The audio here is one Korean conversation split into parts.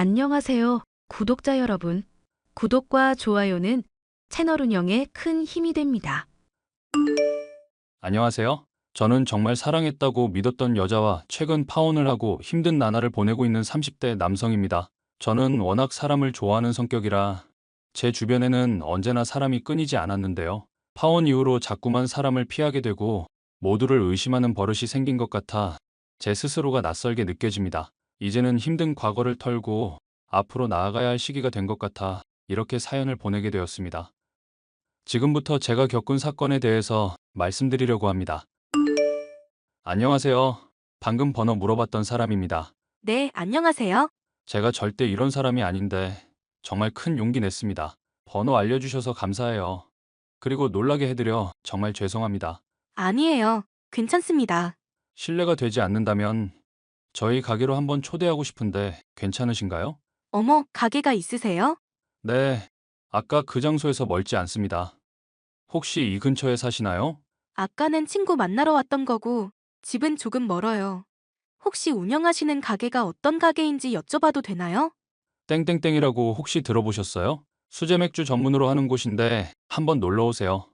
안녕하세요, 구독자 여러분. 구독과 좋아요는 채널 운영에 큰 힘이 됩니다. 안녕하세요. 저는 정말 사랑했다고 믿었던 여자와 최근 파혼을 하고 힘든 나날을 보내고 있는 30대 남성입니다. 저는 워낙 사람을 좋아하는 성격이라 제 주변에는 언제나 사람이 끊이지 않았는데요. 파혼 이후로 자꾸만 사람을 피하게 되고 모두를 의심하는 버릇이 생긴 것 같아 제 스스로가 낯설게 느껴집니다. 이제는 힘든 과거를 털고 앞으로 나아가야 할 시기가 된 것 같아 이렇게 사연을 보내게 되었습니다. 지금부터 제가 겪은 사건에 대해서 말씀드리려고 합니다. 안녕하세요. 방금 번호 물어봤던 사람입니다. 네, 안녕하세요. 제가 절대 이런 사람이 아닌데 정말 큰 용기 냈습니다. 번호 알려주셔서 감사해요. 그리고 놀라게 해드려 정말 죄송합니다. 아니에요. 괜찮습니다. 실례가 되지 않는다면 저희 가게로 한번 초대하고 싶은데 괜찮으신가요? 어머, 가게가 있으세요? 네, 아까 그 장소에서 멀지 않습니다. 혹시 이 근처에 사시나요? 아까는 친구 만나러 왔던 거고, 집은 조금 멀어요. 혹시 운영하시는 가게가 어떤 가게인지 여쭤봐도 되나요? 땡땡땡이라고 혹시 들어보셨어요? 수제 맥주 전문으로 하는 곳인데 한번 놀러 오세요.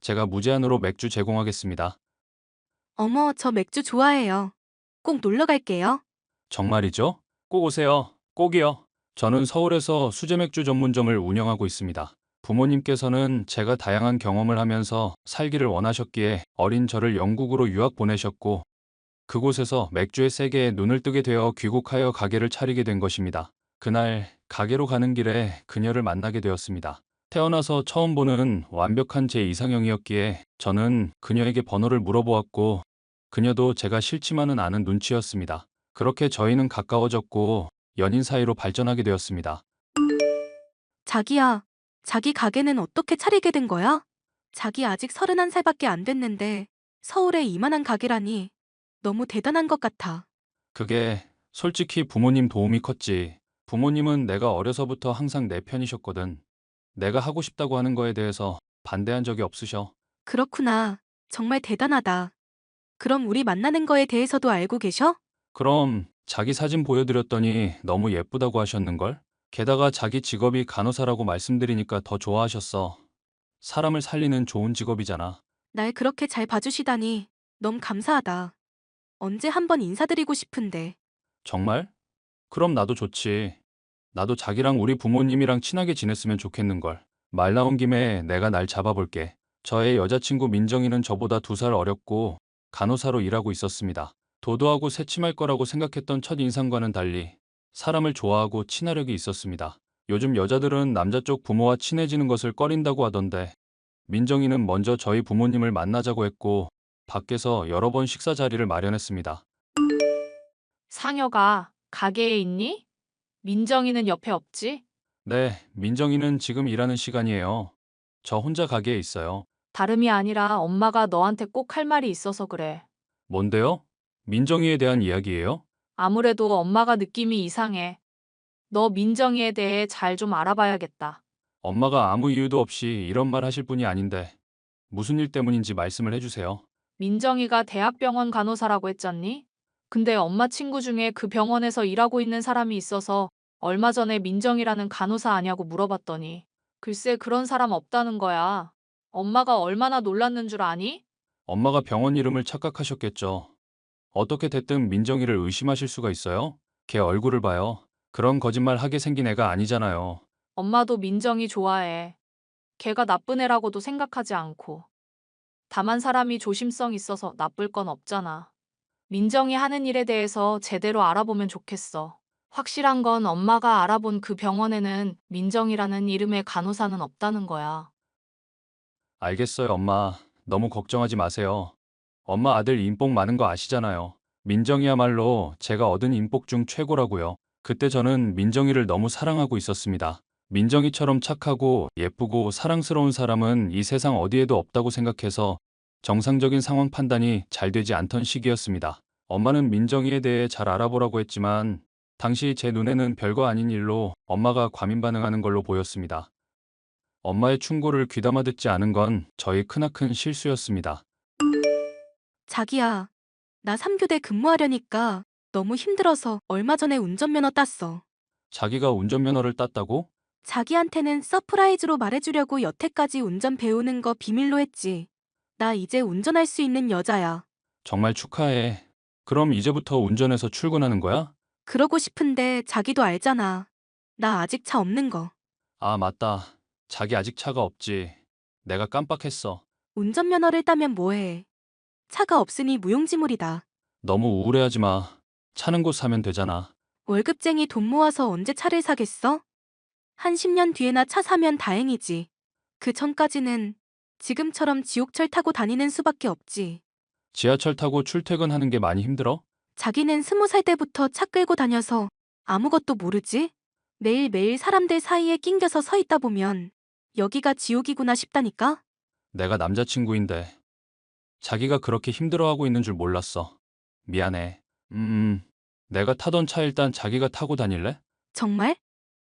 제가 무제한으로 맥주 제공하겠습니다. 어머, 저 맥주 좋아해요. 꼭 놀러 갈게요. 정말이죠? 꼭 오세요. 꼭이요. 저는 서울에서 수제 맥주 전문점을 운영하고 있습니다. 부모님께서는 제가 다양한 경험을 하면서 살기를 원하셨기에 어린 저를 영국으로 유학 보내셨고 그곳에서 맥주의 세계에 눈을 뜨게 되어 귀국하여 가게를 차리게 된 것입니다. 그날 가게로 가는 길에 그녀를 만나게 되었습니다. 태어나서 처음 보는 완벽한 제 이상형이었기에 저는 그녀에게 번호를 물어보았고 그녀도 제가 싫지만은 않은 눈치였습니다. 그렇게 저희는 가까워졌고 연인 사이로 발전하게 되었습니다. 자기야, 자기 가게는 어떻게 차리게 된 거야? 자기 아직 31살밖에 안 됐는데 서울에 이만한 가게라니 너무 대단한 것 같아. 그게 솔직히 부모님 도움이 컸지. 부모님은 내가 어려서부터 항상 내 편이셨거든. 내가 하고 싶다고 하는 거에 대해서 반대한 적이 없으셔. 그렇구나. 정말 대단하다. 그럼 우리 만나는 거에 대해서도 알고 계셔? 그럼 자기 사진 보여드렸더니 너무 예쁘다고 하셨는걸? 게다가 자기 직업이 간호사라고 말씀드리니까 더 좋아하셨어. 사람을 살리는 좋은 직업이잖아. 날 그렇게 잘 봐주시다니 너무 감사하다. 언제 한번 인사드리고 싶은데. 정말? 그럼 나도 좋지. 나도 자기랑 우리 부모님이랑 친하게 지냈으면 좋겠는걸. 말 나온 김에 내가 날 잡아볼게. 저의 여자친구 민정이는 저보다 2살 어렸고 간호사로 일하고 있었습니다. 도도하고 새침할 거라고 생각했던 첫 인상과는 달리 사람을 좋아하고 친화력이 있었습니다. 요즘 여자들은 남자 쪽 부모와 친해지는 것을 꺼린다고 하던데 민정이는 먼저 저희 부모님을 만나자고 했고 밖에서 여러 번 식사 자리를 마련했습니다. 상여가 가게에 있니? 민정이는 옆에 없지? 네, 민정이는 지금 일하는 시간이에요. 저 혼자 가게에 있어요. 다름이 아니라 엄마가 너한테 꼭 할 말이 있어서 그래. 뭔데요? 민정이에 대한 이야기예요? 아무래도 엄마가 느낌이 이상해. 너 민정이에 대해 잘 좀 알아봐야겠다. 엄마가 아무 이유도 없이 이런 말 하실 분이 아닌데 무슨 일 때문인지 말씀을 해주세요. 민정이가 대학병원 간호사라고 했잖니? 근데 엄마 친구 중에 그 병원에서 일하고 있는 사람이 있어서 얼마 전에 민정이라는 간호사 아냐고 물어봤더니 글쎄 그런 사람 없다는 거야. 엄마가 얼마나 놀랐는 줄 아니? 엄마가 병원 이름을 착각하셨겠죠. 어떻게 됐든 민정이를 의심하실 수가 있어요? 걔 얼굴을 봐요. 그런 거짓말 하게 생긴 애가 아니잖아요. 엄마도 민정이 좋아해. 걔가 나쁜 애라고도 생각하지 않고. 다만 사람이 조심성 있어서 나쁠 건 없잖아. 민정이 하는 일에 대해서 제대로 알아보면 좋겠어. 확실한 건 엄마가 알아본 그 병원에는 민정이라는 이름의 간호사는 없다는 거야. 알겠어요, 엄마. 너무 걱정하지 마세요. 엄마 아들 인복 많은 거 아시잖아요. 민정이야말로 제가 얻은 인복 중 최고라고요. 그때 저는 민정이를 너무 사랑하고 있었습니다. 민정이처럼 착하고 예쁘고 사랑스러운 사람은 이 세상 어디에도 없다고 생각해서 정상적인 상황 판단이 잘 되지 않던 시기였습니다. 엄마는 민정이에 대해 잘 알아보라고 했지만 당시 제 눈에는 별거 아닌 일로 엄마가 과민 반응하는 걸로 보였습니다. 엄마의 충고를 귀담아 듣지 않은 건 저희 크나큰 실수였습니다. 자기야, 나 3교대 근무하려니까 너무 힘들어서 얼마 전에 운전면허 땄어. 자기가 운전면허를 땄다고? 자기한테는 서프라이즈로 말해주려고 여태까지 운전 배우는 거 비밀로 했지. 나 이제 운전할 수 있는 여자야. 정말 축하해. 그럼 이제부터 운전해서 출근하는 거야? 그러고 싶은데 자기도 알잖아. 나 아직 차 없는 거. 아, 맞다. 자기 아직 차가 없지. 내가 깜빡했어. 운전면허를 따면 뭐해. 차가 없으니 무용지물이다. 너무 우울해하지 마. 차는 곧 사면 되잖아. 월급쟁이 돈 모아서 언제 차를 사겠어? 한 10년 뒤에나 차 사면 다행이지. 그 전까지는 지금처럼 지옥철 타고 다니는 수밖에 없지. 지하철 타고 출퇴근하는 게 많이 힘들어? 자기는 20살 때부터 차 끌고 다녀서 아무것도 모르지? 매일매일 사람들 사이에 낑겨서 서 있다 보면 여기가 지옥이구나 싶다니까? 내가 남자친구인데 자기가 그렇게 힘들어하고 있는 줄 몰랐어. 미안해. 내가 타던 차 일단 자기가 타고 다닐래? 정말?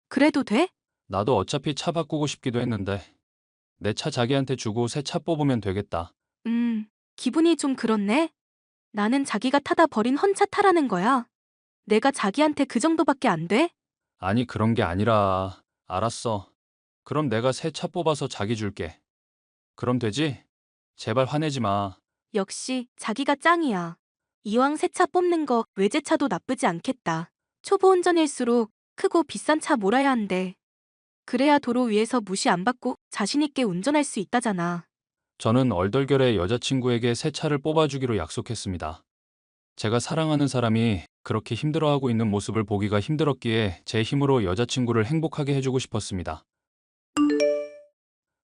그래도 돼? 나도 어차피 차 바꾸고 싶기도 했는데 내 차 자기한테 주고 새 차 뽑으면 되겠다. 기분이 좀 그렇네? 나는 자기가 타다 버린 헌차 타라는 거야. 내가 자기한테 그 정도밖에 안 돼? 아니, 그런 게 아니라. 알았어. 그럼 내가 새 차 뽑아서 자기 줄게. 그럼 되지? 제발 화내지 마. 역시 자기가 짱이야. 이왕 새 차 뽑는 거 외제차도 나쁘지 않겠다. 초보 운전일수록 크고 비싼 차 몰아야 한대. 그래야 도로 위에서 무시 안 받고 자신있게 운전할 수 있다잖아. 저는 얼떨결에 여자친구에게 새 차를 뽑아주기로 약속했습니다. 제가 사랑하는 사람이 그렇게 힘들어하고 있는 모습을 보기가 힘들었기에 제 힘으로 여자친구를 행복하게 해주고 싶었습니다.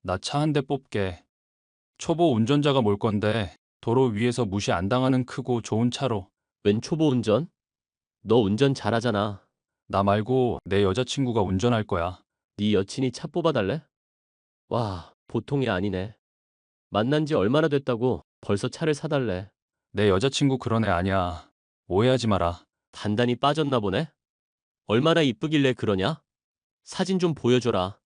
나 차 한 대 뽑게. 초보 운전자가 몰 건데 도로 위에서 무시 안 당하는 크고 좋은 차로. 웬 초보 운전? 너 운전 잘하잖아. 나 말고 내 여자친구가 운전할 거야. 네 여친이 차 뽑아달래? 와, 보통이 아니네. 만난 지 얼마나 됐다고 벌써 차를 사달래. 내 여자친구 그런 애 아니야. 오해하지 마라. 단단히 빠졌나 보네? 얼마나 이쁘길래 그러냐? 사진 좀 보여줘라.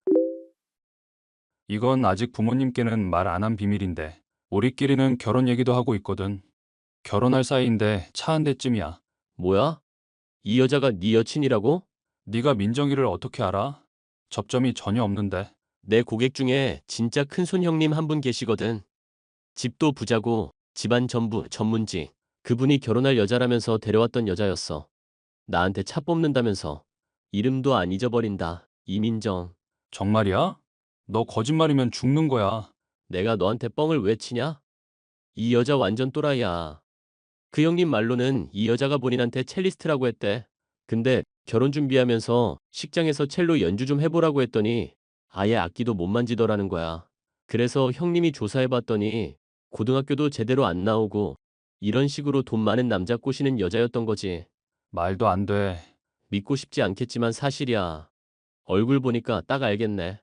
이건 아직 부모님께는 말 안 한 비밀인데 우리끼리는 결혼 얘기도 하고 있거든. 결혼할 사이인데 차 한 대쯤이야. 뭐야? 이 여자가 네 여친이라고? 네가 민정이를 어떻게 알아? 접점이 전혀 없는데. 내 고객 중에 진짜 큰손 형님 한 분 계시거든. 집도 부자고 집안 전부 전문직. 그분이 결혼할 여자라면서 데려왔던 여자였어. 나한테 차 뽑는다면서. 이름도 안 잊어버린다. 이민정. 정말이야? 너 거짓말이면 죽는 거야. 내가 너한테 뻥을 왜 치냐? 이 여자 완전 또라이야. 그 형님 말로는 이 여자가 본인한테 첼리스트라고 했대. 근데 결혼 준비하면서 식장에서 첼로 연주 좀 해보라고 했더니 아예 악기도 못 만지더라는 거야. 그래서 형님이 조사해봤더니 고등학교도 제대로 안 나오고 이런 식으로 돈 많은 남자 꼬시는 여자였던 거지. 말도 안 돼. 믿고 싶지 않겠지만 사실이야. 얼굴 보니까 딱 알겠네.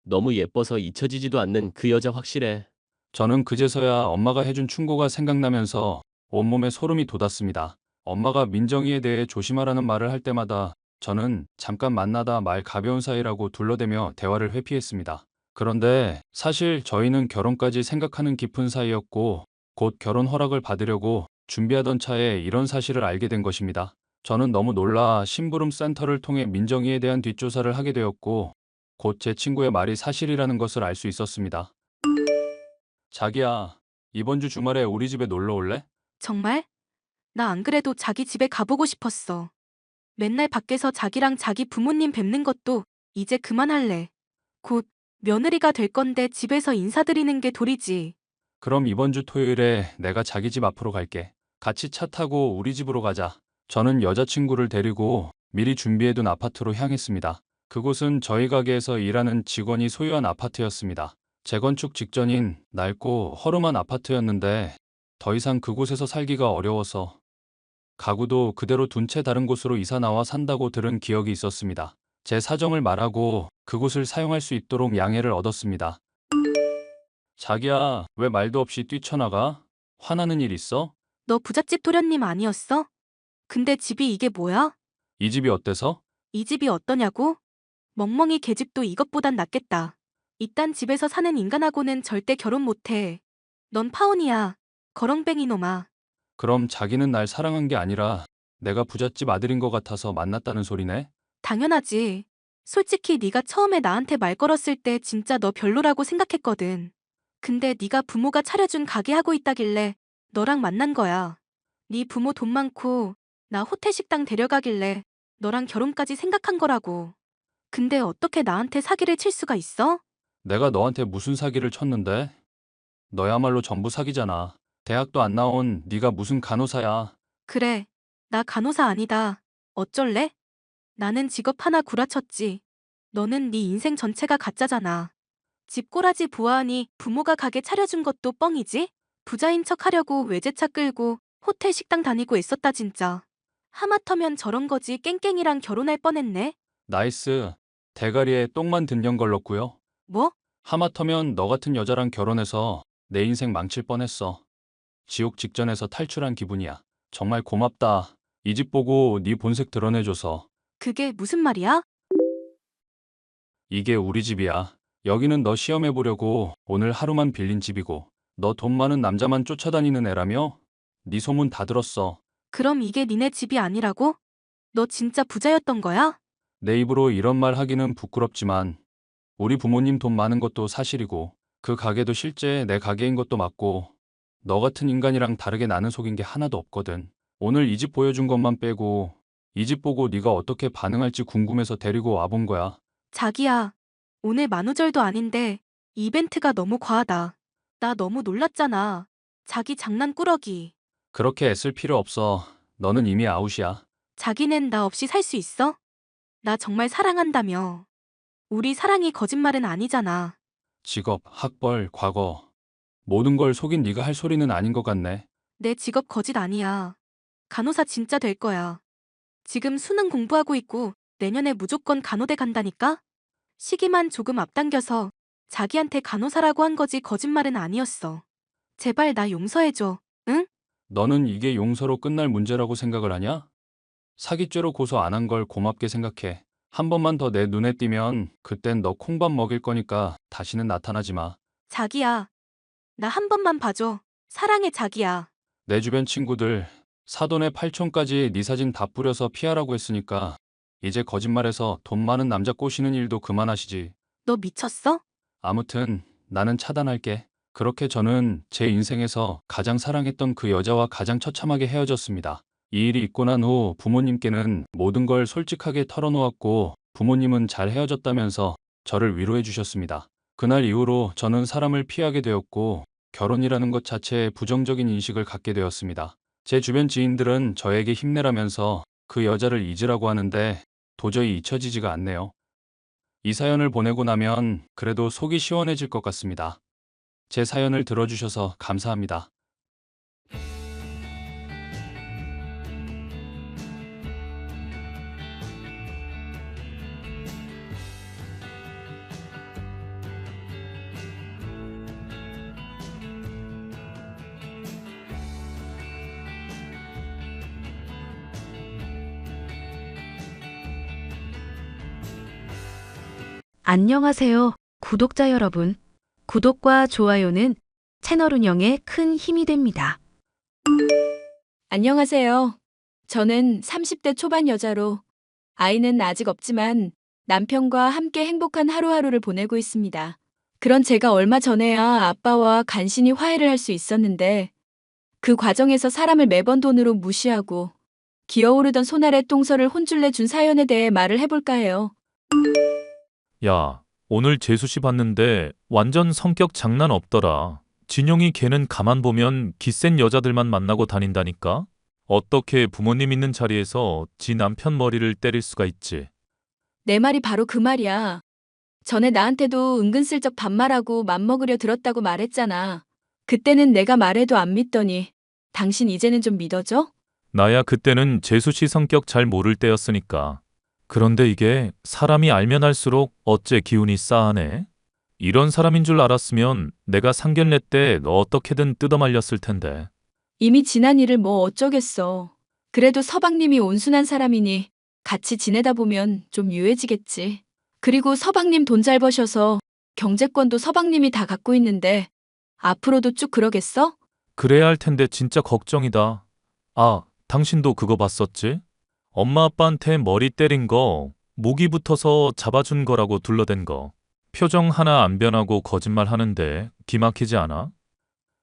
너무 예뻐서 잊혀지지도 않는 그 여자 확실해. 저는 그제서야 엄마가 해준 충고가 생각나면서 온몸에 소름이 돋았습니다. 엄마가 민정이에 대해 조심하라는 말을 할 때마다 저는 잠깐 만나다 말 가벼운 사이라고 둘러대며 대화를 회피했습니다. 그런데 사실 저희는 결혼까지 생각하는 깊은 사이였고 곧 결혼 허락을 받으려고 준비하던 차에 이런 사실을 알게 된 것입니다. 저는 너무 놀라 심부름 센터를 통해 민정이에 대한 뒷조사를 하게 되었고 곧 제 친구의 말이 사실이라는 것을 알 수 있었습니다. 자기야, 이번 주 주말에 우리 집에 놀러 올래? 정말? 나 안 그래도 자기 집에 가보고 싶었어. 맨날 밖에서 자기랑 자기 부모님 뵙는 것도 이제 그만할래. 곧 며느리가 될 건데 집에서 인사드리는 게 도리지. 그럼 이번 주 토요일에 내가 자기 집 앞으로 갈게. 같이 차 타고 우리 집으로 가자. 저는 여자친구를 데리고 미리 준비해둔 아파트로 향했습니다. 그곳은 저희 가게에서 일하는 직원이 소유한 아파트였습니다. 재건축 직전인 낡고 허름한 아파트였는데 더 이상 그곳에서 살기가 어려워서 가구도 그대로 둔 채 다른 곳으로 이사 나와 산다고 들은 기억이 있었습니다. 제 사정을 말하고 그곳을 사용할 수 있도록 양해를 얻었습니다. 자기야, 왜 말도 없이 뛰쳐나가? 화나는 일 있어? 너 부잣집 도련님 아니었어? 근데 집이 이게 뭐야? 이 집이 어때서? 이 집이 어떠냐고? 멍멍이 개집도 이것보단 낫겠다. 이딴 집에서 사는 인간하고는 절대 결혼 못해. 넌 파혼이야. 거렁뱅이 놈아. 그럼 자기는 날 사랑한 게 아니라 내가 부잣집 아들인 것 같아서 만났다는 소리네? 당연하지. 솔직히 네가 처음에 나한테 말 걸었을 때 진짜 너 별로라고 생각했거든. 근데 네가 부모가 차려준 가게 하고 있다길래 너랑 만난 거야. 네 부모 돈 많고 나 호텔 식당 데려가길래 너랑 결혼까지 생각한 거라고. 근데 어떻게 나한테 사기를 칠 수가 있어? 내가 너한테 무슨 사기를 쳤는데? 너야말로 전부 사기잖아. 대학도 안 나온 네가 무슨 간호사야. 그래, 나 간호사 아니다. 어쩔래? 나는 직업 하나 구라쳤지. 너는 네 인생 전체가 가짜잖아. 집 꼬라지 보아하니 부모가 가게 차려준 것도 뻥이지? 부자인 척 하려고 외제차 끌고 호텔 식당 다니고 애썼다 진짜. 하마터면 저런 거지 깽깽이랑 결혼할 뻔했네. 나이스. 대가리에 똥만 든 년 걸렀고요. 뭐? 하마터면 너 같은 여자랑 결혼해서 내 인생 망칠 뻔했어. 지옥 직전에서 탈출한 기분이야. 정말 고맙다. 이 집 보고 네 본색 드러내줘서. 그게 무슨 말이야? 이게 우리 집이야. 여기는 너 시험해보려고 오늘 하루만 빌린 집이고 너 돈 많은 남자만 쫓아다니는 애라며? 네 소문 다 들었어. 그럼 이게 니네 집이 아니라고? 너 진짜 부자였던 거야? 내 입으로 이런 말 하기는 부끄럽지만 우리 부모님 돈 많은 것도 사실이고 그 가게도 실제 내 가게인 것도 맞고 너 같은 인간이랑 다르게 나는 속인 게 하나도 없거든. 오늘 이 집 보여준 것만 빼고 이 집 보고 네가 어떻게 반응할지 궁금해서 데리고 와본 거야. 자기야, 오늘 만우절도 아닌데 이벤트가 너무 과하다. 나 너무 놀랐잖아. 자기 장난꾸러기. 그렇게 애쓸 필요 없어. 너는 이미 아웃이야. 자기는 나 없이 살 수 있어? 나 정말 사랑한다며. 우리 사랑이 거짓말은 아니잖아. 직업, 학벌, 과거 모든 걸 속인 네가 할 소리는 아닌 것 같네. 내 직업 거짓 아니야. 간호사 진짜 될 거야. 지금 수능 공부하고 있고 내년에 무조건 간호대 간다니까? 시기만 조금 앞당겨서 자기한테 간호사라고 한 거지 거짓말은 아니었어. 제발 나 용서해줘. 응? 너는 이게 용서로 끝날 문제라고 생각을 하냐? 사기죄로 고소 안 한 걸 고맙게 생각해. 한 번만 더 내 눈에 띄면 그땐 너 콩밥 먹일 거니까 다시는 나타나지 마. 자기야. 나 한 번만 봐줘. 사랑해 자기야. 내 주변 친구들 사돈의 팔촌까지 네 사진 다 뿌려서 피하라고 했으니까 이제 거짓말해서 돈 많은 남자 꼬시는 일도 그만하시지. 너 미쳤어? 아무튼 나는 차단할게. 그렇게 저는 제 인생에서 가장 사랑했던 그 여자와 가장 처참하게 헤어졌습니다. 이 일이 있고 난 후 부모님께는 모든 걸 솔직하게 털어놓았고 부모님은 잘 헤어졌다면서 저를 위로해 주셨습니다. 그날 이후로 저는 사람을 피하게 되었고 결혼이라는 것 자체에 부정적인 인식을 갖게 되었습니다. 제 주변 지인들은 저에게 힘내라면서 그 여자를 잊으라고 하는데 도저히 잊혀지지가 않네요. 이 사연을 보내고 나면 그래도 속이 시원해질 것 같습니다. 제 사연을 들어주셔서 감사합니다. 안녕하세요, 구독자 여러분. 구독과 좋아요는 채널 운영에 큰 힘이 됩니다. 안녕하세요. 저는 30대 초반 여자로 아이는 아직 없지만 남편과 함께 행복한 하루하루를 보내고 있습니다. 그런 제가 얼마 전에야 아빠와 간신히 화해를 할 수 있었는데 그 과정에서 사람을 매번 돈으로 무시하고 기어오르던 손아래 똥설을 혼쭐 내준 사연에 대해 말을 해볼까 해요. 야, 오늘 재수 씨 봤는데 완전 성격 장난 없더라. 진용이 걔는 가만 보면 기센 여자들만 만나고 다닌다니까? 어떻게 부모님 있는 자리에서 지 남편 머리를 때릴 수가 있지? 내 말이 바로 그 말이야. 전에 나한테도 은근슬쩍 반말하고 맘먹으려 들었다고 말했잖아. 그때는 내가 말해도 안 믿더니 당신 이제는 좀 믿어줘? 나야 그때는 재수 씨 성격 잘 모를 때였으니까. 그런데 이게 사람이 알면 알수록 어째 기운이 싸하네? 이런 사람인 줄 알았으면 내가 상견례 때 너 어떻게든 뜯어말렸을 텐데. 이미 지난 일을 뭐 어쩌겠어. 그래도 서방님이 온순한 사람이니 같이 지내다 보면 좀 유해지겠지. 그리고 서방님 돈 잘 버셔서 경제권도 서방님이 다 갖고 있는데 앞으로도 쭉 그러겠어? 그래야 할 텐데 진짜 걱정이다. 아, 당신도 그거 봤었지? 엄마 아빠한테 머리 때린 거 목이 붙어서 잡아준 거라고 둘러댄 거. 표정 하나 안 변하고 거짓말 하는데 기막히지 않아?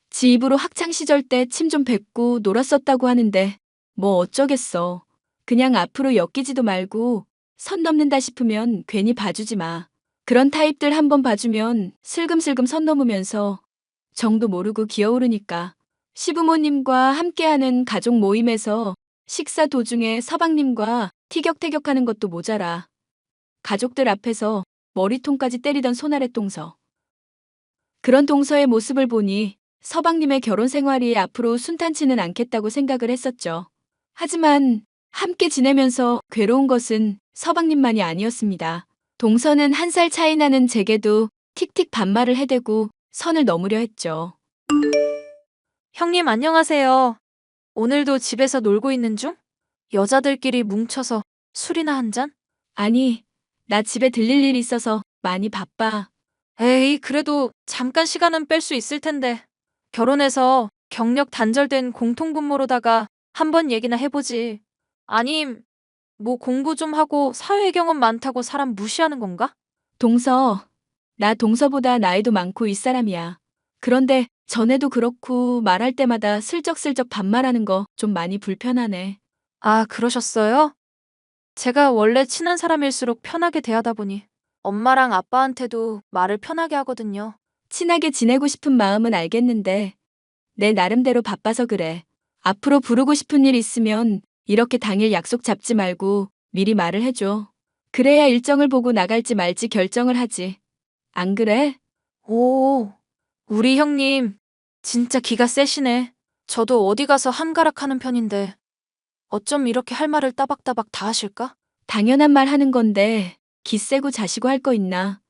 지 입으로 학창 시절 때 침 좀 뱉고 놀았었다고 하는데 뭐 어쩌겠어. 그냥 앞으로 엮이지도 말고 선 넘는다 싶으면 괜히 봐주지 마. 그런 타입들 한번 봐주면 슬금슬금 선 넘으면서 정도 모르고 기어오르니까. 시부모님과 함께하는 가족 모임에서 식사 도중에 서방님과 티격태격하는 것도 모자라. 가족들 앞에서 머리통까지 때리던 손아래 동서. 그런 동서의 모습을 보니 서방님의 결혼 생활이 앞으로 순탄치는 않겠다고 생각을 했었죠. 하지만 함께 지내면서 괴로운 것은 서방님만이 아니었습니다. 동서는 1살 차이 나는 제게도 틱틱 반말을 해대고 선을 넘으려 했죠. 형님 안녕하세요. 오늘도 집에서 놀고 있는 중? 여자들끼리 뭉쳐서 술이나 한 잔? 아니, 나 집에 들릴 일 있어서 많이 바빠. 에이, 그래도 잠깐 시간은 뺄 수 있을 텐데. 결혼해서 경력 단절된 공통분모로다가 한번 얘기나 해보지. 아님, 뭐 공부 좀 하고 사회 경험 많다고 사람 무시하는 건가? 동서, 나 동서보다 나이도 많고 윗사람이야. 그런데 전에도 그렇고 말할 때마다 슬쩍슬쩍 반말하는 거 좀 많이 불편하네. 아, 그러셨어요? 제가 원래 친한 사람일수록 편하게 대하다 보니 엄마랑 아빠한테도 말을 편하게 하거든요. 친하게 지내고 싶은 마음은 알겠는데 내 나름대로 바빠서 그래. 앞으로 부르고 싶은 일 있으면 이렇게 당일 약속 잡지 말고 미리 말을 해줘. 그래야 일정을 보고 나갈지 말지 결정을 하지. 안 그래? 오, 우리 형님 진짜 기가 세시네. 저도 어디 가서 한가락하는 편인데 어쩜 이렇게 할 말을 따박따박 다 하실까? 당연한 말 하는 건데 기세고 자시고 할 거 있나?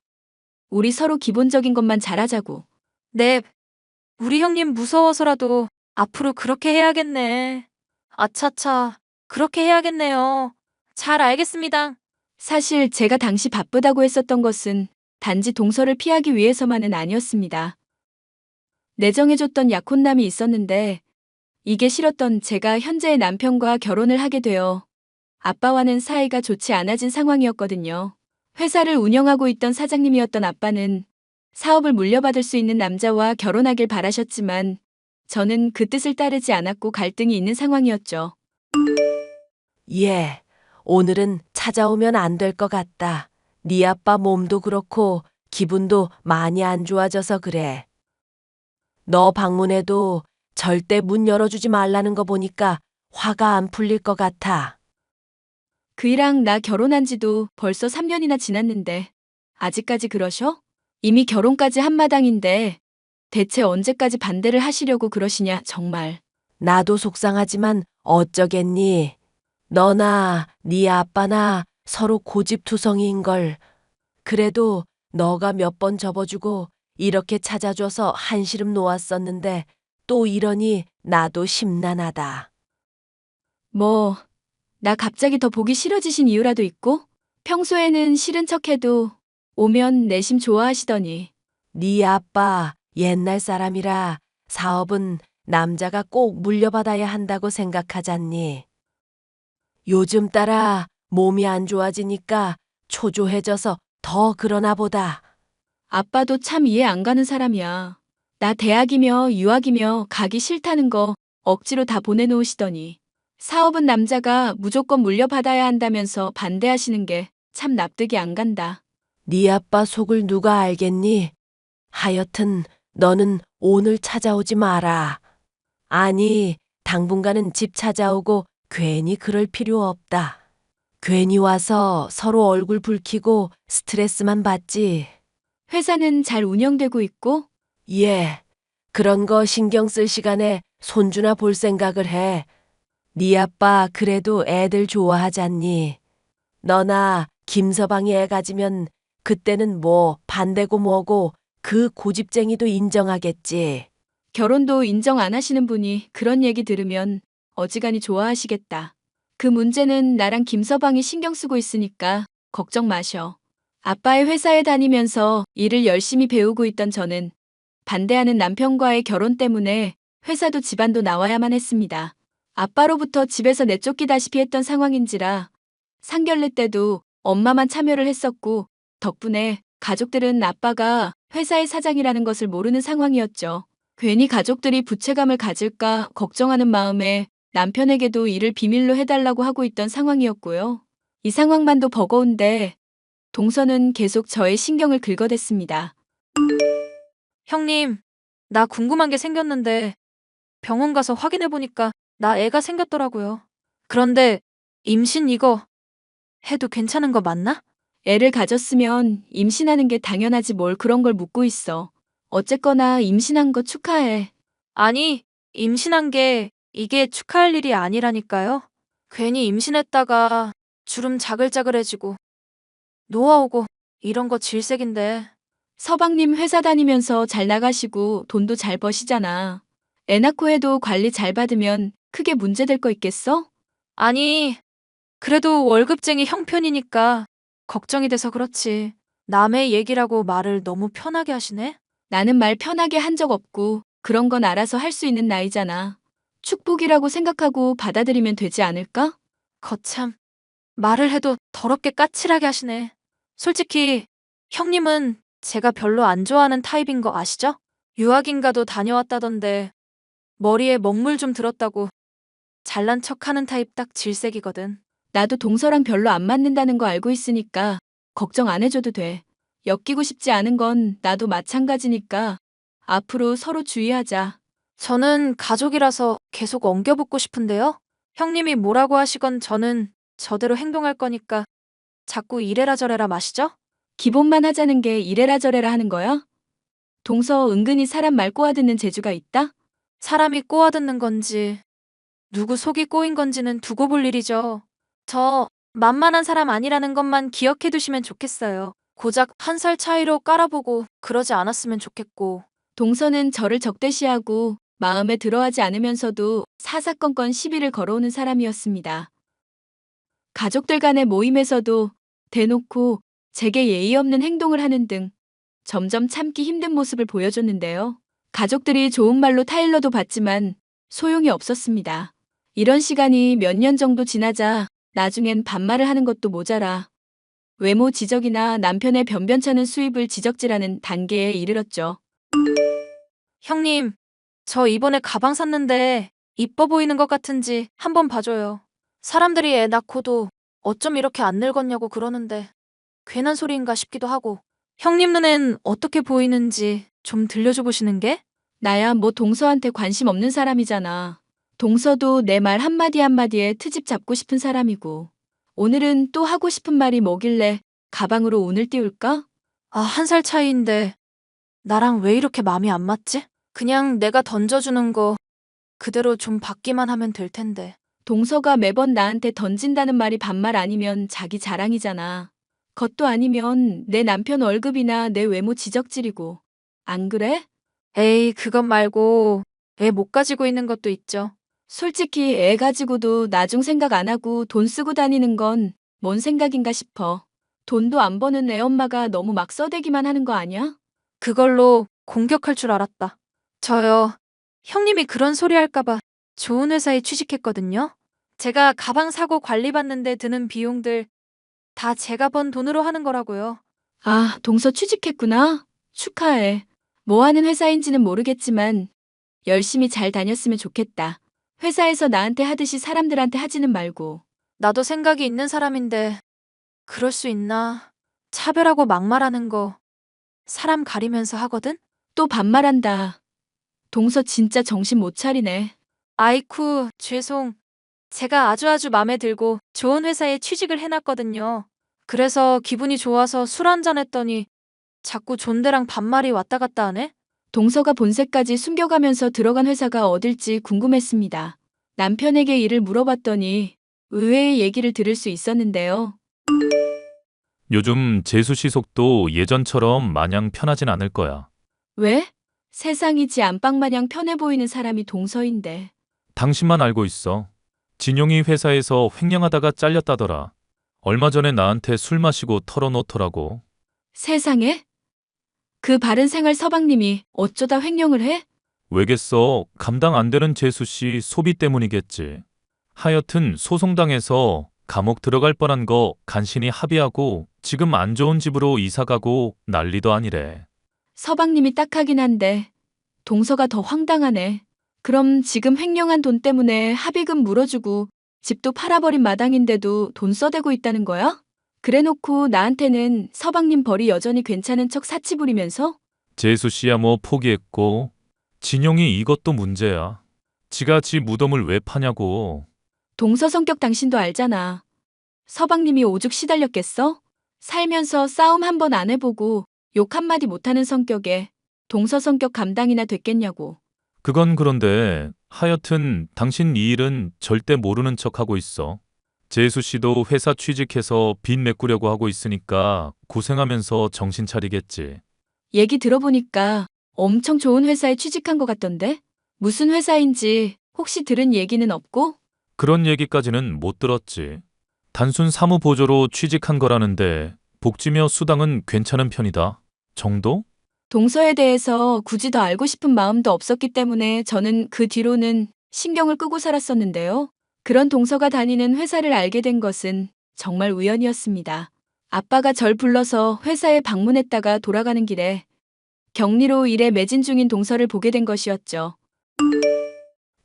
우리 서로 기본적인 것만 잘하자고. 네, 우리 형님 무서워서라도 앞으로 그렇게 해야겠네. 아차차, 그렇게 해야겠네요. 잘 알겠습니다. 사실 제가 당시 바쁘다고 했었던 것은 단지 동서를 피하기 위해서만은 아니었습니다. 내정해줬던 약혼남이 있었는데 이게 싫었던 제가 현재의 남편과 결혼을 하게 되어 아빠와는 사이가 좋지 않아진 상황이었거든요. 회사를 운영하고 있던 사장님이었던 아빠는 사업을 물려받을 수 있는 남자와 결혼하길 바라셨지만 저는 그 뜻을 따르지 않았고 갈등이 있는 상황이었죠. 예, 오늘은 찾아오면 안 될 것 같다. 네 아빠 몸도 그렇고 기분도 많이 안 좋아져서 그래. 너 방문해도 절대 문 열어주지 말라는 거 보니까 화가 안 풀릴 것 같아. 그이랑 나 결혼한 지도 벌써 3년이나 지났는데 아직까지 그러셔? 이미 결혼까지 한마당인데 대체 언제까지 반대를 하시려고 그러시냐 정말. 나도 속상하지만 어쩌겠니? 너나 네 아빠나 서로 고집투성이인걸. 그래도 너가 몇 번 접어주고 이렇게 찾아줘서 한시름 놓았었는데 또 이러니 나도 심란하다. 뭐, 나 갑자기 더 보기 싫어지신 이유라도 있고? 평소에는 싫은 척해도 오면 내심 좋아하시더니. 네 아빠 옛날 사람이라 사업은 남자가 꼭 물려받아야 한다고 생각하잖니. 요즘 따라 몸이 안 좋아지니까 초조해져서 더 그러나 보다. 아빠도 참 이해 안 가는 사람이야. 나 대학이며 유학이며 가기 싫다는 거 억지로 다 보내놓으시더니. 사업은 남자가 무조건 물려받아야 한다면서 반대하시는 게 참 납득이 안 간다. 네 아빠 속을 누가 알겠니? 하여튼 너는 오늘 찾아오지 마라. 아니, 당분간은 집 찾아오고 괜히 그럴 필요 없다. 괜히 와서 서로 얼굴 붉히고 스트레스만 받지. 회사는 잘 운영되고 있고 예, 그런 거 신경 쓸 시간에 손주나 볼 생각을 해. 네 아빠 그래도 애들 좋아하잖니. 너나 김서방이 애 가지면 그때는 뭐 반대고 뭐고 그 고집쟁이도 인정하겠지. 결혼도 인정 안 하시는 분이 그런 얘기 들으면 어지간히 좋아하시겠다. 그 문제는 나랑 김서방이 신경 쓰고 있으니까 걱정 마셔. 아빠의 회사에 다니면서 일을 열심히 배우고 있던 저는 반대하는 남편과의 결혼 때문에 회사도 집안도 나와야만 했습니다. 아빠로부터 집에서 내쫓기다시피 했던 상황인지라 상견례 때도 엄마만 참여를 했었고, 덕분에 가족들은 아빠가 회사의 사장이라는 것을 모르는 상황이었죠. 괜히 가족들이 부채감을 가질까 걱정하는 마음에 남편에게도 일을 비밀로 해달라고 하고 있던 상황이었고요. 이 상황만도 버거운데 동서는 계속 저의 신경을 긁어댔습니다. 형님, 나 궁금한 게 생겼는데 병원 가서 확인해보니까 나 애가 생겼더라고요. 그런데 임신 이거 해도 괜찮은 거 맞나? 애를 가졌으면 임신하는 게 당연하지 뭘 그런 걸 묻고 있어. 어쨌거나 임신한 거 축하해. 아니, 임신한 게 이게 축하할 일이 아니라니까요. 괜히 임신했다가 주름 자글자글해지고 노화오고 이런 거 질색인데. 서방님 회사 다니면서 잘 나가시고 돈도 잘 버시잖아. 애 낳고 해도 관리 잘 받으면 크게 문제될 거 있겠어? 아니, 그래도 월급쟁이 형편이니까 걱정이 돼서 그렇지. 남의 얘기라고 말을 너무 편하게 하시네? 나는 말 편하게 한 적 없고 그런 건 알아서 할 수 있는 나이잖아. 축복이라고 생각하고 받아들이면 되지 않을까? 거참, 말을 해도 더럽게 까칠하게 하시네. 솔직히 형님은 제가 별로 안 좋아하는 타입인 거 아시죠? 유학인가도 다녀왔다던데 머리에 먹물 좀 들었다고 잘난 척하는 타입 딱 질색이거든. 나도 동서랑 별로 안 맞는다는 거 알고 있으니까 걱정 안 해줘도 돼. 엮이고 싶지 않은 건 나도 마찬가지니까 앞으로 서로 주의하자. 저는 가족이라서 계속 엉겨붙고 싶은데요. 형님이 뭐라고 하시건 저는 저대로 행동할 거니까 자꾸 이래라 저래라 마시죠? 기본만 하자는 게 이래라 저래라 하는 거야? 동서 은근히 사람 말 꼬아듣는 재주가 있다? 사람이 꼬아듣는 건지 누구 속이 꼬인 건지는 두고 볼 일이죠. 저 만만한 사람 아니라는 것만 기억해 두시면 좋겠어요. 고작 한 살 차이로 깔아보고 그러지 않았으면 좋겠고. 동서는 저를 적대시하고 마음에 들어하지 않으면서도 사사건건 시비를 걸어오는 사람이었습니다. 가족들 간의 모임에서도 대놓고 제게 예의 없는 행동을 하는 등 점점 참기 힘든 모습을 보여줬는데요. 가족들이 좋은 말로 타일러도 봤지만 소용이 없었습니다. 이런 시간이 몇 년 정도 지나자 나중엔 반말을 하는 것도 모자라 외모 지적이나 남편의 변변찮은 수입을 지적질하는 단계에 이르렀죠. 형님, 저 이번에 가방 샀는데 이뻐 보이는 것 같은지 한번 봐줘요. 사람들이 애 낳고도 어쩜 이렇게 안 늙었냐고 그러는데 괜한 소리인가 싶기도 하고. 형님 눈엔 어떻게 보이는지 좀 들려줘 보시는 게? 나야 뭐 동서한테 관심 없는 사람이잖아. 동서도 내 말 한마디 한마디에 트집 잡고 싶은 사람이고. 오늘은 또 하고 싶은 말이 뭐길래 가방으로 운을 띄울까? 아, 한 살 차이인데 나랑 왜 이렇게 마음이 안 맞지? 그냥 내가 던져주는 거 그대로 좀 받기만 하면 될 텐데. 동서가 매번 나한테 던진다는 말이 반말 아니면 자기 자랑이잖아. 그것도 아니면 내 남편 월급이나 내 외모 지적질이고. 안 그래? 에이, 그것 말고 애 못 가지고 있는 것도 있죠. 솔직히 애 가지고도 나중 생각 안 하고 돈 쓰고 다니는 건 뭔 생각인가 싶어. 돈도 안 버는 애 엄마가 너무 막 써대기만 하는 거 아니야? 그걸로 공격할 줄 알았다. 저요, 형님이 그런 소리 할까봐 좋은 회사에 취직했거든요. 제가 가방 사고 관리받는데 드는 비용들 다 제가 번 돈으로 하는 거라고요. 아, 동서 취직했구나. 축하해. 뭐 하는 회사인지는 모르겠지만 열심히 잘 다녔으면 좋겠다. 회사에서 나한테 하듯이 사람들한테 하지는 말고. 나도 생각이 있는 사람인데 그럴 수 있나? 차별하고 막말하는 거 사람 가리면서 하거든? 또 반말한다. 동서 진짜 정신 못 차리네. 아이쿠, 죄송. 제가 아주 마음에 들고 좋은 회사에 취직을 해놨거든요. 그래서 기분이 좋아서 술 한잔 했더니 자꾸 존대랑 반말이 왔다 갔다 하네? 동서가 본색까지 숨겨가면서 들어간 회사가 어딜지 궁금했습니다. 남편에게 일을 물어봤더니 의외의 얘기를 들을 수 있었는데요. 요즘 재수 씨 속도 예전처럼 마냥 편하진 않을 거야. 왜? 세상이지 안방 마냥 편해 보이는 사람이 동서인데. 당신만 알고 있어. 진용이 회사에서 횡령하다가 잘렸다더라. 얼마 전에 나한테 술 마시고 털어놓더라고. 세상에? 그 바른 생활 서방님이 어쩌다 횡령을 해? 왜겠어? 감당 안 되는 재수 씨 소비 때문이겠지. 하여튼 소송당해서 감옥 들어갈 뻔한 거 간신히 합의하고 지금 안 좋은 집으로 이사 가고 난리도 아니래. 서방님이 딱하긴 한데 동서가 더 황당하네. 그럼 지금 횡령한 돈 때문에 합의금 물어주고 집도 팔아버린 마당인데도 돈 써대고 있다는 거야? 그래놓고 나한테는 서방님 벌이 여전히 괜찮은 척 사치 부리면서? 재수 씨야 뭐 포기했고 진영이 이것도 문제야. 지가 지 무덤을 왜 파냐고. 동서 성격 당신도 알잖아. 서방님이 오죽 시달렸겠어? 살면서 싸움 한 번 안 해보고 욕 한마디 못하는 성격에 동서 성격 감당이나 됐겠냐고. 그건 그런데 하여튼 당신 이 일은 절대 모르는 척하고 있어. 재수 씨도 회사 취직해서 빚 메꾸려고 하고 있으니까 고생하면서 정신 차리겠지. 얘기 들어보니까 엄청 좋은 회사에 취직한 것 같던데? 무슨 회사인지 혹시 들은 얘기는 없고? 그런 얘기까지는 못 들었지. 단순 사무보조로 취직한 거라는데 복지며 수당은 괜찮은 편이다. 정도? 동서에 대해서 굳이 더 알고 싶은 마음도 없었기 때문에 저는 그 뒤로는 신경을 끄고 살았었는데요. 그런 동서가 다니는 회사를 알게 된 것은 정말 우연이었습니다. 아빠가 절 불러서 회사에 방문했다가 돌아가는 길에 격리로 일에 매진 중인 동서를 보게 된 것이었죠.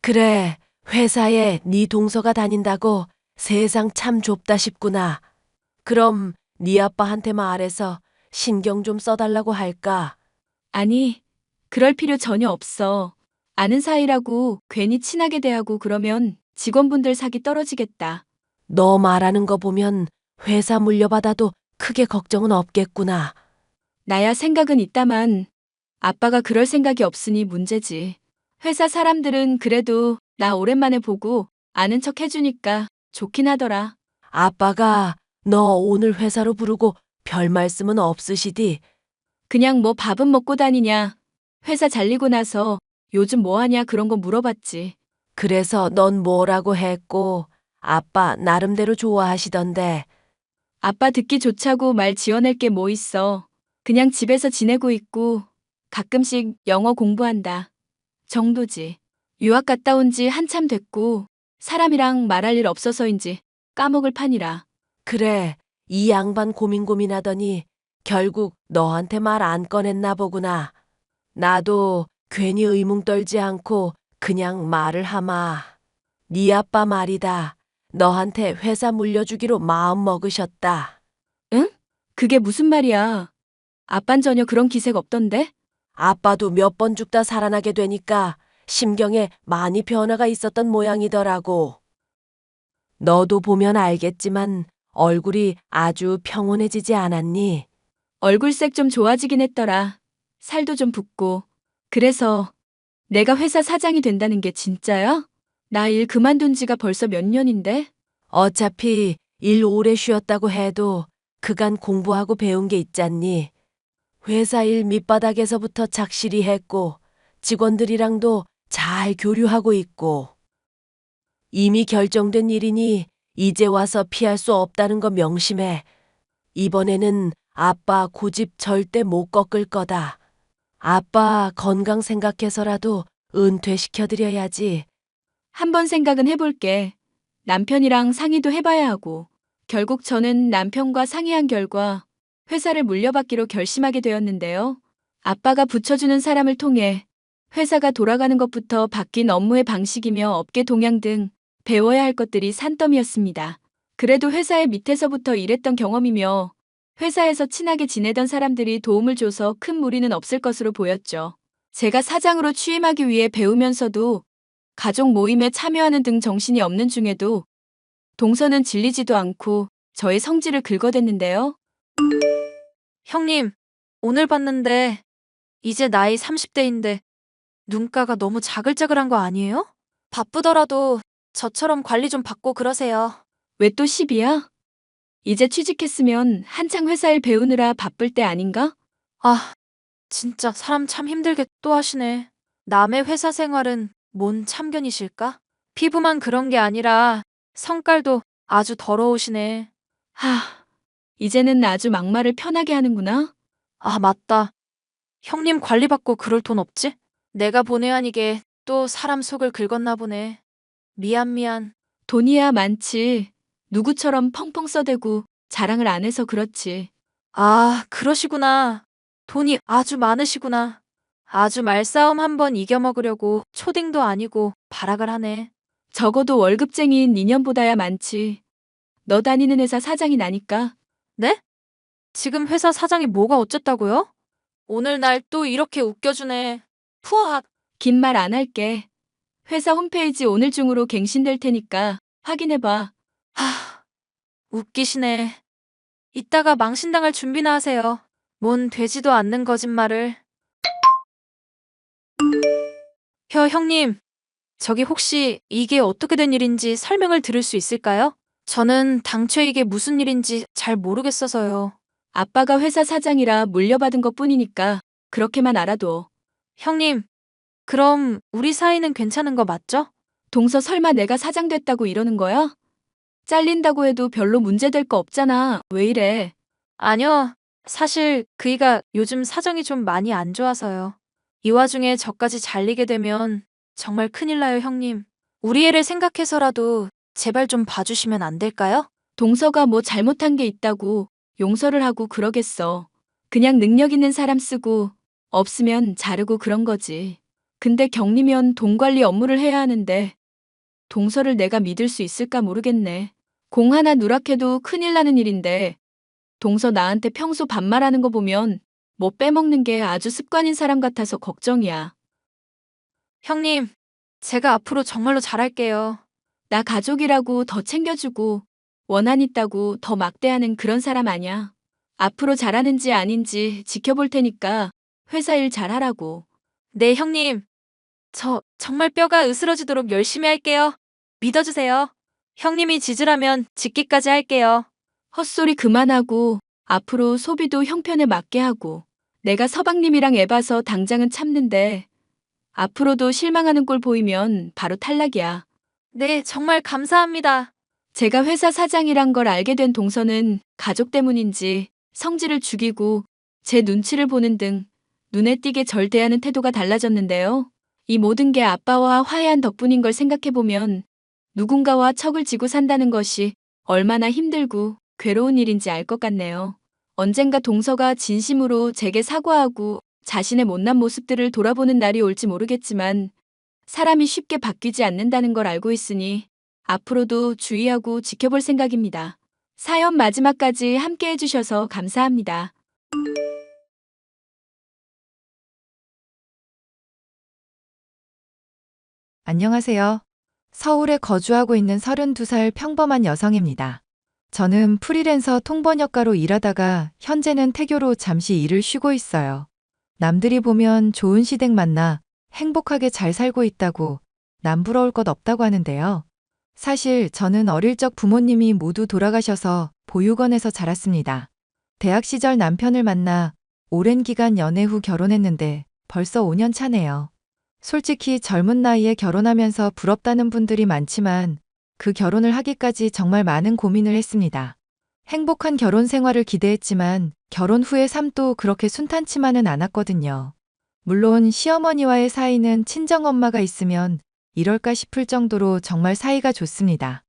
그래, 회사에 네 동서가 다닌다고 세상 참 좁다 싶구나. 그럼 네 아빠한테 말해서 신경 좀 써달라고 할까? 아니, 그럴 필요 전혀 없어. 아는 사이라고 괜히 친하게 대하고 그러면 직원분들 사기 떨어지겠다. 너 말하는 거 보면 회사 물려받아도 크게 걱정은 없겠구나. 나야 생각은 있다만 아빠가 그럴 생각이 없으니 문제지. 회사 사람들은 그래도 나 오랜만에 보고 아는 척 해주니까 좋긴 하더라. 아빠가 너 오늘 회사로 부르고 별 말씀은 없으시디? 그냥 뭐 밥은 먹고 다니냐. 회사 잘리고 나서 요즘 뭐 하냐 그런 거 물어봤지. 그래서 넌 뭐라고 했고 아빠 나름대로 좋아하시던데. 아빠 듣기 좋자고 말 지어낼 게 뭐 있어. 그냥 집에서 지내고 있고 가끔씩 영어 공부한다. 정도지. 유학 갔다 온 지 한참 됐고 사람이랑 말할 일 없어서인지 까먹을 판이라. 그래, 이 양반 고민하더니 결국 너한테 말 안 꺼냈나 보구나. 나도 괜히 의문 떨지 않고 그냥 말을 하마. 네 아빠 말이다. 너한테 회사 물려주기로 마음 먹으셨다. 응? 그게 무슨 말이야. 아빤 전혀 그런 기색 없던데? 아빠도 몇 번 죽다 살아나게 되니까 심경에 많이 변화가 있었던 모양이더라고. 너도 보면 알겠지만 얼굴이 아주 평온해지지 않았니? 얼굴색 좀 좋아지긴 했더라. 살도 좀 붓고. 그래서 내가 회사 사장이 된다는 게 진짜야? 나 일 그만둔 지가 벌써 몇 년인데? 어차피 일 오래 쉬었다고 해도 그간 공부하고 배운 게 있잖니. 회사 일 밑바닥에서부터 착실히 했고 직원들이랑도 잘 교류하고 있고. 이미 결정된 일이니 이제 와서 피할 수 없다는 거 명심해. 이번에는 아빠 고집 절대 못 꺾을 거다. 아빠 건강 생각해서라도 은퇴시켜드려야지. 한번 생각은 해볼게. 남편이랑 상의도 해봐야 하고. 결국 저는 남편과 상의한 결과 회사를 물려받기로 결심하게 되었는데요. 아빠가 붙여주는 사람을 통해 회사가 돌아가는 것부터 바뀐 업무의 방식이며 업계 동향 등 배워야 할 것들이 산더미였습니다. 그래도 회사의 밑에서부터 일했던 경험이며 회사에서 친하게 지내던 사람들이 도움을 줘서 큰 무리는 없을 것으로 보였죠. 제가 사장으로 취임하기 위해 배우면서도 가족 모임에 참여하는 등 정신이 없는 중에도 동서는 질리지도 않고 저의 성질을 긁어댔는데요. 형님, 오늘 봤는데 이제 나이 30대인데 눈가가 너무 자글자글한 거 아니에요? 바쁘더라도 저처럼 관리 좀 받고 그러세요. 왜 또 10이야? 이제 취직했으면 한창 회사 일 배우느라 바쁠 때 아닌가? 아, 진짜 사람 참 힘들게 또 하시네. 남의 회사 생활은 뭔 참견이실까? 피부만 그런 게 아니라 성깔도 아주 더러우시네. 이제는 아주 막말을 편하게 하는구나. 아, 맞다. 형님 관리받고 그럴 돈 없지? 내가 본의 아니게 또 사람 속을 긁었나 보네. 미안. 돈이야 많지. 누구처럼 펑펑 써대고 자랑을 안 해서 그렇지. 아, 그러시구나. 돈이 아주 많으시구나. 아주 말싸움 한번 이겨먹으려고 초딩도 아니고 발악을 하네. 적어도 월급쟁이인 2년보다야 많지. 너 다니는 회사 사장이 나니까. 네? 지금 회사 사장이 뭐가 어쨌다고요? 오늘 날 또 이렇게 웃겨주네. 푸앗. 긴 말 안 할게. 회사 홈페이지 오늘 중으로 갱신될 테니까 확인해봐. 하, 웃기시네. 이따가 망신당할 준비나 하세요. 뭔 되지도 않는 거짓말을. 형님. 저기 혹시 이게 어떻게 된 일인지 설명을 들을 수 있을까요? 저는 당최 이게 무슨 일인지 잘 모르겠어서요. 아빠가 회사 사장이라 물려받은 것 뿐이니까 그렇게만 알아둬. 형님, 그럼 우리 사이는 괜찮은 거 맞죠? 동서 설마 내가 사장 됐다고 이러는 거야? 잘린다고 해도 별로 문제될 거 없잖아. 왜 이래? 아니요. 사실 그이가 요즘 사정이 좀 많이 안 좋아서요. 이 와중에 저까지 잘리게 되면 정말 큰일 나요, 형님. 우리 애를 생각해서라도 제발 좀 봐주시면 안 될까요? 동서가 뭐 잘못한 게 있다고 용서를 하고 그러겠어. 그냥 능력 있는 사람 쓰고 없으면 자르고 그런 거지. 근데 격리면 돈 관리 업무를 해야 하는데 동서를 내가 믿을 수 있을까 모르겠네. 공 하나 누락해도 큰일 나는 일인데 동서 나한테 평소 반말하는 거 보면 뭐 빼먹는 게 아주 습관인 사람 같아서 걱정이야. 형님, 제가 앞으로 정말로 잘할게요. 나 가족이라고 더 챙겨주고 원한 있다고 더 막대하는 그런 사람 아니야. 앞으로 잘하는지 아닌지 지켜볼 테니까 회사 일 잘하라고. 네, 형님. 저 정말 뼈가 으스러지도록 열심히 할게요. 믿어주세요. 형님이 지지라면 짓기까지 할게요. 헛소리 그만하고 앞으로 소비도 형편에 맞게 하고 내가 서방님이랑 애봐서 당장은 참는데 앞으로도 실망하는 꼴 보이면 바로 탈락이야. 네, 정말 감사합니다. 제가 회사 사장이란 걸 알게 된 동서는 가족 때문인지 성질을 죽이고 제 눈치를 보는 등 눈에 띄게 절 대하는 태도가 달라졌는데요. 이 모든 게 아빠와 화해한 덕분인 걸 생각해보면 누군가와 척을 지고 산다는 것이 얼마나 힘들고 괴로운 일인지 알 것 같네요. 언젠가 동서가 진심으로 제게 사과하고 자신의 못난 모습들을 돌아보는 날이 올지 모르겠지만 사람이 쉽게 바뀌지 않는다는 걸 알고 있으니 앞으로도 주의하고 지켜볼 생각입니다. 사연 마지막까지 함께 해주셔서 감사합니다. 안녕하세요. 서울에 거주하고 있는 32살 평범한 여성입니다. 저는 프리랜서 통번역가로 일하다가 현재는 태교로 잠시 일을 쉬고 있어요. 남들이 보면 좋은 시댁 만나 행복하게 잘 살고 있다고 남 부러울 것 없다고 하는데요. 사실 저는 어릴 적 부모님이 모두 돌아가셔서 보육원에서 자랐습니다. 대학 시절 남편을 만나 오랜 기간 연애 후 결혼했는데 벌써 5년 차네요. 솔직히 젊은 나이에 결혼하면서 부럽다는 분들이 많지만 그 결혼을 하기까지 정말 많은 고민을 했습니다. 행복한 결혼 생활을 기대했지만 결혼 후의 삶도 그렇게 순탄치만은 않았거든요. 물론 시어머니와의 사이는 친정엄마가 있으면 이럴까 싶을 정도로 정말 사이가 좋습니다.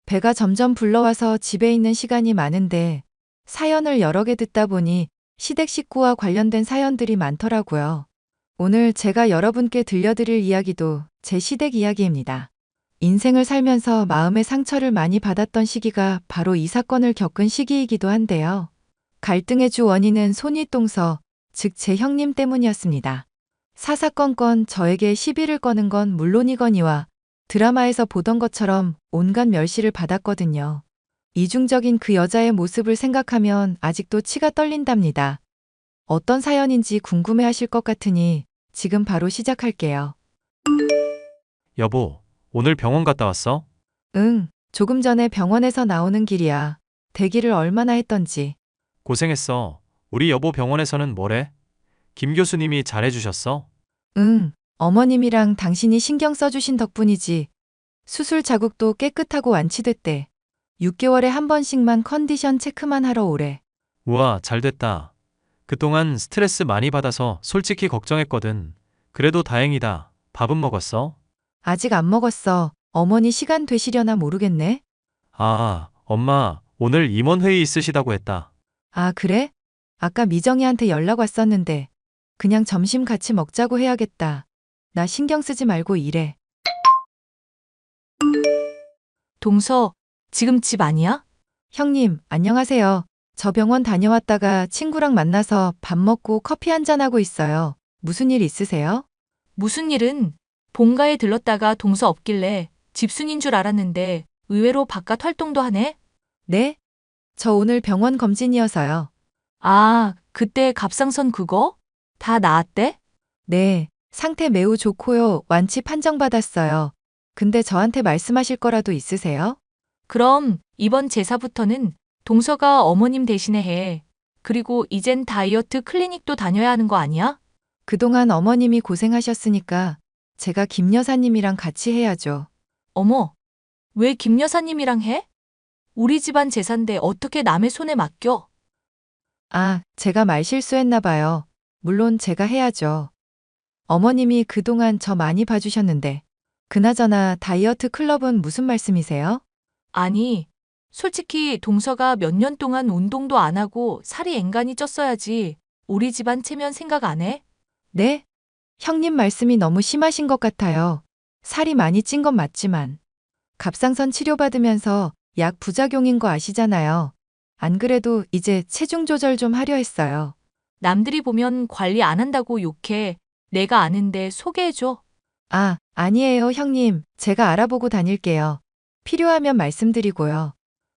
배가 점점 불러와서 집에 있는 시간이 많은데 사연을 여러 개 듣다 보니 시댁 식구와 관련된 사연들이 많더라고요. 오늘 제가 여러분께 들려드릴 이야기도 제 시댁 이야기입니다. 인생을 살면서 마음의 상처를 많이 받았던 시기가 바로 이 사건을 겪은 시기이기도 한데요. 갈등의 주 원인은 손윗동서, 즉 제 형님 때문이었습니다. 사사건건 저에게 시비를 거는 건 물론이거니와 드라마에서 보던 것처럼 온갖 멸시를 받았거든요. 이중적인 그 여자의 모습을 생각하면 아직도 치가 떨린답니다. 어떤 사연인지 궁금해하실 것 같으니 지금 바로 시작할게요. 여보, 오늘 병원 갔다 왔어? 응, 조금 전에 병원에서 나오는 길이야. 대기를 얼마나 했던지. 고생했어. 우리 여보 병원에서는 뭐래? 김 교수님이 잘해주셨어? 응, 어머님이랑 당신이 신경 써주신 덕분이지. 수술 자국도 깨끗하고 완치됐대. 6개월에 한 번씩만 컨디션 체크만 하러 오래. 우와, 잘됐다. 그동안 스트레스 많이 받아서 솔직히 걱정했거든. 그래도 다행이다. 밥은 먹었어? 아직 안 먹었어. 어머니 시간 되시려나 모르겠네. 아, 엄마, 오늘 임원회의 있으시다고 했다. 아, 그래? 아까 미정이한테 연락 왔었는데 그냥 점심 같이 먹자고 해야겠다. 나 신경 쓰지 말고 일해. 동서, 지금 집 아니야? 형님, 안녕하세요. 저 병원 다녀왔다가 친구랑 만나서 밥 먹고 커피 한잔하고 있어요. 무슨 일 있으세요? 무슨 일은? 본가에 들렀다가 동서 없길래 집순인 줄 알았는데 의외로 바깥 활동도 하네? 네? 저 오늘 병원 검진이어서요. 아, 그때 갑상선 그거? 다 나았대? 네, 상태 매우 좋고요. 완치 판정받았어요. 근데 저한테 말씀하실 거라도 있으세요? 그럼 이번 제사부터는 동서가 어머님 대신에 해. 그리고 이젠 다이어트 클리닉도 다녀야 하는 거 아니야? 그동안 어머님이 고생하셨으니까 제가 김 여사님이랑 같이 해야죠. 어머, 왜 김 여사님이랑 해? 우리 집안 제사인데 어떻게 남의 손에 맡겨? 아, 제가 말 실수했나 봐요. 물론 제가 해야죠. 어머님이 그동안 저 많이 봐주셨는데. 그나저나 다이어트 클럽은 무슨 말씀이세요? 아니, 솔직히 동서가 몇 년 동안 운동도 안 하고 살이 앵간히 쪘어야지. 우리 집안 체면 생각 안 해? 네? 형님 말씀이 너무 심하신 것 같아요. 살이 많이 찐 건 맞지만. 갑상선 치료받으면서 약 부작용인 거 아시잖아요. 안 그래도 이제 체중 조절 좀 하려 했어요. 남들이 보면 관리 안 한다고 욕해. 내가 아는데 소개해줘. 아, 아니에요, 형님. 제가 알아보고 다닐게요. 필요하면 말씀드리고요.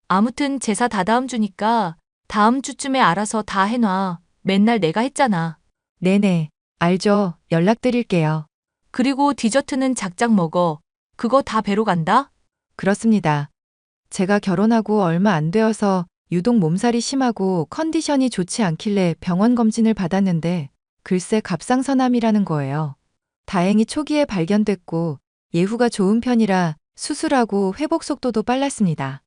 아무튼 제사 다다음 주니까 다음 주쯤에 알아서 다 해놔. 맨날 내가 했잖아. 네네. 알죠. 연락드릴게요. 그리고 디저트는 작작 먹어. 그거 다 배로 간다? 그렇습니다. 제가 결혼하고 얼마 안 되어서 유독 몸살이 심하고 컨디션이 좋지 않길래 병원 검진을 받았는데 글쎄 갑상선암이라는 거예요. 다행히 초기에 발견됐고 예후가 좋은 편이라 수술하고 회복 속도도 빨랐습니다.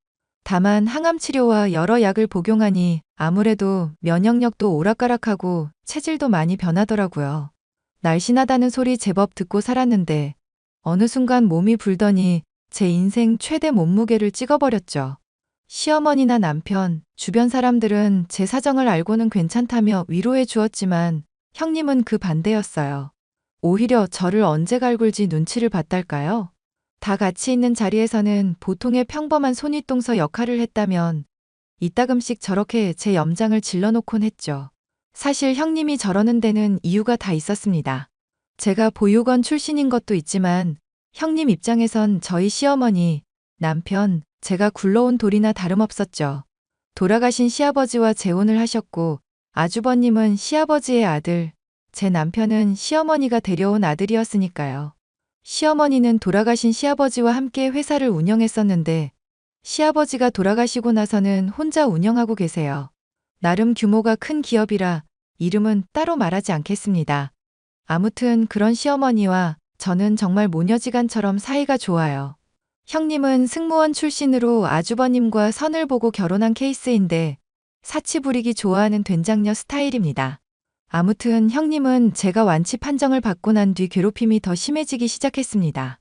다만 항암 치료와 여러 약을 복용하니 아무래도 면역력도 오락가락하고 체질도 많이 변하더라고요. 날씬하다는 소리 제법 듣고 살았는데 어느 순간 몸이 불더니 제 인생 최대 몸무게를 찍어버렸죠. 시어머니나 남편, 주변 사람들은 제 사정을 알고는 괜찮다며 위로해 주었지만 형님은 그 반대였어요. 오히려 저를 언제 갈굴지 눈치를 봤달까요? 다 같이 있는 자리에서는 보통의 평범한 손윗동서 역할을 했다면 이따금씩 저렇게 제 염장을 질러놓곤 했죠. 사실 형님이 저러는 데는 이유가 다 있었습니다. 제가 보육원 출신인 것도 있지만 형님 입장에선 저희 시어머니, 남편, 제가 굴러온 돌이나 다름없었죠. 돌아가신 시아버지와 재혼을 하셨고 아주버님은 시아버지의 아들, 제 남편은 시어머니가 데려온 아들이었으니까요. 시어머니는 돌아가신 시아버지와 함께 회사를 운영했었는데 시아버지가 돌아가시고 나서는 혼자 운영하고 계세요. 나름 규모가 큰 기업이라 이름은 따로 말하지 않겠습니다. 아무튼 그런 시어머니와 저는 정말 모녀지간처럼 사이가 좋아요. 형님은 승무원 출신으로 아주버님과 선을 보고 결혼한 케이스인데 사치 부리기 좋아하는 된장녀 스타일입니다. 아무튼 형님은 제가 완치 판정을 받고 난 뒤 괴롭힘이 더 심해지기 시작했습니다.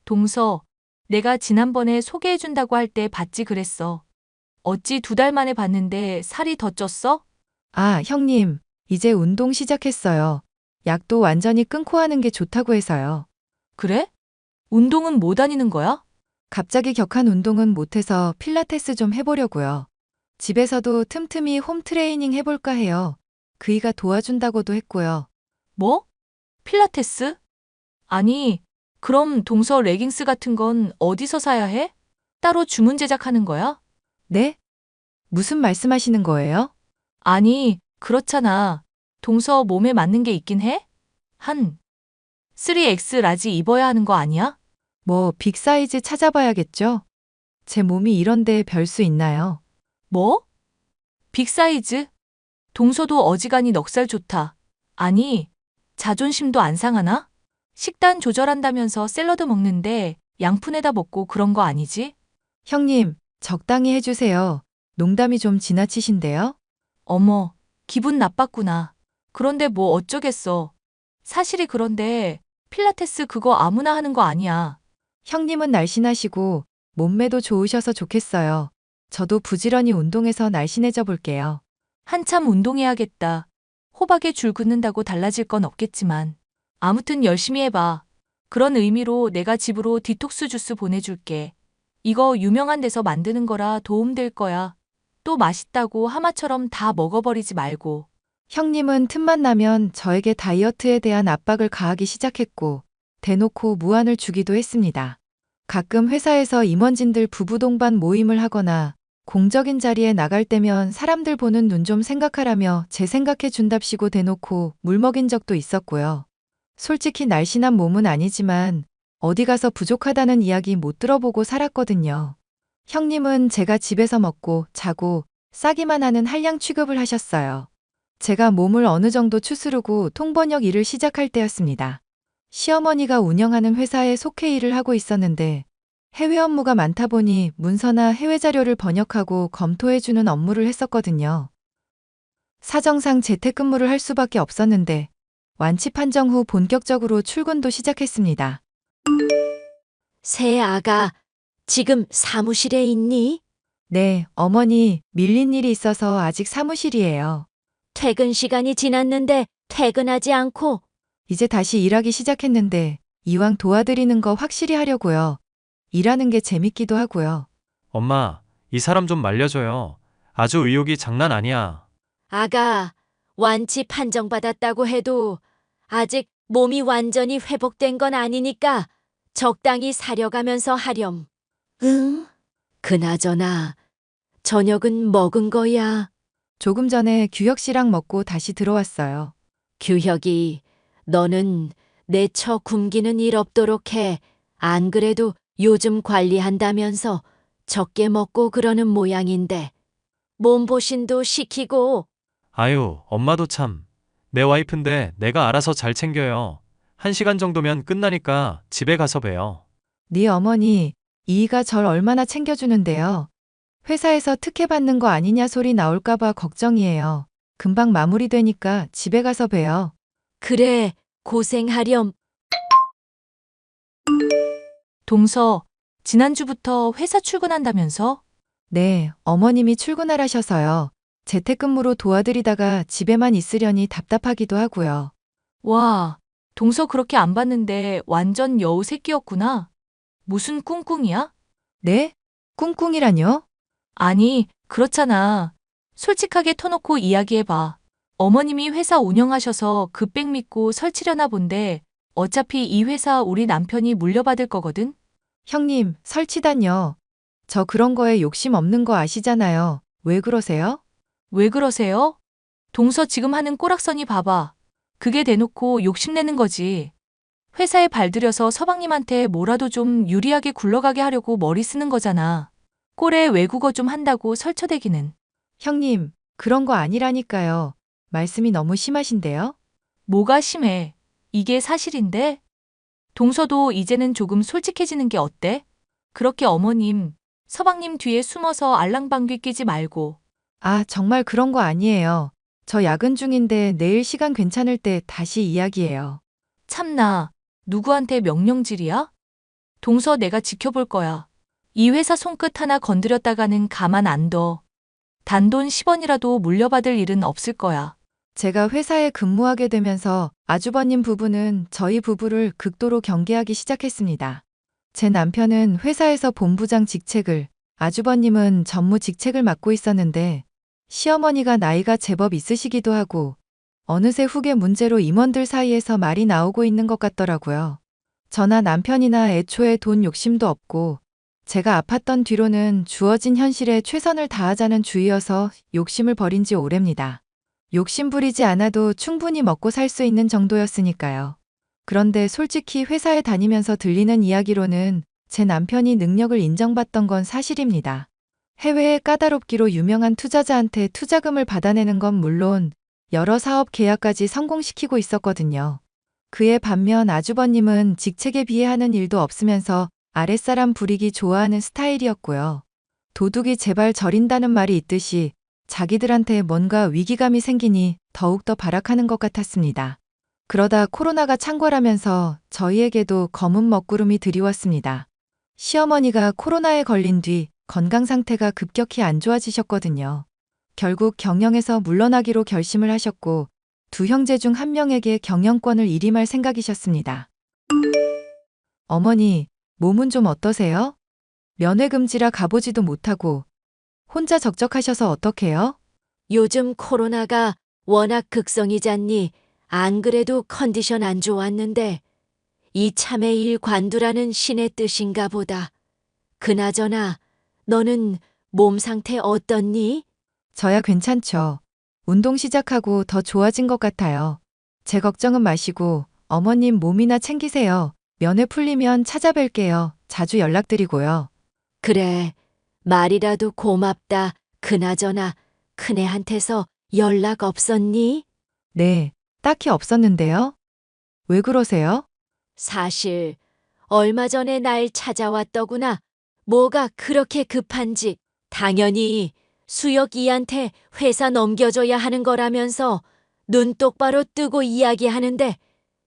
동서, 내가 지난번에 소개해준다고 할 때 봤지 그랬어. 어찌 2달 만에 봤는데 살이 더 쪘어? 아, 형님, 이제 운동 시작했어요. 약도 완전히 끊고 하는 게 좋다고 해서요. 그래? 운동은 못 다니는 거야? 갑자기 격한 운동은 못해서 필라테스 좀 해보려고요. 집에서도 틈틈이 홈 트레이닝 해볼까 해요. 그이가 도와준다고도 했고요. 뭐? 필라테스? 아니, 그럼 동서 레깅스 같은 건 어디서 사야 해? 따로 주문 제작하는 거야? 네? 무슨 말씀하시는 거예요? 아니, 그렇잖아. 동서 몸에 맞는 게 있긴 해? 한 3X 라지 입어야 하는 거 아니야? 뭐 빅사이즈 찾아봐야겠죠? 제 몸이 이런데 별 수 있나요? 뭐? 빅사이즈? 동서도 어지간히 넉살 좋다. 아니, 자존심도 안 상하나? 식단 조절한다면서 샐러드 먹는데 양푼에다 먹고 그런 거 아니지? 형님, 적당히 해주세요. 농담이 좀 지나치신데요? 어머, 기분 나빴구나. 그런데 뭐 어쩌겠어. 사실이 그런데 필라테스 그거 아무나 하는 거 아니야. 형님은 날씬하시고 몸매도 좋으셔서 좋겠어요. 저도 부지런히 운동해서 날씬해져 볼게요. 한참 운동해야겠다. 호박에 줄 긋는다고 달라질 건 없겠지만. 아무튼 열심히 해봐. 그런 의미로 내가 집으로 디톡스 주스 보내줄게. 이거 유명한 데서 만드는 거라 도움될 거야. 또 맛있다고 하마처럼 다 먹어버리지 말고. 형님은 틈만 나면 저에게 다이어트에 대한 압박을 가하기 시작했고, 대놓고 무안을 주기도 했습니다. 가끔 회사에서 임원진들 부부 동반 모임을 하거나 공적인 자리에 나갈 때면 사람들 보는 눈 좀 생각하라며 제 생각해 준답시고 대놓고 물 먹인 적도 있었고요. 솔직히 날씬한 몸은 아니지만 어디 가서 부족하다는 이야기 못 들어보고 살았거든요. 형님은 제가 집에서 먹고 자고 싸기만 하는 한량 취급을 하셨어요. 제가 몸을 어느 정도 추스르고 통번역 일을 시작할 때였습니다. 시어머니가 운영하는 회사에 속해 일을 하고 있었는데 해외 업무가 많다 보니 문서나 해외 자료를 번역하고 검토해주는 업무를 했었거든요. 사정상 재택근무를 할 수밖에 없었는데 완치 판정 후 본격적으로 출근도 시작했습니다. 새 아가, 지금 사무실에 있니? 네, 어머니, 밀린 일이 있어서 아직 사무실이에요. 퇴근 시간이 지났는데 퇴근하지 않고 이제 다시 일하기 시작했는데 이왕 도와드리는 거 확실히 하려고요. 일하는 게 재밌기도 하고요. 엄마, 이 사람 좀 말려줘요. 아주 의욕이 장난 아니야. 아가, 완치 판정받았다고 해도 아직 몸이 완전히 회복된 건 아니니까 적당히 사려가면서 하렴. 응? 그나저나 저녁은 먹은 거야? 조금 전에 규혁 씨랑 먹고 다시 들어왔어요. 규혁이, 너는 내 처 굶기는 일 없도록 해. 안 그래도 요즘 관리한다면서 적게 먹고 그러는 모양인데. 몸보신도 시키고. 아유, 엄마도 참. 내 와이프인데 내가 알아서 잘 챙겨요. 1시간 정도면 끝나니까 집에 가서 봬요. 네 어머니, 이이가 절 얼마나 챙겨주는데요. 회사에서 특혜 받는 거 아니냐 소리 나올까봐 걱정이에요. 금방 마무리되니까 집에 가서 봬요. 그래, 고생하렴. 동서, 지난주부터 회사 출근한다면서? 네, 어머님이 출근하라셔서요. 재택근무로 도와드리다가 집에만 있으려니 답답하기도 하고요. 와, 동서 그렇게 안 봤는데 완전 여우 새끼였구나. 무슨 꿍꿍이야? 네? 꿍꿍이라뇨? 아니, 그렇잖아. 솔직하게 터놓고 이야기해봐. 어머님이 회사 운영하셔서 급백 믿고 설치려나 본데 어차피 이 회사 우리 남편이 물려받을 거거든? 형님, 설치단요. 저 그런 거에 욕심 없는 거 아시잖아요. 왜 그러세요? 왜 그러세요? 동서 지금 하는 꼬락서니 봐봐. 그게 대놓고 욕심내는 거지. 회사에 발들여서 서방님한테 뭐라도 좀 유리하게 굴러가게 하려고 머리 쓰는 거잖아. 꼴에 외국어 좀 한다고 설쳐대기는. 형님, 그런 거 아니라니까요. 말씀이 너무 심하신데요? 뭐가 심해. 이게 사실인데? 동서도 이제는 조금 솔직해지는 게 어때? 그렇게 어머님, 서방님 뒤에 숨어서 알랑방귀 끼지 말고. 아, 정말 그런 거 아니에요. 저 야근 중인데 내일 시간 괜찮을 때 다시 이야기해요. 참나, 누구한테 명령질이야? 동서 내가 지켜볼 거야. 이 회사 손끝 하나 건드렸다가는 가만 안 둬. 단돈 10원이라도 물려받을 일은 없을 거야. 제가 회사에 근무하게 되면서 아주버님 부부는 저희 부부를 극도로 경계하기 시작했습니다. 제 남편은 회사에서 본부장 직책을, 아주버님은 전무 직책을 맡고 있었는데 시어머니가 나이가 제법 있으시기도 하고 어느새 후계 문제로 임원들 사이에서 말이 나오고 있는 것 같더라고요. 저나 남편이나 애초에 돈 욕심도 없고 제가 아팠던 뒤로는 주어진 현실에 최선을 다하자는 주의여서 욕심을 버린 지 오래입니다. 욕심 부리지 않아도 충분히 먹고 살 수 있는 정도였으니까요. 그런데 솔직히 회사에 다니면서 들리는 이야기로는 제 남편이 능력을 인정받던 건 사실입니다. 해외에 까다롭기로 유명한 투자자한테 투자금을 받아내는 건 물론 여러 사업 계약까지 성공시키고 있었거든요. 그에 반면 아주버님은 직책에 비해 하는 일도 없으면서 아랫사람 부리기 좋아하는 스타일이었고요. 도둑이 제발 저린다는 말이 있듯이 자기들한테 뭔가 위기감이 생기니 더욱더 발악하는 것 같았습니다. 그러다 코로나가 창궐하면서 저희에게도 검은 먹구름이 드리웠습니다. 시어머니가 코로나에 걸린 뒤 건강 상태가 급격히 안 좋아지셨거든요. 결국 경영에서 물러나기로 결심을 하셨고 두 형제 중 한 명에게 경영권을 일임할 생각이셨습니다. 어머니, 몸은 좀 어떠세요? 면회금지라 가보지도 못하고 혼자 적적하셔서 어떡해요? 요즘 코로나가 워낙 극성이잖니. 안 그래도 컨디션 안 좋았는데 이참에 일 관두라는 신의 뜻인가 보다. 그나저나 너는 몸 상태 어떻니? 저야 괜찮죠. 운동 시작하고 더 좋아진 것 같아요. 제 걱정은 마시고 어머님 몸이나 챙기세요. 면회 풀리면 찾아뵐게요. 자주 연락드리고요. 그래, 말이라도 고맙다. 그나저나 큰애한테서 연락 없었니? 네, 딱히 없었는데요. 왜 그러세요? 사실 얼마 전에 날 찾아왔더구나. 뭐가 그렇게 급한지. 당연히 수혁이한테 회사 넘겨줘야 하는 거라면서 눈 똑바로 뜨고 이야기하는데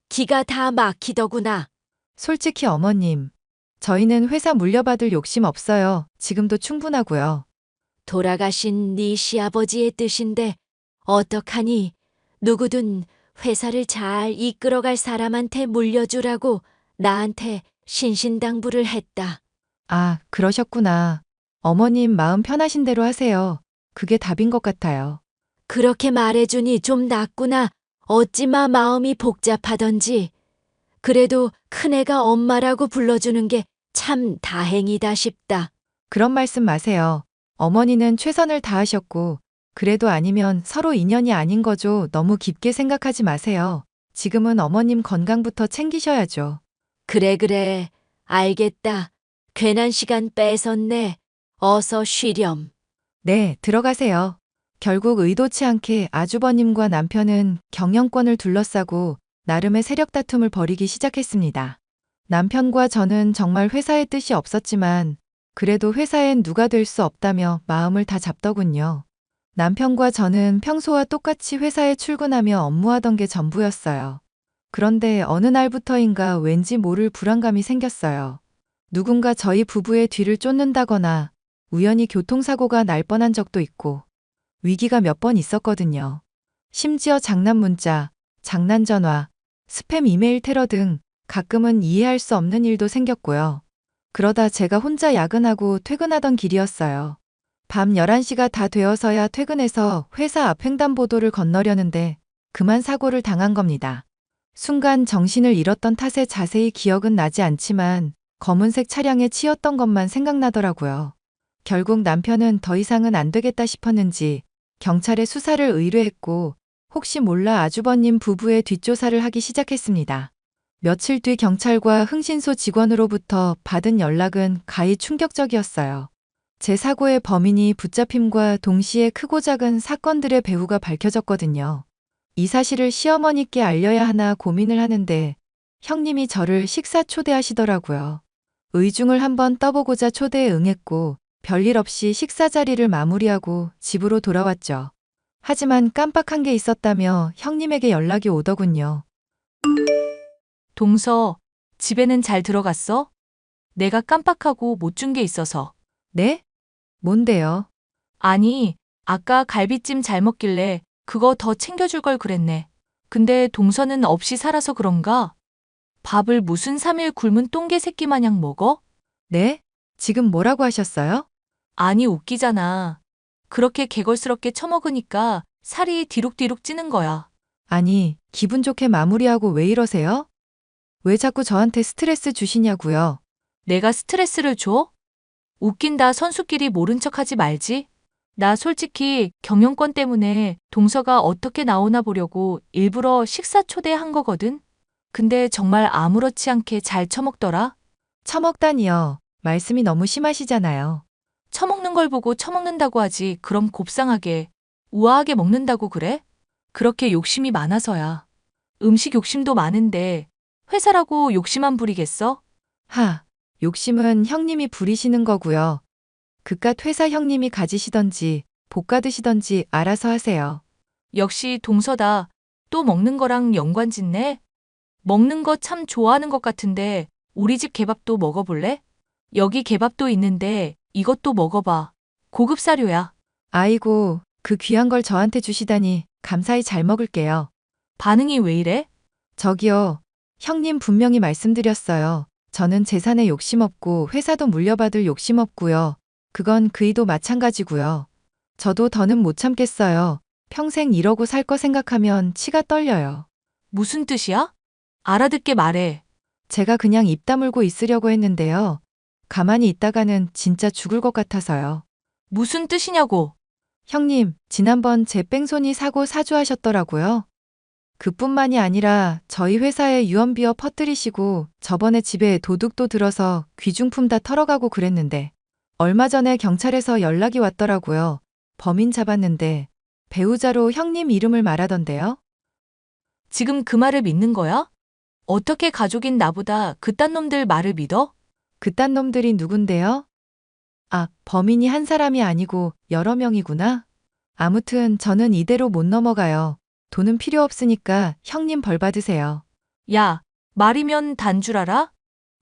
기가 다 막히더구나. 솔직히 어머님, 저희는 회사 물려받을 욕심 없어요. 지금도 충분하고요. 돌아가신 네 시아버지의 뜻인데 어떡하니? 누구든 회사를 잘 이끌어갈 사람한테 물려주라고 나한테 신신당부를 했다. 아, 그러셨구나. 어머님 마음 편하신 대로 하세요. 그게 답인 것 같아요. 그렇게 말해주니 좀 낫구나. 어찌마 마음이 복잡하던지. 그래도 큰애가 엄마라고 불러주는 게 참 다행이다 싶다. 그런 말씀 마세요. 어머니는 최선을 다하셨고, 그래도 아니면 서로 인연이 아닌 거죠. 너무 깊게 생각하지 마세요. 지금은 어머님 건강부터 챙기셔야죠. 그래, 알겠다. 괜한 시간 뺏었네. 어서 쉬렴. 네, 들어가세요. 결국 의도치 않게 아주버님과 남편은 경영권을 둘러싸고 나름의 세력 다툼을 벌이기 시작했습니다. 남편과 저는 정말 회사의 뜻이 없었지만 그래도 회사엔 누가 될 수 없다며 마음을 다 잡더군요. 남편과 저는 평소와 똑같이 회사에 출근하며 업무하던 게 전부였어요. 그런데 어느 날부터인가 왠지 모를 불안감이 생겼어요. 누군가 저희 부부의 뒤를 쫓는다거나 우연히 교통사고가 날 뻔한 적도 있고 위기가 몇 번 있었거든요. 심지어 장난 문자, 장난 전화, 스팸 이메일 테러 등 가끔은 이해할 수 없는 일도 생겼고요. 그러다 제가 혼자 야근하고 퇴근하던 길이었어요. 밤 11시가 다 되어서야 퇴근해서 회사 앞 횡단보도를 건너려는데 그만 사고를 당한 겁니다. 순간 정신을 잃었던 탓에 자세히 기억은 나지 않지만 검은색 차량에 치였던 것만 생각나더라고요. 결국 남편은 더 이상은 안 되겠다 싶었는지 경찰에 수사를 의뢰했고 혹시 몰라 아주버님 부부의 뒷조사를 하기 시작했습니다. 며칠 뒤 경찰과 흥신소 직원으로부터 받은 연락은 가히 충격적이었어요. 제 사고의 범인이 붙잡힘과 동시에 크고 작은 사건들의 배후가 밝혀졌거든요. 이 사실을 시어머니께 알려야 하나 고민을 하는데 형님이 저를 식사 초대하시더라고요. 의중을 한번 떠보고자 초대에 응했고 별일 없이 식사 자리를 마무리하고 집으로 돌아왔죠. 하지만 깜빡한 게 있었다며 형님에게 연락이 오더군요. 동서, 집에는 잘 들어갔어? 내가 깜빡하고 못 준 게 있어서. 네? 뭔데요? 아니, 아까 갈비찜 잘 먹길래 그거 더 챙겨줄 걸 그랬네. 근데 동서는 없이 살아서 그런가? 밥을 무슨 3일 굶은 똥개 새끼 마냥 먹어? 네? 지금 뭐라고 하셨어요? 아니, 웃기잖아. 그렇게 개걸스럽게 처먹으니까 살이 디룩디룩 찌는 거야. 아니, 기분 좋게 마무리하고 왜 이러세요? 왜 자꾸 저한테 스트레스 주시냐고요? 내가 스트레스를 줘? 웃긴다. 선수끼리 모른 척 하지 말지. 나 솔직히 경영권 때문에 동서가 어떻게 나오나 보려고 일부러 식사 초대한 거거든. 근데 정말 아무렇지 않게 잘 처먹더라. 처먹다니요. 말씀이 너무 심하시잖아요. 처먹는 걸 보고 처먹는다고 하지. 그럼 곱상하게, 우아하게 먹는다고 그래? 그렇게 욕심이 많아서야. 음식 욕심도 많은데 회사라고 욕심 안 부리겠어? 하, 욕심은 형님이 부리시는 거고요. 그깟 회사 형님이 가지시던지 볶아 드시던지 알아서 하세요. 역시 동서다. 또 먹는 거랑 연관짓네? 먹는 거 참 좋아하는 것 같은데 우리 집 개밥도 먹어볼래? 여기 개밥도 있는데 이것도 먹어봐. 고급 사료야. 아이고, 그 귀한 걸 저한테 주시다니 감사히 잘 먹을게요. 반응이 왜 이래? 저기요, 형님 분명히 말씀드렸어요. 저는 재산에 욕심 없고 회사도 물려받을 욕심 없고요. 그건 그이도 마찬가지고요. 저도 더는 못 참겠어요. 평생 이러고 살 거 생각하면 치가 떨려요. 무슨 뜻이야? 알아듣게 말해. 제가 그냥 입 다물고 있으려고 했는데요. 가만히 있다가는 진짜 죽을 것 같아서요. 무슨 뜻이냐고. 형님, 지난번 제 뺑소니 사고 사주하셨더라고요. 그뿐만이 아니라 저희 회사에 유언비어 퍼뜨리시고 저번에 집에 도둑도 들어서 귀중품 다 털어가고 그랬는데 얼마 전에 경찰에서 연락이 왔더라고요. 범인 잡았는데 배우자로 형님 이름을 말하던데요. 지금 그 말을 믿는 거야? 어떻게 가족인 나보다 그딴 놈들 말을 믿어? 그딴 놈들이 누군데요? 아, 범인이 한 사람이 아니고 여러 명이구나. 아무튼 저는 이대로 못 넘어가요. 돈은 필요 없으니까 형님 벌 받으세요. 야, 말이면 단 줄 알아?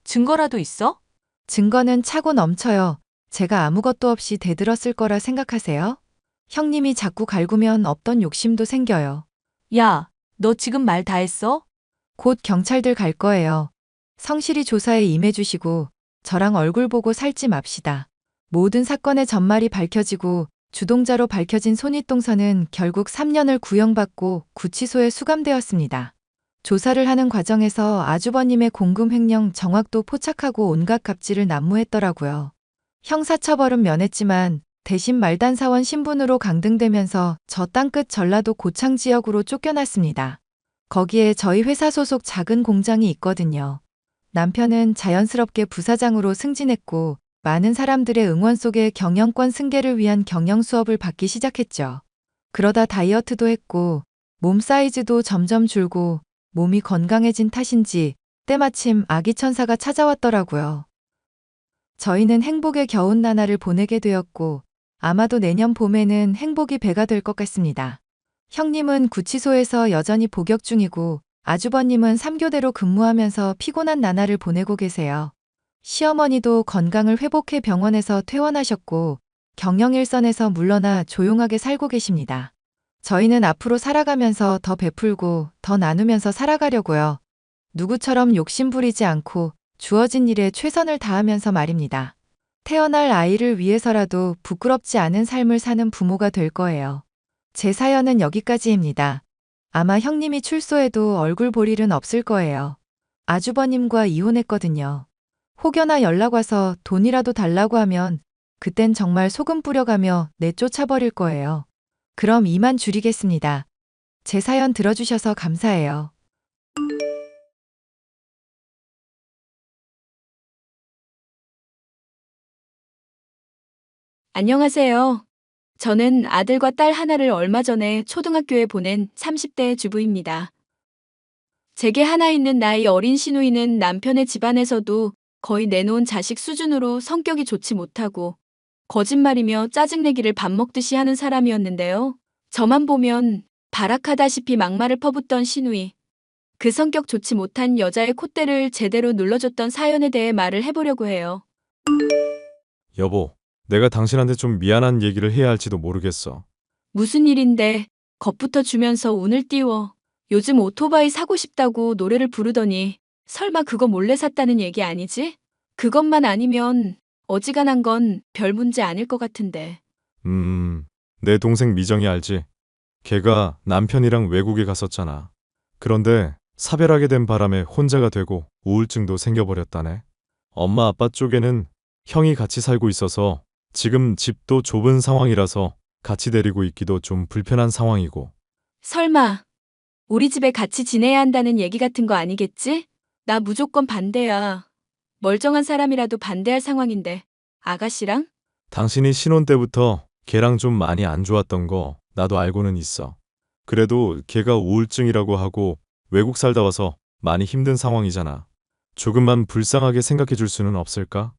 증거라도 있어? 증거는 차고 넘쳐요. 제가 아무것도 없이 대들었을 거라 생각하세요? 형님이 자꾸 갈구면 없던 욕심도 생겨요. 야, 너 지금 말 다 했어? 곧 경찰들 갈 거예요. 성실히 조사에 임해주시고 저랑 얼굴 보고 살지 맙시다. 모든 사건의 전말이 밝혀지고 주동자로 밝혀진 손윗동서는 결국 3년을 구형받고 구치소에 수감되었습니다. 조사를 하는 과정에서 아주버님의 공금 횡령 정확도 포착하고 온갖 갑질을 난무했더라고요. 형사처벌은 면했지만 대신 말단사원 신분으로 강등되면서 저 땅끝 전라도 고창 지역으로 쫓겨났습니다. 거기에 저희 회사 소속 작은 공장이 있거든요. 남편은 자연스럽게 부사장으로 승진했고 많은 사람들의 응원 속에 경영권 승계를 위한 경영 수업을 받기 시작했죠. 그러다 다이어트도 했고 몸 사이즈도 점점 줄고 몸이 건강해진 탓인지 때마침 아기 천사가 찾아왔더라고요. 저희는 행복의 겨운 나날을 보내게 되었고 아마도 내년 봄에는 행복이 배가 될 것 같습니다. 형님은 구치소에서 여전히 복역 중이고 아주버님은 3교대로 근무하면서 피곤한 나날을 보내고 계세요. 시어머니도 건강을 회복해 병원에서 퇴원하셨고 경영 일선에서 물러나 조용하게 살고 계십니다. 저희는 앞으로 살아가면서 더 베풀고 더 나누면서 살아가려고요. 누구처럼 욕심 부리지 않고 주어진 일에 최선을 다하면서 말입니다. 태어날 아이를 위해서라도 부끄럽지 않은 삶을 사는 부모가 될 거예요. 제 사연은 여기까지입니다. 아마 형님이 출소해도 얼굴 볼 일은 없을 거예요. 아주버님과 이혼했거든요. 혹여나 연락 와서 돈이라도 달라고 하면 그땐 정말 소금 뿌려가며 내쫓아버릴 거예요. 그럼 이만 줄이겠습니다. 제 사연 들어주셔서 감사해요. 안녕하세요. 저는 아들과 딸 하나를 얼마 전에 초등학교에 보낸 30대 주부입니다. 제게 하나 있는 나이 어린 시누이는 남편의 집안에서도 거의 내놓은 자식 수준으로 성격이 좋지 못하고 거짓말이며 짜증내기를 밥 먹듯이 하는 사람이었는데요. 저만 보면 발악하다시피 막말을 퍼붓던 시누이. 그 성격 좋지 못한 여자의 콧대를 제대로 눌러줬던 사연에 대해 말을 해보려고 해요. 여보, 내가 당신한테 좀 미안한 얘기를 해야 할지도 모르겠어. 무슨 일인데 겁부터 주면서 운을 띄워. 요즘 오토바이 사고 싶다고 노래를 부르더니 설마 그거 몰래 샀다는 얘기 아니지? 그것만 아니면 어지간한 건 별 문제 아닐 것 같은데. 내 동생 미정이 알지? 걔가 남편이랑 외국에 갔었잖아. 그런데 사별하게 된 바람에 혼자가 되고 우울증도 생겨버렸다네. 엄마 아빠 쪽에는 형이 같이 살고 있어서 지금 집도 좁은 상황이라서 같이 데리고 있기도 좀 불편한 상황이고. 설마 우리 집에 같이 지내야 한다는 얘기 같은 거 아니겠지? 나 무조건 반대야. 멀쩡한 사람이라도 반대할 상황인데. 아가씨랑? 당신이 신혼 때부터 걔랑 좀 많이 안 좋았던 거 나도 알고는 있어. 그래도 걔가 우울증이라고 하고 외국 살다 와서 많이 힘든 상황이잖아. 조금만 불쌍하게 생각해 줄 수는 없을까?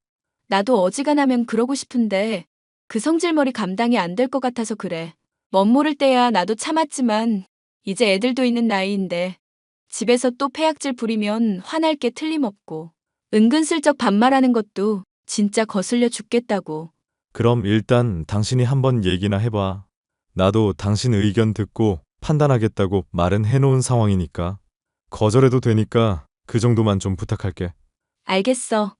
나도 어지간하면 그러고 싶은데 그 성질머리 감당이 안 될 것 같아서 그래. 멋 모를 때야 나도 참았지만 이제 애들도 있는 나이인데 집에서 또 패약질 부리면 화날 게 틀림없고 은근슬쩍 반말하는 것도 진짜 거슬려 죽겠다고. 그럼 일단 당신이 한번 얘기나 해봐. 나도 당신 의견 듣고 판단하겠다고 말은 해놓은 상황이니까. 거절해도 되니까 그 정도만 좀 부탁할게. 알겠어.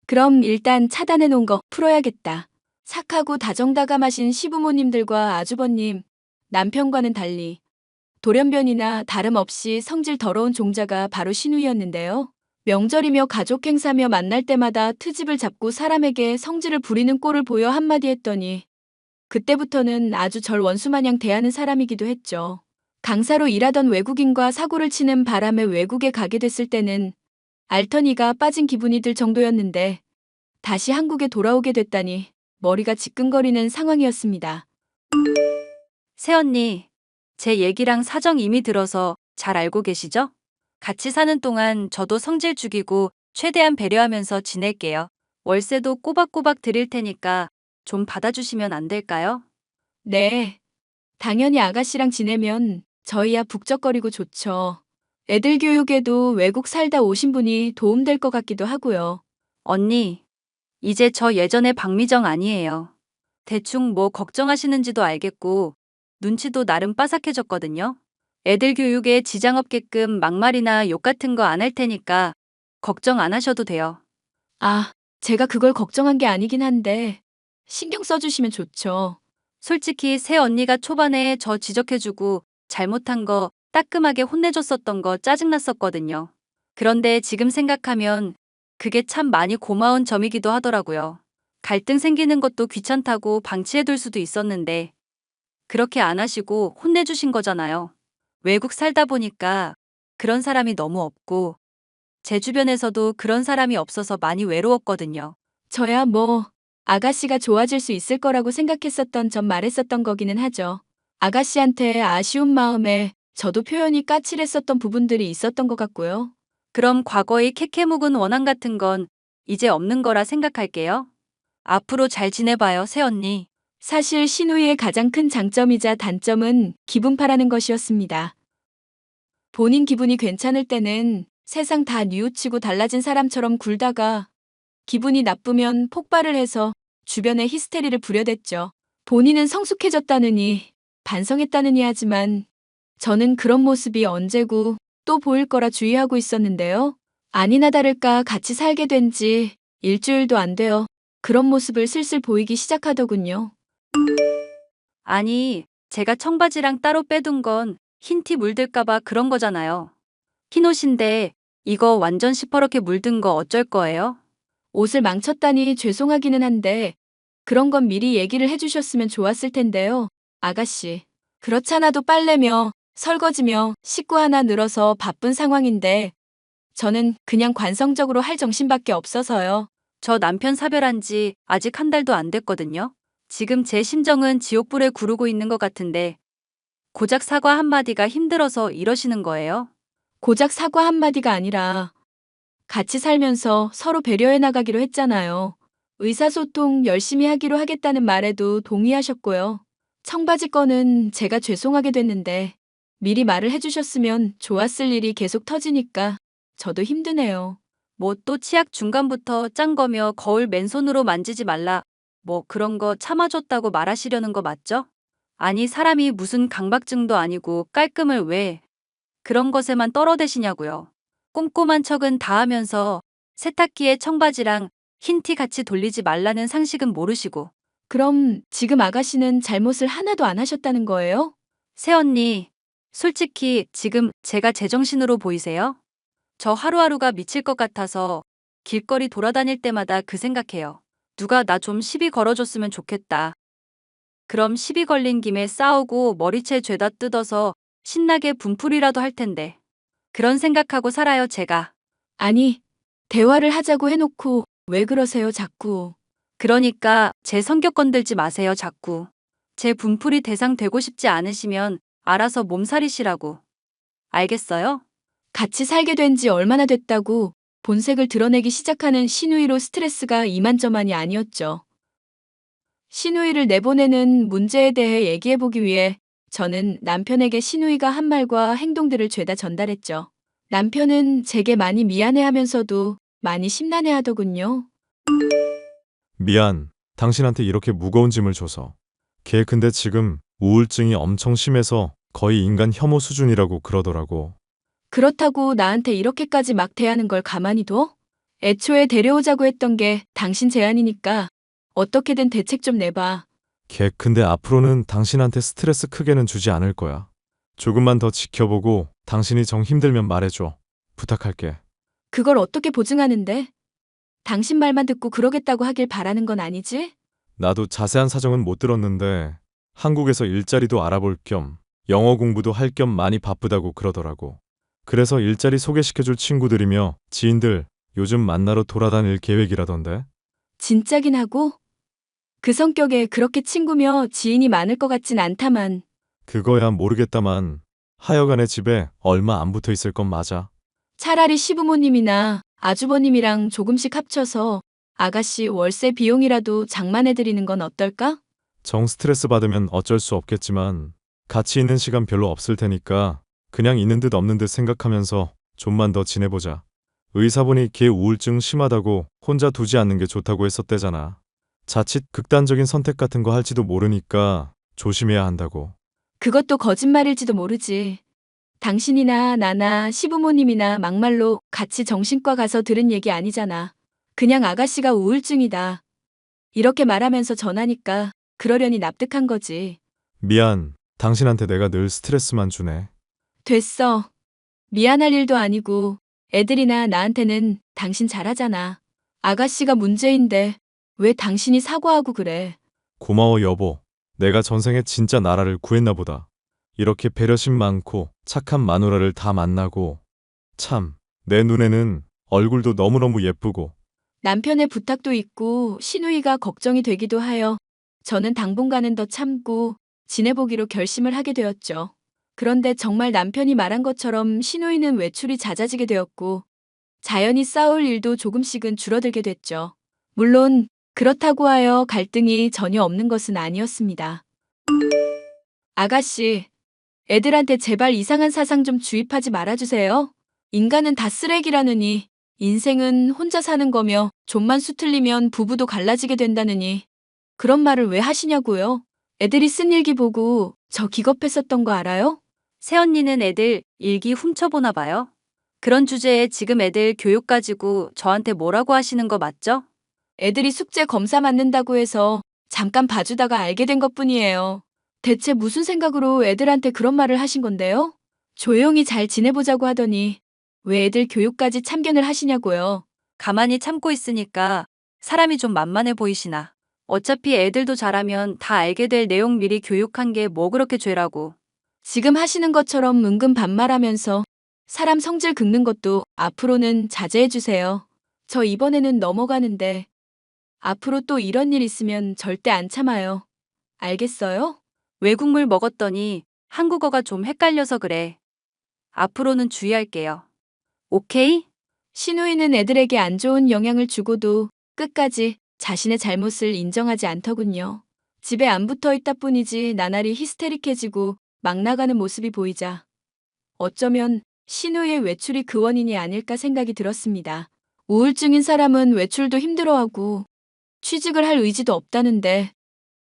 그럼 일단 차단해 놓은 거 풀어야겠다. 착하고 다정다감하신 시부모님들과 아주버님, 남편과는 달리 돌연변이나 다름없이 성질 더러운 종자가 바로 신우이였는데요. 명절이며 가족 행사며 만날 때마다 트집을 잡고 사람에게 성질을 부리는 꼴을 보여 한마디 했더니 그때부터는 아주 절 원수마냥 대하는 사람이기도 했죠. 강사로 일하던 외국인과 사고를 치는 바람에 외국에 가게 됐을 때는 알터니가 빠진 기분이 들 정도였는데 다시 한국에 돌아오게 됐다니 머리가 지끈거리는 상황이었습니다. 새언니, 제 얘기랑 사정 이미 들어서 잘 알고 계시죠? 같이 사는 동안 저도 성질 죽이고 최대한 배려하면서 지낼게요. 월세도 꼬박꼬박 드릴 테니까 좀 받아주시면 안 될까요? 네. 당연히 아가씨랑 지내면 저희야 북적거리고 좋죠. 애들 교육에도 외국 살다 오신 분이 도움될 것 같기도 하고요. 언니, 이제 저 예전의 박미정 아니에요. 대충 뭐 걱정하시는지도 알겠고 눈치도 나름 빠삭해졌거든요. 애들 교육에 지장 없게끔 막말이나 욕 같은 거 안 할 테니까 걱정 안 하셔도 돼요. 아, 제가 그걸 걱정한 게 아니긴 한데 신경 써주시면 좋죠. 솔직히 새 언니가 초반에 저 지적해주고 잘못한 거 따끔하게 혼내줬었던 거 짜증났었거든요. 그런데 지금 생각하면 그게 참 많이 고마운 점이기도 하더라고요. 갈등 생기는 것도 귀찮다고 방치해둘 수도 있었는데 그렇게 안 하시고 혼내주신 거잖아요. 외국 살다 보니까 그런 사람이 너무 없고 제 주변에서도 그런 사람이 없어서 많이 외로웠거든요. 저야 뭐 아가씨가 좋아질 수 있을 거라고 생각했었던 점 말했었던 거기는 하죠. 아가씨한테 아쉬운 마음에 저도 표현이 까칠했었던 부분들이 있었던 것 같고요. 그럼 과거의 캐캐묵은 원한 같은 건 이제 없는 거라 생각할게요. 앞으로 잘 지내봐요, 새언니. 사실 신우이의 가장 큰 장점이자 단점은 기분파라는 것이었습니다. 본인 기분이 괜찮을 때는 세상 다 뉘우치고 달라진 사람처럼 굴다가 기분이 나쁘면 폭발을 해서 주변에 히스테리를 부려댔죠. 본인은 성숙해졌다느니 반성했다느니 하지만 저는 그런 모습이 언제고 또 보일 거라 주의하고 있었는데요. 아니나 다를까 같이 살게 된 지 일주일도 안 되어 그런 모습을 슬슬 보이기 시작하더군요. 아니, 제가 청바지랑 따로 빼둔 건 흰 티 물들까봐 그런 거잖아요. 흰 옷인데 이거 완전 시퍼렇게 물든 거 어쩔 거예요? 옷을 망쳤다니 죄송하기는 한데 그런 건 미리 얘기를 해주셨으면 좋았을 텐데요. 아가씨. 그렇잖아도 빨래며 설거지며 식구 하나 늘어서 바쁜 상황인데 저는 그냥 관성적으로 할 정신밖에 없어서요. 저 남편 사별한 지 아직 한 달도 안 됐거든요. 지금 제 심정은 지옥불에 구르고 있는 것 같은데 고작 사과 한마디가 힘들어서 이러시는 거예요? 고작 사과 한마디가 아니라 같이 살면서 서로 배려해 나가기로 했잖아요. 의사소통 열심히 하기로 하겠다는 말에도 동의하셨고요. 청바지 건은 제가 죄송하게 됐는데 미리 말을 해주셨으면 좋았을 일이 계속 터지니까 저도 힘드네요. 뭐 또 치약 중간부터 짠 거며 거울 맨손으로 만지지 말라. 뭐 그런 거 참아줬다고 말하시려는 거 맞죠? 아니 사람이 무슨 강박증도 아니고 깔끔을 왜 그런 것에만 떨어대시냐고요. 꼼꼼한 척은 다 하면서 세탁기에 청바지랑 흰 티 같이 돌리지 말라는 상식은 모르시고. 그럼 지금 아가씨는 잘못을 하나도 안 하셨다는 거예요? 새언니, 솔직히 지금 제가 제정신으로 보이세요? 저 하루하루가 미칠 것 같아서 길거리 돌아다닐 때마다 그 생각해요. 누가 나 좀 시비 걸어줬으면 좋겠다. 그럼 시비 걸린 김에 싸우고 머리채 죄다 뜯어서 신나게 분풀이라도 할 텐데. 그런 생각하고 살아요, 제가. 아니, 대화를 하자고 해놓고 왜 그러세요, 자꾸. 그러니까 제 성격 건들지 마세요, 자꾸. 제 분풀이 대상 되고 싶지 않으시면 알아서 몸살이시라고. 알겠어요? 같이 살게 된 지 얼마나 됐다고 본색을 드러내기 시작하는 신우이로 스트레스가 이만저만이 아니었죠. 신우이를 내보내는 문제에 대해 얘기해보기 위해 저는 남편에게 신우이가 한 말과 행동들을 죄다 전달했죠. 남편은 제게 많이 미안해하면서도 많이 심란해하더군요. 미안. 당신한테 이렇게 무거운 짐을 줘서. 걔 근데 지금 우울증이 엄청 심해서 거의 인간 혐오 수준이라고 그러더라고. 그렇다고 나한테 이렇게까지 막 대하는 걸 가만히 둬? 애초에 데려오자고 했던 게 당신 제안이니까 어떻게든 대책 좀 내봐. 걔 근데 앞으로는 당신한테 스트레스 크게는 주지 않을 거야. 조금만 더 지켜보고 당신이 정 힘들면 말해줘. 부탁할게. 그걸 어떻게 보증하는데? 당신 말만 듣고 그러겠다고 하길 바라는 건 아니지? 나도 자세한 사정은 못 들었는데 한국에서 일자리도 알아볼 겸 영어 공부도 할 겸 많이 바쁘다고 그러더라고. 그래서 일자리 소개시켜줄 친구들이며 지인들 요즘 만나러 돌아다닐 계획이라던데. 진짜긴 하고? 그 성격에 그렇게 친구며 지인이 많을 것 같진 않다만. 그거야 모르겠다만 하여간에 집에 얼마 안 붙어 있을 건 맞아. 차라리 시부모님이나 아주버님이랑 조금씩 합쳐서 아가씨 월세 비용이라도 장만해드리는 건 어떨까? 정 스트레스 받으면 어쩔 수 없겠지만 같이 있는 시간 별로 없을 테니까 그냥 있는 듯 없는 듯 생각하면서 좀만 더 지내보자. 의사분이 걔 우울증 심하다고 혼자 두지 않는 게 좋다고 했었대잖아. 자칫 극단적인 선택 같은 거 할지도 모르니까 조심해야 한다고. 그것도 거짓말일지도 모르지. 당신이나 나나 시부모님이나 막말로 같이 정신과 가서 들은 얘기 아니잖아. 그냥 아가씨가 우울증이다. 이렇게 말하면서 전하니까 그러려니 납득한 거지. 미안. 당신한테 내가 늘 스트레스만 주네. 됐어. 미안할 일도 아니고 애들이나 나한테는 당신 잘하잖아. 아가씨가 문제인데 왜 당신이 사과하고 그래? 고마워 여보. 내가 전생에 진짜 나라를 구했나 보다. 이렇게 배려심 많고 착한 마누라를 다 만나고. 참, 내 눈에는 얼굴도 너무너무 예쁘고. 남편의 부탁도 있고 시누이가 걱정이 되기도 하여 저는 당분간은 더 참고 지내보기로 결심을 하게 되었죠. 그런데 정말 남편이 말한 것처럼 시누이는 외출이 잦아지게 되었고 자연히 싸울 일도 조금씩은 줄어들게 됐죠. 물론 그렇다고 하여 갈등이 전혀 없는 것은 아니었습니다. 아가씨, 애들한테 제발 이상한 사상 좀 주입하지 말아주세요. 인간은 다 쓰레기라느니 인생은 혼자 사는 거며 좀만 수틀리면 부부도 갈라지게 된다느니 그런 말을 왜 하시냐고요? 애들이 쓴 일기 보고 저 기겁했었던 거 알아요? 새언니는 애들 일기 훔쳐보나 봐요. 그런 주제에 지금 애들 교육 가지고 저한테 뭐라고 하시는 거 맞죠? 애들이 숙제 검사 맞는다고 해서 잠깐 봐주다가 알게 된 것뿐이에요. 대체 무슨 생각으로 애들한테 그런 말을 하신 건데요? 조용히 잘 지내보자고 하더니 왜 애들 교육까지 참견을 하시냐고요. 가만히 참고 있으니까 사람이 좀 만만해 보이시나. 어차피 애들도 자라면 다 알게 될 내용 미리 교육한 게 뭐 그렇게 죄라고. 지금 하시는 것처럼 은근 반말하면서 사람 성질 긁는 것도 앞으로는 자제해주세요. 저 이번에는 넘어가는데 앞으로 또 이런 일 있으면 절대 안 참아요. 알겠어요? 외국물 먹었더니 한국어가 좀 헷갈려서 그래. 앞으로는 주의할게요. 오케이? 시누이는 애들에게 안 좋은 영향을 주고도 끝까지 자신의 잘못을 인정하지 않더군요. 집에 안 붙어 있다 뿐이지 나날이 히스테릭해지고 막 나가는 모습이 보이자 어쩌면 시누이의 외출이 그 원인이 아닐까 생각이 들었습니다. 우울증인 사람은 외출도 힘들어하고 취직을 할 의지도 없다는데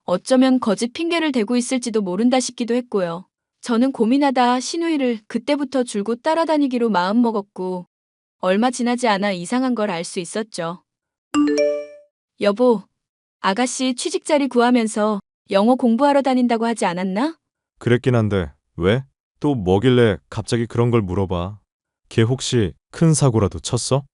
어쩌면 거짓 핑계를 대고 있을지도 모른다 싶기도 했고요. 저는 고민하다 시누이를 그때부터 줄곧 따라다니기로 마음먹었고 얼마 지나지 않아 이상한 걸 알 수 있었죠. 여보, 아가씨 취직 자리 구하면서 영어 공부하러 다닌다고 하지 않았나? 그랬긴 한데 왜? 또 뭐길래 갑자기 그런 걸 물어봐. 걔 혹시 큰 사고라도 쳤어?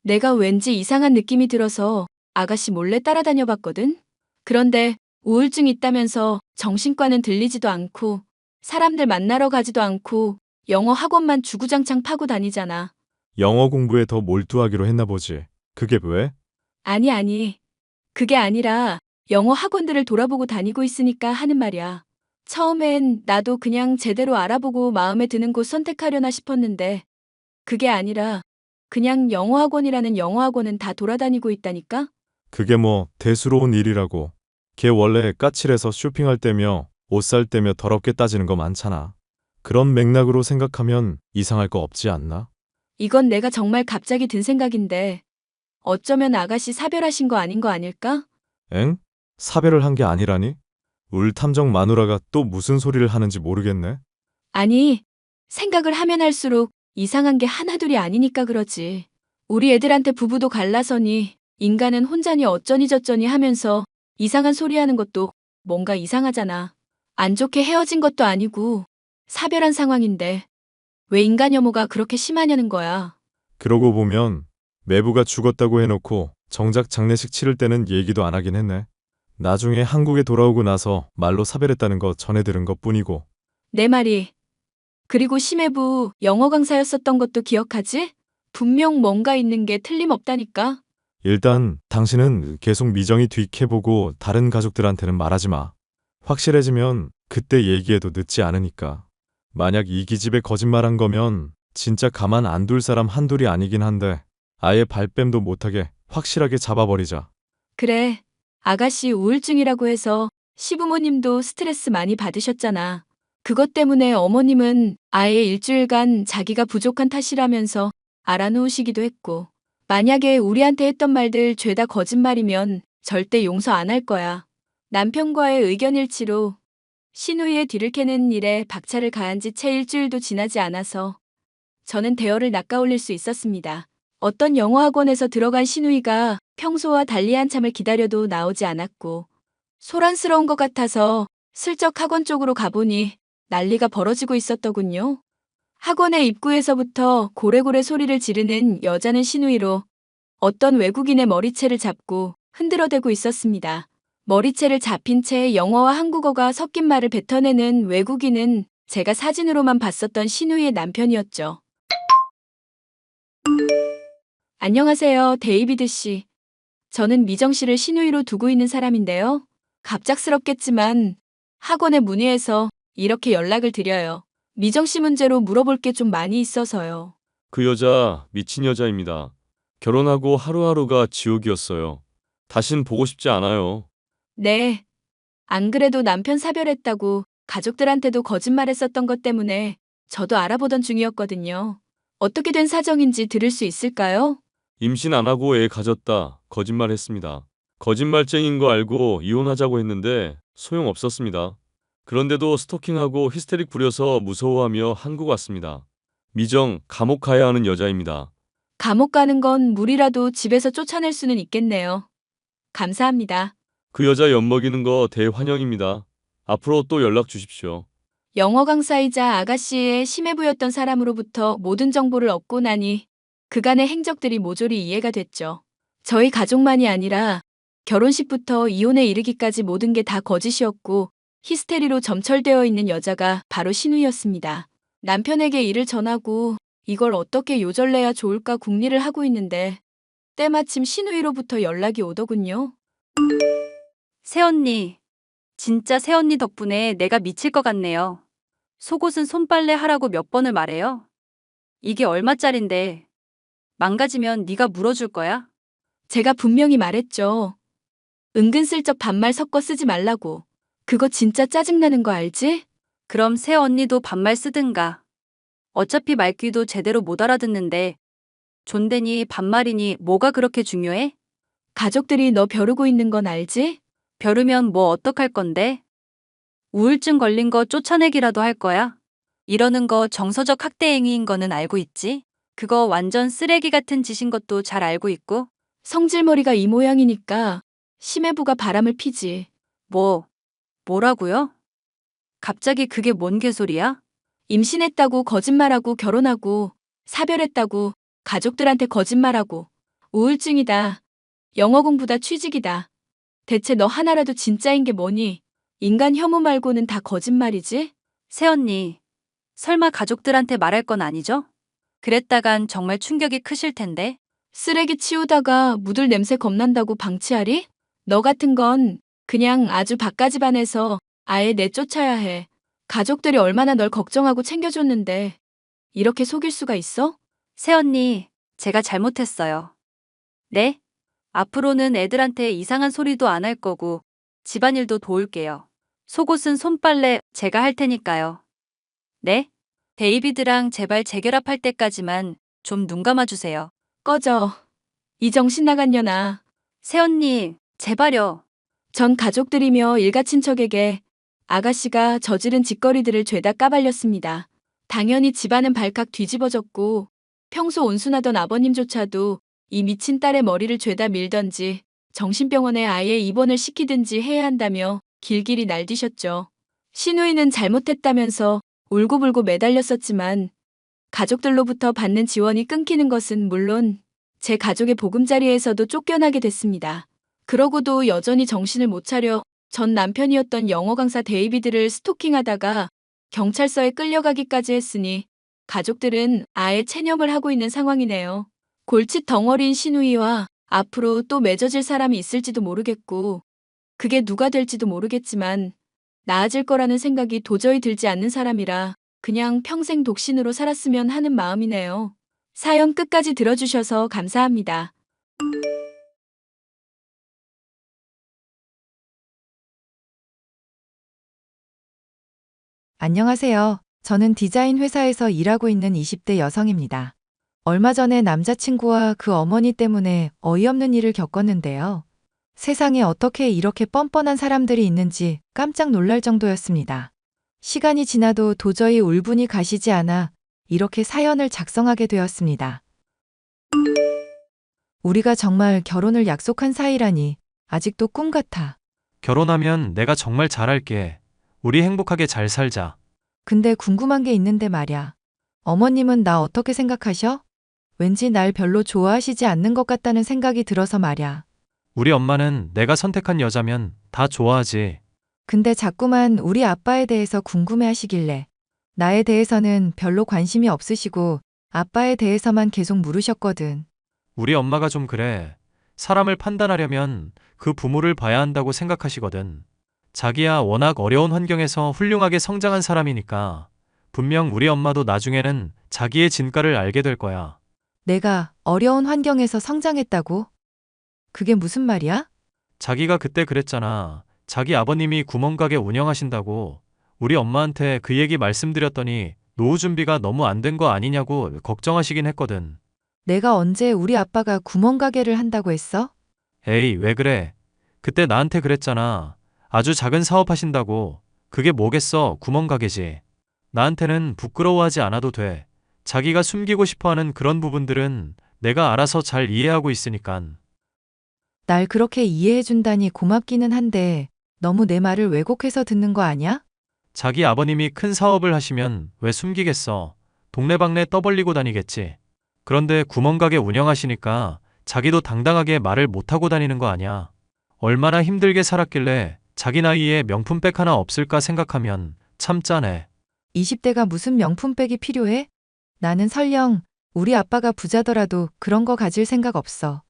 내가 왠지 이상한 느낌이 들어서 아가씨 몰래 따라다녀 봤거든? 그런데 우울증 있다면서 정신과는 들리지도 않고 사람들 만나러 가지도 않고 영어 학원만 주구장창 파고 다니잖아. 영어 공부에 더 몰두하기로 했나 보지. 그게 왜? 아니. 그게 아니라 영어 학원들을 돌아보고 다니고 있으니까 하는 말이야. 처음엔 나도 그냥 제대로 알아보고 마음에 드는 곳 선택하려나 싶었는데 그게 아니라 그냥 영어 학원이라는 영어 학원은 다 돌아다니고 있다니까? 그게 뭐 대수로운 일이라고. 걔 원래 까칠해서 쇼핑할 때며 옷 살 때며 더럽게 따지는 거 많잖아. 그런 맥락으로 생각하면 이상할 거 없지 않나? 이건 내가 정말 갑자기 든 생각인데 어쩌면 아가씨 사별하신 거 아닌 거 아닐까? 엥? 사별을 한 게 아니라니? 울 탐정 마누라가 또 무슨 소리를 하는지 모르겠네. 아니, 생각을 하면 할수록 이상한 게 하나둘이 아니니까 그러지. 우리 애들한테 부부도 갈라서니 인간은 혼자니 어쩌니 저쩌니 하면서 이상한 소리 하는 것도 뭔가 이상하잖아. 안 좋게 헤어진 것도 아니고 사별한 상황인데 왜 인간 혐오가 그렇게 심하냐는 거야. 그러고 보면 매부가 죽었다고 해놓고 정작 장례식 치를 때는 얘기도 안 하긴 했네. 나중에 한국에 돌아오고 나서 말로 사별했다는 거 전해 들은 것뿐이고. 내 말이. 그리고 심해부 영어 강사였었던 것도 기억하지? 분명 뭔가 있는 게 틀림없다니까. 일단 당신은 계속 미정이 뒤캐보고 다른 가족들한테는 말하지 마. 확실해지면 그때 얘기해도 늦지 않으니까. 만약 이 기집애 거짓말한 거면 진짜 가만 안 둘 사람 한둘이 아니긴 한데 아예 발뺌도 못하게 확실하게 잡아버리자. 그래. 아가씨 우울증이라고 해서 시부모님도 스트레스 많이 받으셨잖아. 그것 때문에 어머님은 아예 일주일간 자기가 부족한 탓이라면서 알아놓으시기도 했고. 만약에 우리한테 했던 말들 죄다 거짓말이면 절대 용서 안 할 거야. 남편과의 의견 일치로 신우이의 뒤를 캐는 일에 박차를 가한 지 채 일주일도 지나지 않아서 저는 대어를 낚아올릴 수 있었습니다. 어떤 영어 학원에서 들어간 신우이가 평소와 달리 한참을 기다려도 나오지 않았고 소란스러운 것 같아서 슬쩍 학원 쪽으로 가보니 난리가 벌어지고 있었더군요. 학원의 입구에서부터 고래고래 소리를 지르는 여자는 신우이로 어떤 외국인의 머리채를 잡고 흔들어대고 있었습니다. 머리채를 잡힌 채 영어와 한국어가 섞인 말을 뱉어내는 외국인은 제가 사진으로만 봤었던 신우이의 남편이었죠. 안녕하세요, 데이비드 씨. 저는 미정 씨를 신우이로 두고 있는 사람인데요. 갑작스럽겠지만 학원에 문의해서 이렇게 연락을 드려요. 미정 씨 문제로 물어볼 게 좀 많이 있어서요. 그 여자 미친 여자입니다. 결혼하고 하루하루가 지옥이었어요. 다신 보고 싶지 않아요. 네. 안 그래도 남편 사별했다고 가족들한테도 거짓말했었던 것 때문에 저도 알아보던 중이었거든요. 어떻게 된 사정인지 들을 수 있을까요? 임신 안 하고 애 가졌다. 거짓말했습니다. 거짓말쟁인 거 알고 이혼하자고 했는데 소용없었습니다. 그런데도 스토킹하고 히스테릭 부려서 무서워하며 한국 왔습니다. 미정, 감옥 가야 하는 여자입니다. 감옥 가는 건 물이라도 집에서 쫓아낼 수는 있겠네요. 감사합니다. 그 여자 엿먹이는 거 대환영입니다. 앞으로 또 연락 주십시오. 영어 강사이자 아가씨의 심해부였던 사람으로부터 모든 정보를 얻고 나니 그간의 행적들이 모조리 이해가 됐죠. 저희 가족만이 아니라 결혼식부터 이혼에 이르기까지 모든 게 다 거짓이었고 히스테리로 점철되어 있는 여자가 바로 신우이였습니다. 남편에게 이를 전하고 이걸 어떻게 요절내야 좋을까 궁리를 하고 있는데 때마침 신우이로부터 연락이 오더군요. 새언니, 진짜 새언니 덕분에 내가 미칠 것 같네요. 속옷은 손빨래 하라고 몇 번을 말해요. 이게 얼마짜린데. 망가지면 네가 물어줄 거야? 제가 분명히 말했죠. 은근슬쩍 반말 섞어 쓰지 말라고. 그거 진짜 짜증나는 거 알지? 그럼 새언니도 반말 쓰든가. 어차피 말귀도 제대로 못 알아듣는데 존대니 반말이니 뭐가 그렇게 중요해? 가족들이 너 벼르고 있는 건 알지? 벼르면 뭐 어떡할 건데? 우울증 걸린 거 쫓아내기라도 할 거야? 이러는 거 정서적 학대 행위인 거는 알고 있지? 그거 완전 쓰레기 같은 짓인 것도 잘 알고 있고. 성질머리가 이 모양이니까 심해부가 바람을 피지. 뭐라고요? 갑자기 그게 뭔 개소리야? 임신했다고 거짓말하고 결혼하고 사별했다고 가족들한테 거짓말하고 우울증이다. 영어 공부다 취직이다. 대체 너 하나라도 진짜인 게 뭐니? 인간 혐오 말고는 다 거짓말이지? 새언니, 설마 가족들한테 말할 건 아니죠? 그랬다간 정말 충격이 크실 텐데. 쓰레기 치우다가 묻을 냄새 겁난다고 방치하리? 너 같은 건 그냥 아주 바가지반에서 아예 내쫓아야 해. 가족들이 얼마나 널 걱정하고 챙겨줬는데 이렇게 속일 수가 있어? 새언니, 제가 잘못했어요. 네? 앞으로는 애들한테 이상한 소리도 안 할 거고 집안일도 도울게요. 속옷은 손빨래 제가 할 테니까요. 네? 데이비드랑 제발 재결합할 때까지만 좀 눈 감아주세요. 꺼져. 이 정신 나간 년아. 새언니, 제발요. 전 가족들이며 일가 친척에게 아가씨가 저지른 짓거리들을 죄다 까발렸습니다. 당연히 집안은 발칵 뒤집어졌고 평소 온순하던 아버님조차도 이 미친 딸의 머리를 죄다 밀던지 정신병원에 아예 입원을 시키든지 해야 한다며 길길이 날뛰셨죠. 시누이는 잘못했다면서 울고불고 매달렸었지만 가족들로부터 받는 지원이 끊기는 것은 물론 제 가족의 보금자리에서도 쫓겨나게 됐습니다. 그러고도 여전히 정신을 못 차려 전 남편이었던 영어 강사 데이비드를 스토킹하다가 경찰서에 끌려가기까지 했으니 가족들은 아예 체념을 하고 있는 상황이네요. 골칫 덩어리인 시누이와 앞으로 또 맺어질 사람이 있을지도 모르겠고 그게 누가 될지도 모르겠지만 나아질 거라는 생각이 도저히 들지 않는 사람이라 그냥 평생 독신으로 살았으면 하는 마음이네요. 사연 끝까지 들어주셔서 감사합니다. 안녕하세요. 저는 디자인 회사에서 일하고 있는 20대 여성입니다. 얼마 전에 남자친구와 그 어머니 때문에 어이없는 일을 겪었는데요. 세상에 어떻게 이렇게 뻔뻔한 사람들이 있는지 깜짝 놀랄 정도였습니다. 시간이 지나도 도저히 울분이 가시지 않아 이렇게 사연을 작성하게 되었습니다. 우리가 정말 결혼을 약속한 사이라니 아직도 꿈 같아. 결혼하면 내가 정말 잘할게. 우리 행복하게 잘 살자. 근데 궁금한 게 있는데 말야. 어머님은 나 어떻게 생각하셔? 왠지 날 별로 좋아하시지 않는 것 같다는 생각이 들어서 말야. 우리 엄마는 내가 선택한 여자면 다 좋아하지. 근데 자꾸만 우리 아빠에 대해서 궁금해 하시길래 나에 대해서는 별로 관심이 없으시고 아빠에 대해서만 계속 물으셨거든. 우리 엄마가 좀 그래. 사람을 판단하려면 그 부모를 봐야 한다고 생각하시거든. 자기야 워낙 어려운 환경에서 훌륭하게 성장한 사람이니까 분명 우리 엄마도 나중에는 자기의 진가를 알게 될 거야. 내가 어려운 환경에서 성장했다고? 그게 무슨 말이야? 자기가 그때 그랬잖아. 자기 아버님이 구멍가게 운영하신다고. 우리 엄마한테 그 얘기 말씀드렸더니 노후 준비가 너무 안 된 거 아니냐고 걱정하시긴 했거든. 내가 언제 우리 아빠가 구멍가게를 한다고 했어? 에이, 왜 그래? 그때 나한테 그랬잖아. 아주 작은 사업 하신다고. 그게 뭐겠어, 구멍가게지. 나한테는 부끄러워하지 않아도 돼. 자기가 숨기고 싶어하는 그런 부분들은 내가 알아서 잘 이해하고 있으니깐. 날 그렇게 이해해준다니 고맙기는 한데 너무 내 말을 왜곡해서 듣는 거 아니야? 자기 아버님이 큰 사업을 하시면 왜 숨기겠어. 동네방네 떠벌리고 다니겠지. 그런데 구멍가게 운영하시니까 자기도 당당하게 말을 못하고 다니는 거 아니야. 얼마나 힘들게 살았길래 자기 나이에 명품백 하나 없을까 생각하면 참 짠해. 20대가 무슨 명품백이 필요해? 나는 설령 우리 아빠가 부자더라도 그런 거 가질 생각 없어.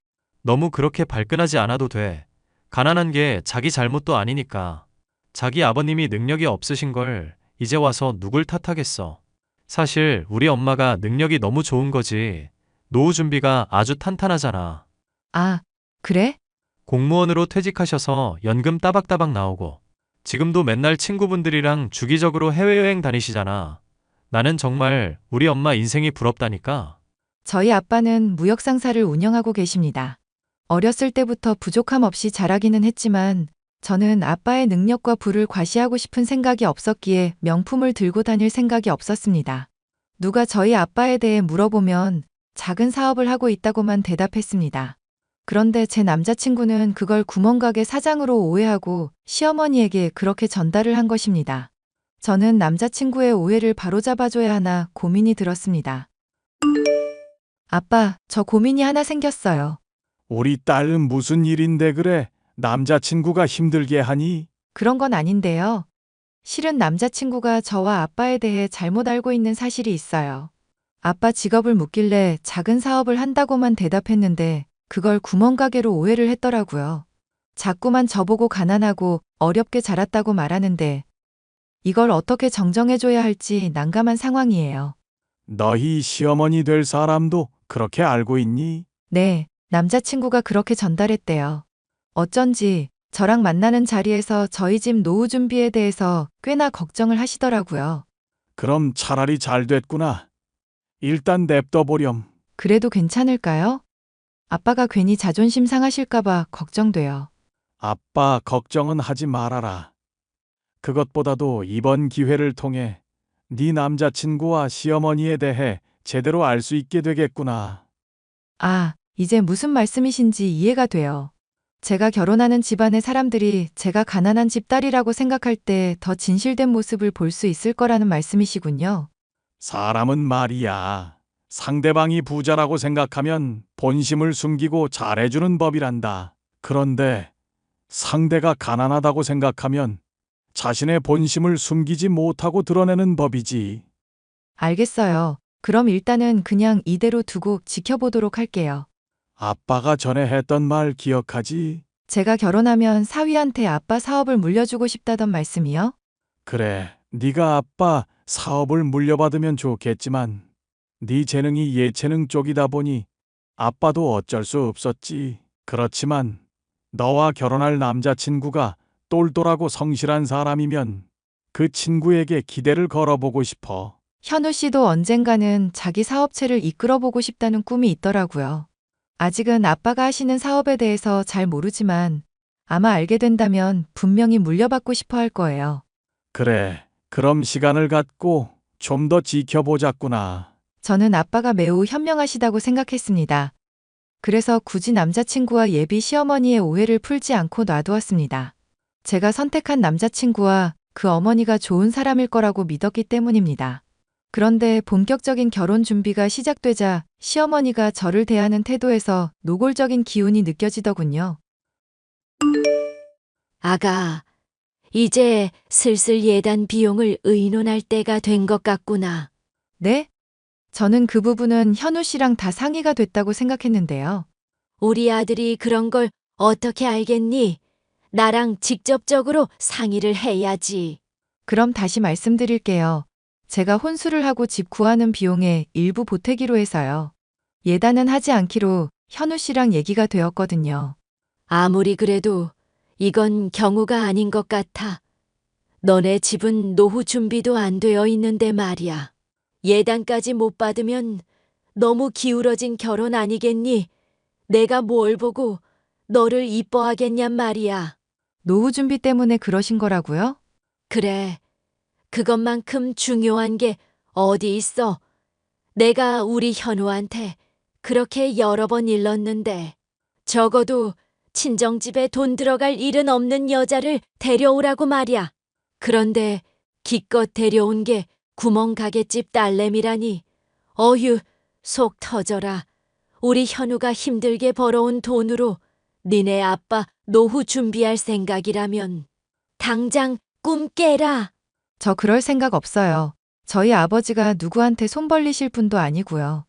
너무 그렇게 발끈하지 않아도 돼. 가난한 게 자기 잘못도 아니니까. 자기 아버님이 능력이 없으신 걸 이제 와서 누굴 탓하겠어. 사실 우리 엄마가 능력이 너무 좋은 거지. 노후 준비가 아주 탄탄하잖아. 아, 그래? 공무원으로 퇴직하셔서 연금 따박따박 나오고 지금도 맨날 친구분들이랑 주기적으로 해외여행 다니시잖아. 나는 정말 우리 엄마 인생이 부럽다니까. 저희 아빠는 무역상사를 운영하고 계십니다. 어렸을 때부터 부족함 없이 자라기는 했지만 저는 아빠의 능력과 부를 과시하고 싶은 생각이 없었기에 명품을 들고 다닐 생각이 없었습니다. 누가 저희 아빠에 대해 물어보면 작은 사업을 하고 있다고만 대답했습니다. 그런데 제 남자친구는 그걸 구멍가게 사장으로 오해하고 시어머니에게 그렇게 전달을 한 것입니다. 저는 남자친구의 오해를 바로잡아줘야 하나 고민이 들었습니다. 아빠, 저 고민이 하나 생겼어요. 우리 딸은 무슨 일인데 그래? 남자친구가 힘들게 하니? 그런 건 아닌데요. 실은 남자친구가 저와 아빠에 대해 잘못 알고 있는 사실이 있어요. 아빠 직업을 묻길래 작은 사업을 한다고만 대답했는데 그걸 구멍가게로 오해를 했더라고요. 자꾸만 저보고 가난하고 어렵게 자랐다고 말하는데 이걸 어떻게 정정해줘야 할지 난감한 상황이에요. 너희 시어머니 될 사람도 그렇게 알고 있니? 네, 남자친구가 그렇게 전달했대요. 어쩐지 저랑 만나는 자리에서 저희 집 노후 준비에 대해서 꽤나 걱정을 하시더라고요. 그럼 차라리 잘 됐구나. 일단 냅둬보렴. 그래도 괜찮을까요? 아빠가 괜히 자존심 상하실까봐 걱정돼요. 아빠 걱정은 하지 말아라. 그것보다도 이번 기회를 통해 네 남자친구와 시어머니에 대해 제대로 알 수 있게 되겠구나. 아, 이제 무슨 말씀이신지 이해가 돼요. 제가 결혼하는 집안의 사람들이 제가 가난한 집 딸이라고 생각할 때 더 진실된 모습을 볼 수 있을 거라는 말씀이시군요. 사람은 말이야. 상대방이 부자라고 생각하면 본심을 숨기고 잘해주는 법이란다. 그런데 상대가 가난하다고 생각하면 자신의 본심을 숨기지 못하고 드러내는 법이지. 알겠어요. 그럼 일단은 그냥 이대로 두고 지켜보도록 할게요. 아빠가 전에 했던 말 기억하지? 제가 결혼하면 사위한테 아빠 사업을 물려주고 싶다던 말씀이요? 그래, 네가 아빠 사업을 물려받으면 좋겠지만 네 재능이 예체능 쪽이다 보니 아빠도 어쩔 수 없었지. 그렇지만 너와 결혼할 남자친구가 똘똘하고 성실한 사람이면 그 친구에게 기대를 걸어보고 싶어. 현우 씨도 언젠가는 자기 사업체를 이끌어보고 싶다는 꿈이 있더라고요. 아직은 아빠가 하시는 사업에 대해서 잘 모르지만 아마 알게 된다면 분명히 물려받고 싶어 할 거예요. 그래, 그럼 시간을 갖고 좀 더 지켜보자꾸나. 저는 아빠가 매우 현명하시다고 생각했습니다. 그래서 굳이 남자친구와 예비 시어머니의 오해를 풀지 않고 놔두었습니다. 제가 선택한 남자친구와 그 어머니가 좋은 사람일 거라고 믿었기 때문입니다. 그런데 본격적인 결혼 준비가 시작되자 시어머니가 저를 대하는 태도에서 노골적인 기운이 느껴지더군요. 아가, 이제 슬슬 예단 비용을 의논할 때가 된 것 같구나. 네? 저는 그 부분은 현우 씨랑 다 상의가 됐다고 생각했는데요. 우리 아들이 그런 걸 어떻게 알겠니? 나랑 직접적으로 상의를 해야지. 그럼 다시 말씀드릴게요. 제가 혼수를 하고 집 구하는 비용에 일부 보태기로 해서요. 예단은 하지 않기로 현우 씨랑 얘기가 되었거든요. 아무리 그래도 이건 경우가 아닌 것 같아. 너네 집은 노후 준비도 안 되어 있는데 말이야. 예단까지 못 받으면 너무 기울어진 결혼 아니겠니? 내가 뭘 보고 너를 이뻐하겠냔 말이야. 노후 준비 때문에 그러신 거라고요? 그래, 그것만큼 중요한 게 어디 있어. 내가 우리 현우한테 그렇게 여러 번 일렀는데 적어도 친정집에 돈 들어갈 일은 없는 여자를 데려오라고 말이야. 그런데 기껏 데려온 게 구멍가게집 딸내미라니. 어휴, 속 터져라. 우리 현우가 힘들게 벌어온 돈으로 니네 아빠 노후 준비할 생각이라면 당장 꿈 깨라. 저 그럴 생각 없어요. 저희 아버지가 누구한테 손 벌리실 분도 아니고요.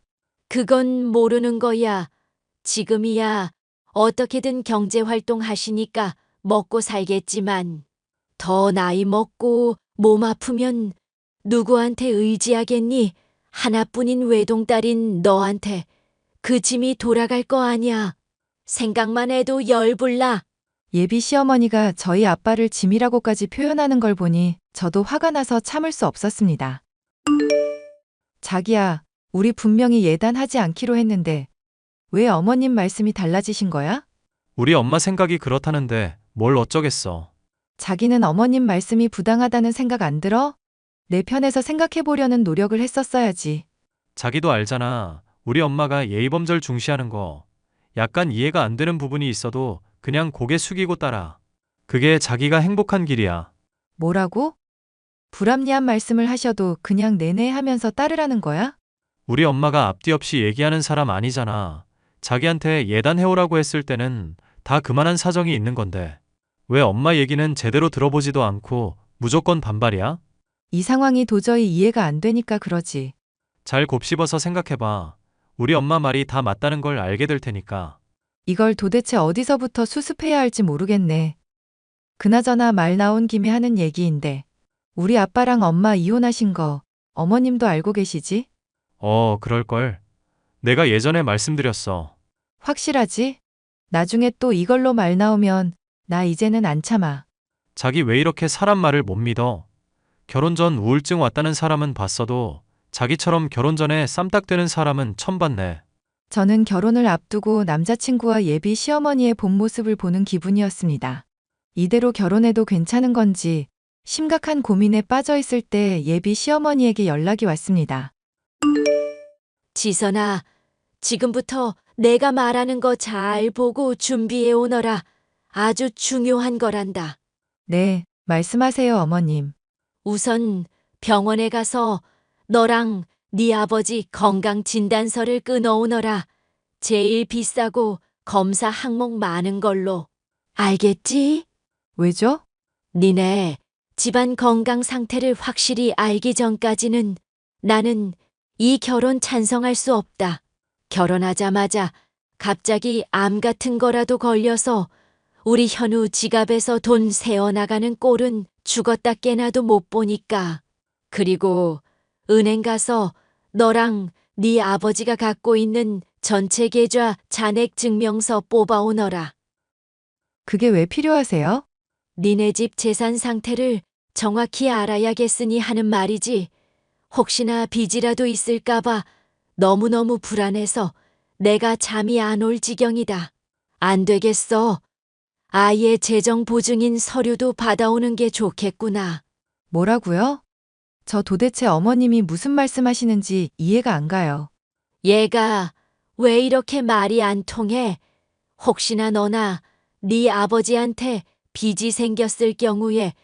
그건 모르는 거야. 지금이야 어떻게든 경제활동 하시니까 먹고 살겠지만 더 나이 먹고 몸 아프면 누구한테 의지하겠니? 하나뿐인 외동딸인 너한테 그 짐이 돌아갈 거 아냐. 생각만 해도 열불나. 예비 시어머니가 저희 아빠를 짐이라고까지 표현하는 걸 보니 저도 화가 나서 참을 수 없었습니다. 자기야, 우리 분명히 예단하지 않기로 했는데 왜 어머님 말씀이 달라지신 거야? 우리 엄마 생각이 그렇다는데 뭘 어쩌겠어. 자기는 어머님 말씀이 부당하다는 생각 안 들어? 내 편에서 생각해 보려는 노력을 했었어야지. 자기도 알잖아. 우리 엄마가 예의범절 중시하는 거. 약간 이해가 안 되는 부분이 있어도 그냥 고개 숙이고 따라. 그게 자기가 행복한 길이야. 뭐라고? 불합리한 말씀을 하셔도 그냥 내내 하면서 따르라는 거야? 우리 엄마가 앞뒤 없이 얘기하는 사람 아니잖아. 자기한테 예단해오라고 했을 때는 다 그만한 사정이 있는 건데. 왜 엄마 얘기는 제대로 들어보지도 않고 무조건 반발이야? 이 상황이 도저히 이해가 안 되니까 그러지. 잘 곱씹어서 생각해봐. 우리 엄마 말이 다 맞다는 걸 알게 될 테니까. 이걸 도대체 어디서부터 수습해야 할지 모르겠네. 그나저나 말 나온 김에 하는 얘기인데 우리 아빠랑 엄마 이혼하신 거 어머님도 알고 계시지? 그럴걸. 내가 예전에 말씀드렸어. 확실하지? 나중에 또 이걸로 말 나오면 나 이제는 안 참아. 자기 왜 이렇게 사람 말을 못 믿어? 결혼 전 우울증 왔다는 사람은 봤어도 자기처럼 결혼 전에 쌈딱되는 사람은 처음 봤네. 저는 결혼을 앞두고 남자친구와 예비 시어머니의 본 모습을 보는 기분이었습니다. 이대로 결혼해도 괜찮은 건지 심각한 고민에 빠져 있을 때 예비 시어머니에게 연락이 왔습니다. 지선아, 지금부터 내가 말하는 거 잘 보고 준비해 오너라. 아주 중요한 거란다. 네, 말씀하세요, 어머님. 우선 병원에 가서 너랑 네 아버지 건강진단서를 끊어오너라. 제일 비싸고 검사 항목 많은 걸로. 알겠지? 왜죠? 니네 집안 건강 상태를 확실히 알기 전까지는 나는 이 결혼 찬성할 수 없다. 결혼하자마자 갑자기 암 같은 거라도 걸려서 우리 현우 지갑에서 돈 새어나가는 꼴은 죽었다 깨나도 못 보니까. 그리고 은행 가서 너랑 네 아버지가 갖고 있는 전체 계좌 잔액 증명서 뽑아오너라. 그게 왜 필요하세요? 니네 집 재산 상태를 정확히 알아야겠으니 하는 말이지. 혹시나 빚이라도 있을까봐 너무너무 불안해서 내가 잠이 안 올 지경이다. 안 되겠어. 아예 재정 보증인 서류도 받아오는 게 좋겠구나. 뭐라고요? 저 도대체 어머님이 무슨 말씀하시는지 이해가 안 가요. 얘가 왜 이렇게 말이 안 통해? 혹시나 너나 네 아버지한테 빚이 생겼을 경우에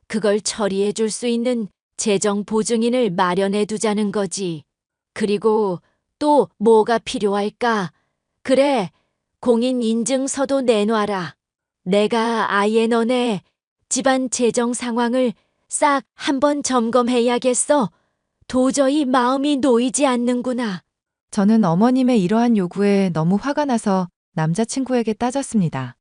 그걸 처리해 줄 수 있는 재정 보증인을 마련해 두자는 거지. 그리고 또 뭐가 필요할까? 그래, 공인 인증서도 내놔라. 내가 아예 너네 집안 재정 상황을 싹 한번 점검해야겠어. 도저히 마음이 놓이지 않는구나. 저는 어머님의 이러한 요구에 너무 화가 나서 남자친구에게 따졌습니다.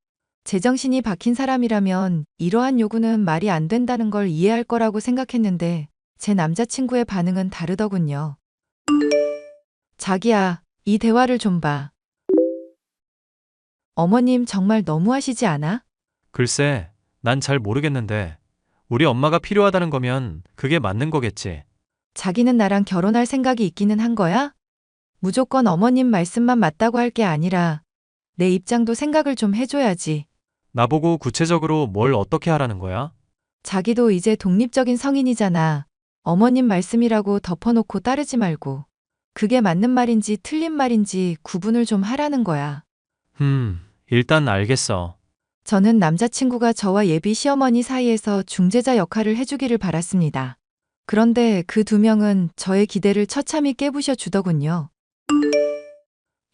제정신이 박힌 사람이라면 이러한 요구는 말이 안 된다는 걸 이해할 거라고 생각했는데 제 남자친구의 반응은 다르더군요. 자기야, 이 대화를 좀 봐. 어머님 정말 너무하시지 않아? 글쎄, 난 잘 모르겠는데 우리 엄마가 필요하다는 거면 그게 맞는 거겠지. 자기는 나랑 결혼할 생각이 있기는 한 거야? 무조건 어머님 말씀만 맞다고 할 게 아니라 내 입장도 생각을 좀 해줘야지. 나보고 구체적으로 뭘 어떻게 하라는 거야? 자기도 이제 독립적인 성인이잖아. 어머님 말씀이라고 덮어놓고 따르지 말고. 그게 맞는 말인지 틀린 말인지 구분을 좀 하라는 거야. 일단 알겠어. 저는 남자친구가 저와 예비 시어머니 사이에서 중재자 역할을 해주기를 바랐습니다. 그런데 그 두 명은 저의 기대를 처참히 깨부셔 주더군요.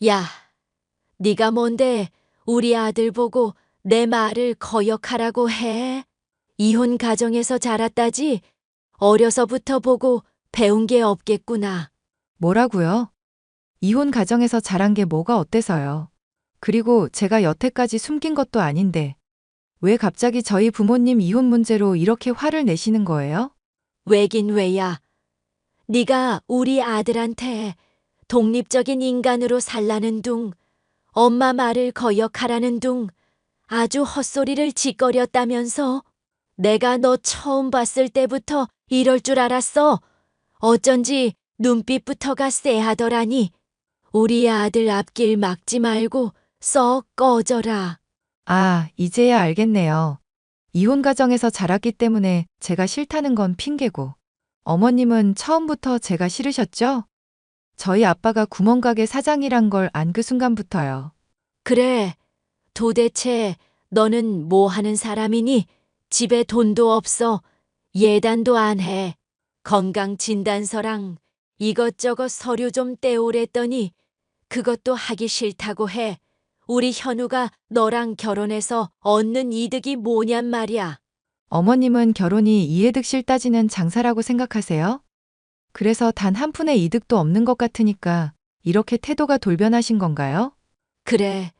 야, 네가 뭔데 우리 아들 보고 내 말을 거역하라고 해? 이혼 가정에서 자랐다지 어려서부터 보고 배운 게 없겠구나. 뭐라고요? 이혼 가정에서 자란 게 뭐가 어때서요? 그리고 제가 여태까지 숨긴 것도 아닌데 왜 갑자기 저희 부모님 이혼 문제로 이렇게 화를 내시는 거예요? 왜긴 왜야. 네가 우리 아들한테 독립적인 인간으로 살라는 둥, 엄마 말을 거역하라는 둥 아주 헛소리를 짓거렸다면서. 내가 너 처음 봤을 때부터 이럴 줄 알았어. 어쩐지 눈빛부터가 쎄하더라니. 우리 아들 앞길 막지 말고 썩 꺼져라. 아, 이제야 알겠네요. 이혼 가정에서 자랐기 때문에 제가 싫다는 건 핑계고 어머님은 처음부터 제가 싫으셨죠? 저희 아빠가 구멍가게 사장이란 걸 안 그 순간부터요. 그래, 도대체 너는 뭐 하는 사람이니? 집에 돈도 없어. 예단도 안 해. 건강진단서랑 이것저것 서류 좀 떼오랬더니 그것도 하기 싫다고 해. 우리 현우가 너랑 결혼해서 얻는 이득이 뭐냔 말이야. 어머님은 결혼이 이해득 실 따지는 장사라고 생각하세요? 그래서 단 한 푼의 이득도 없는 것 같으니까 이렇게 태도가 돌변하신 건가요? 그래,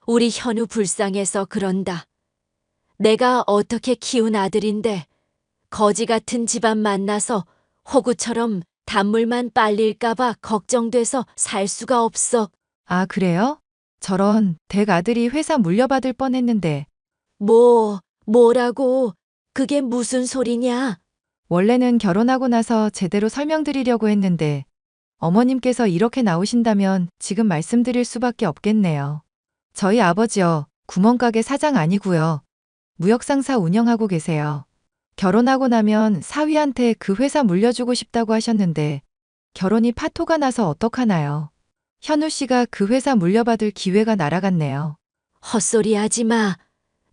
우리 현우 불쌍해서 그런다. 내가 어떻게 키운 아들인데 거지 같은 집안 만나서 호구처럼 단물만 빨릴까봐 걱정돼서 살 수가 없어. 아, 그래요? 저런 댁 아들이 회사 물려받을 뻔했는데. 뭐라고? 그게 무슨 소리냐? 원래는 결혼하고 나서 제대로 설명드리려고 했는데 어머님께서 이렇게 나오신다면 지금 말씀드릴 수밖에 없겠네요. 저희 아버지요, 구멍가게 사장 아니고요. 무역상사 운영하고 계세요. 결혼하고 나면 사위한테 그 회사 물려주고 싶다고 하셨는데 결혼이 파토가 나서 어떡하나요? 현우 씨가 그 회사 물려받을 기회가 날아갔네요. 헛소리 하지 마.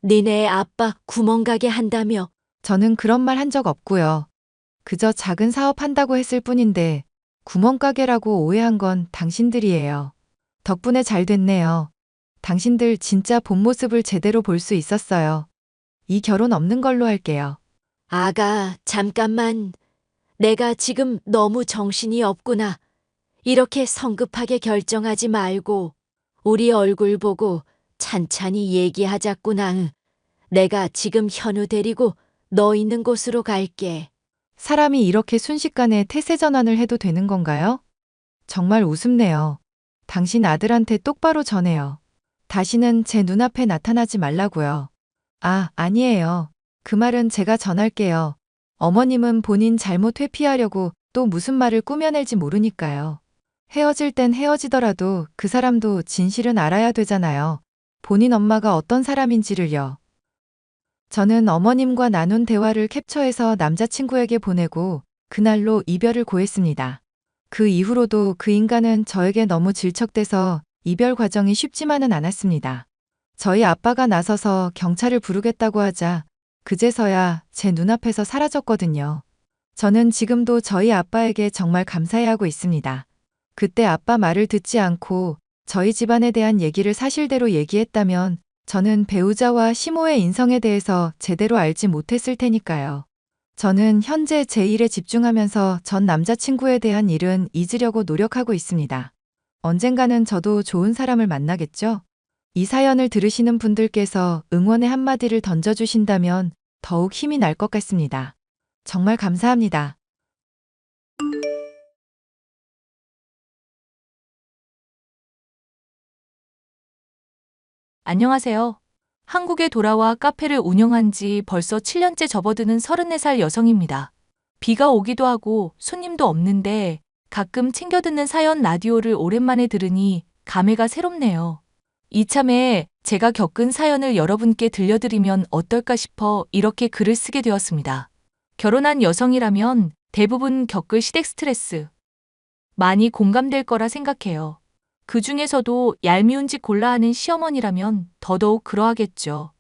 니네 아빠 구멍가게 한다며. 저는 그런 말 한 적 없고요. 그저 작은 사업 한다고 했을 뿐인데 구멍가게라고 오해한 건 당신들이에요. 덕분에 잘 됐네요. 당신들 진짜 본 모습을 제대로 볼 수 있었어요. 이 결혼 없는 걸로 할게요. 아가, 잠깐만. 내가 지금 너무 정신이 없구나. 이렇게 성급하게 결정하지 말고 우리 얼굴 보고 찬찬히 얘기하자꾸나. 내가 지금 현우 데리고 너 있는 곳으로 갈게. 사람이 이렇게 순식간에 태세 전환을 해도 되는 건가요? 정말 우습네요. 당신 아들한테 똑바로 전해요. 다시는 제 눈앞에 나타나지 말라고요. 아, 아니에요. 그 말은 제가 전할게요. 어머님은 본인 잘못 회피하려고 또 무슨 말을 꾸며낼지 모르니까요. 헤어질 땐 헤어지더라도 그 사람도 진실은 알아야 되잖아요. 본인 엄마가 어떤 사람인지를요. 저는 어머님과 나눈 대화를 캡처해서 남자친구에게 보내고 그날로 이별을 고했습니다. 그 이후로도 그 인간은 저에게 너무 질척대서 이별 과정이 쉽지만은 않았습니다. 저희 아빠가 나서서 경찰을 부르겠다고 하자 그제서야 제 눈앞에서 사라졌거든요. 저는 지금도 저희 아빠에게 정말 감사해하고 있습니다. 그때 아빠 말을 듣지 않고 저희 집안에 대한 얘기를 사실대로 얘기했다면 저는 배우자와 시모의 인성에 대해서 제대로 알지 못했을 테니까요. 저는 현재 제 일에 집중하면서 전 남자친구에 대한 일은 잊으려고 노력하고 있습니다. 언젠가는 저도 좋은 사람을 만나겠죠? 이 사연을 들으시는 분들께서 응원의 한마디를 던져주신다면 더욱 힘이 날 것 같습니다. 정말 감사합니다. 안녕하세요. 한국에 돌아와 카페를 운영한 지 벌써 7년째 접어드는 34살 여성입니다. 비가 오기도 하고 손님도 없는데 가끔 챙겨 듣는 사연 라디오를 오랜만에 들으니 감회가 새롭네요. 이참에 제가 겪은 사연을 여러분께 들려드리면 어떨까 싶어 이렇게 글을 쓰게 되었습니다. 결혼한 여성이라면 대부분 겪을 시댁 스트레스 많이 공감될 거라 생각해요. 그 중에서도 얄미운 짓 골라 하는 시어머니라면 더더욱 그러하겠죠.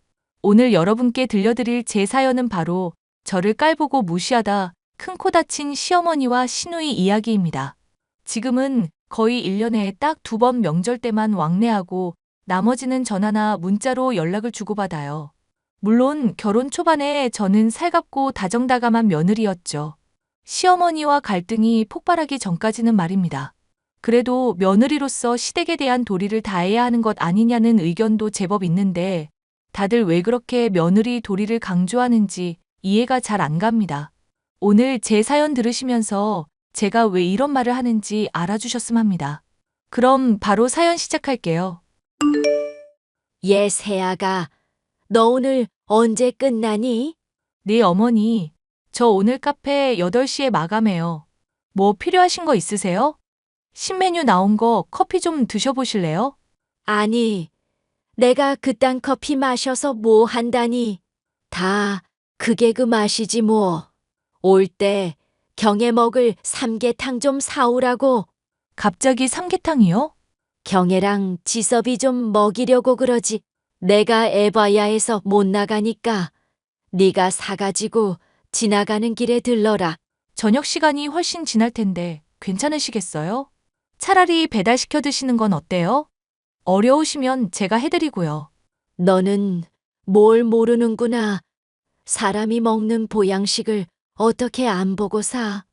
오늘 여러분께 들려드릴 제 사연은 바로 저를 깔보고 무시하다 큰 코 다친 시어머니와 시누이 이야기입니다. 지금은 거의 1년에 딱 2번 명절 때만 왕래하고 나머지는 전화나 문자로 연락을 주고받아요. 물론 결혼 초반에 저는 살갑고 다정다감한 며느리였죠. 시어머니와 갈등이 폭발하기 전까지는 말입니다. 그래도 며느리로서 시댁에 대한 도리를 다해야 하는 것 아니냐는 의견도 제법 있는데 다들 왜 그렇게 며느리 도리를 강조하는지 이해가 잘 안 갑니다. 오늘 제 사연 들으시면서 제가 왜 이런 말을 하는지 알아주셨으면 합니다. 그럼 바로 사연 시작할게요. 예, 새아가. 너 오늘 언제 끝나니? 네, 어머니. 저 오늘 카페 8시에 마감해요. 뭐 필요하신 거 있으세요? 신메뉴 나온 거 커피 좀 드셔보실래요? 아니, 내가 그딴 커피 마셔서 뭐 한다니. 다 그게 그 맛이지 뭐. 올 때 경에 먹을 삼계탕 좀 사오라고. 갑자기 삼계탕이요? 경애랑 지섭이 좀 먹이려고 그러지. 내가 에바야에서 못 나가니까 네가 사가지고 지나가는 길에 들러라. 저녁 시간이 훨씬 지날 텐데 괜찮으시겠어요? 차라리 배달시켜 드시는 건 어때요? 어려우시면 제가 해드리고요. 너는 뭘 모르는구나. 사람이 먹는 보양식을 어떻게 안 보고 사.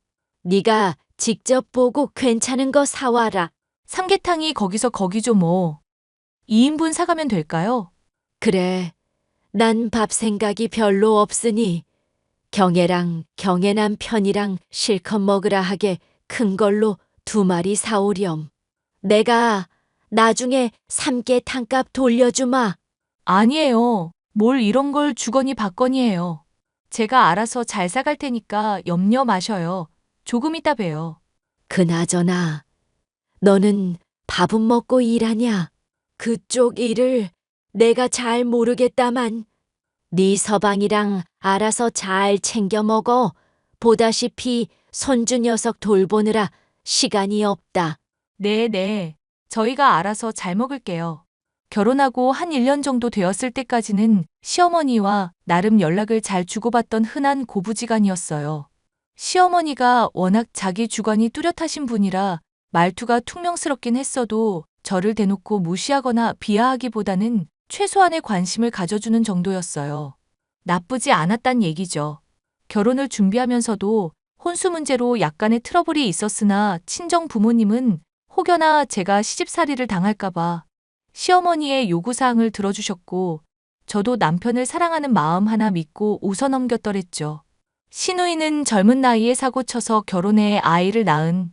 네가 직접 보고 괜찮은 거 사와라. 삼계탕이 거기서 거기죠 뭐. 2인분 사가면 될까요? 그래, 난 밥 생각이 별로 없으니 경애랑 경애 남편이랑 실컷 먹으라 하게 큰 걸로 2마리 사오렴. 내가 나중에 삼계탕값 돌려주마. 아니에요. 뭘 이런 걸 주거니 받거니 해요. 제가 알아서 잘 사갈 테니까 염려 마셔요. 조금 이따 봬요. 그나저나 너는 밥은 먹고 일하냐? 그쪽 일을 내가 잘 모르겠다만 네 서방이랑 알아서 잘 챙겨 먹어. 보다시피 손주 녀석 돌보느라 시간이 없다. 네. 저희가 알아서 잘 먹을게요. 결혼하고 한 1년 정도 되었을 때까지는 시어머니와 나름 연락을 잘 주고받던 흔한 고부지간이었어요. 시어머니가 워낙 자기 주관이 뚜렷하신 분이라 말투가 퉁명스럽긴 했어도 저를 대놓고 무시하거나 비하하기보다는 최소한의 관심을 가져주는 정도였어요. 나쁘지 않았단 얘기죠. 결혼을 준비하면서도 혼수 문제로 약간의 트러블이 있었으나 친정 부모님은 혹여나 제가 시집살이를 당할까봐 시어머니의 요구사항을 들어주셨고 저도 남편을 사랑하는 마음 하나 믿고 웃어넘겼더랬죠. 시누이는 젊은 나이에 사고 쳐서 결혼해 아이를 낳은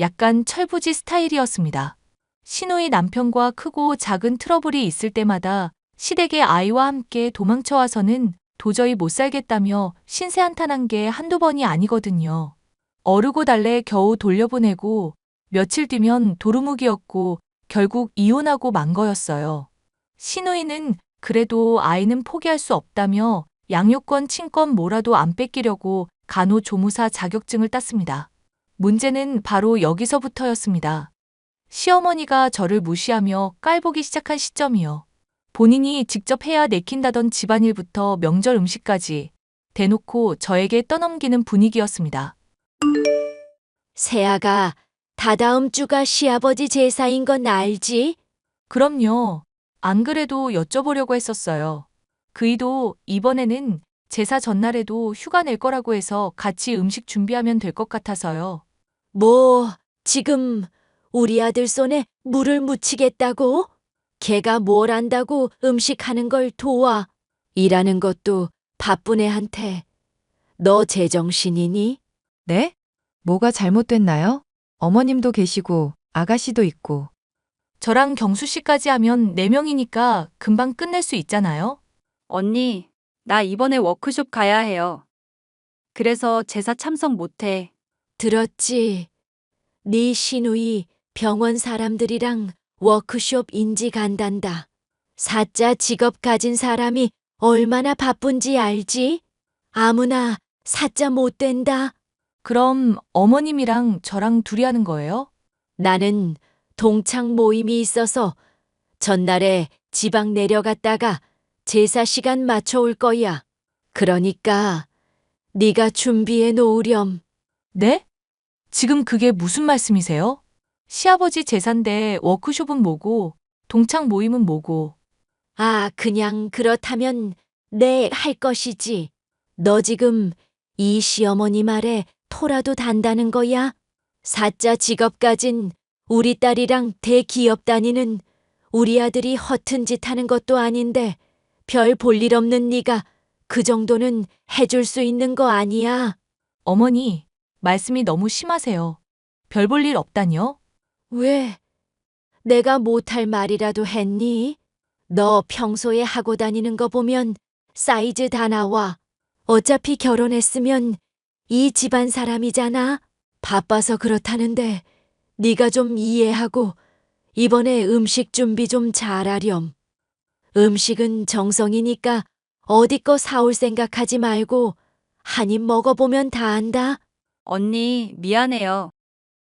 약간 철부지 스타일이었습니다. 시누이 남편과 크고 작은 트러블이 있을 때마다 시댁의 아이와 함께 도망쳐와서는 도저히 못 살겠다며 신세 한탄한 게 한두 번이 아니거든요. 어르고 달래 겨우 돌려보내고 며칠 뒤면 도루묵이었고 결국 이혼하고 만 거였어요. 시누이는 그래도 아이는 포기할 수 없다며 양육권, 친권 뭐라도 안 뺏기려고 간호조무사 자격증을 땄습니다. 문제는 바로 여기서부터였습니다. 시어머니가 저를 무시하며 깔보기 시작한 시점이요. 본인이 직접 해야 내킨다던 집안일부터 명절 음식까지 대놓고 저에게 떠넘기는 분위기였습니다. 세아가 다다음 주가 시아버지 제사인 건 알지? 그럼요. 안 그래도 여쭤보려고 했었어요. 그이도 이번에는 제사 전날에도 휴가 낼 거라고 해서 같이 음식 준비하면 될 것 같아서요. 뭐, 지금 우리 아들 손에 물을 묻히겠다고? 걔가 뭘 안다고 음식하는 걸 도와. 일하는 것도 바쁜 애한테. 너 제정신이니? 네? 뭐가 잘못됐나요? 어머님도 계시고 아가씨도 있고. 저랑 경수 씨까지 하면 4명이니까 금방 끝낼 수 있잖아요. 언니, 나 이번에 워크숍 가야 해요. 그래서 제사 참석 못해. 들었지? 네 시누이 병원 사람들이랑 워크숍 인지 간단다. 사자 직업 가진 사람이 얼마나 바쁜지 알지? 아무나 사자 못 된다. 그럼 어머님이랑 저랑 둘이 하는 거예요? 나는 동창 모임이 있어서 전날에 지방 내려갔다가 제사 시간 맞춰 올 거야. 그러니까 네가 준비해 놓으렴. 네? 지금 그게 무슨 말씀이세요? 시아버지 제사인데 워크숍은 뭐고 동창 모임은 뭐고. 아, 그냥 그렇다면 네 할 것이지. 너 지금 이 시어머니 말에 토라도 단다는 거야? 사자 직업 가진 우리 딸이랑 대기업 다니는 우리 아들이 허튼 짓 하는 것도 아닌데 별 볼 일 없는 네가 그 정도는 해줄 수 있는 거 아니야? 어머니, 말씀이 너무 심하세요. 별 볼 일 없다뇨? 왜? 내가 못할 말이라도 했니? 너 평소에 하고 다니는 거 보면 사이즈 다 나와. 어차피 결혼했으면 이 집안 사람이잖아. 바빠서 그렇다는데 네가 좀 이해하고 이번에 음식 준비 좀 잘하렴. 음식은 정성이니까 어디 거 사올 생각하지 말고 한 입 먹어보면 다 안다. 언니, 미안해요.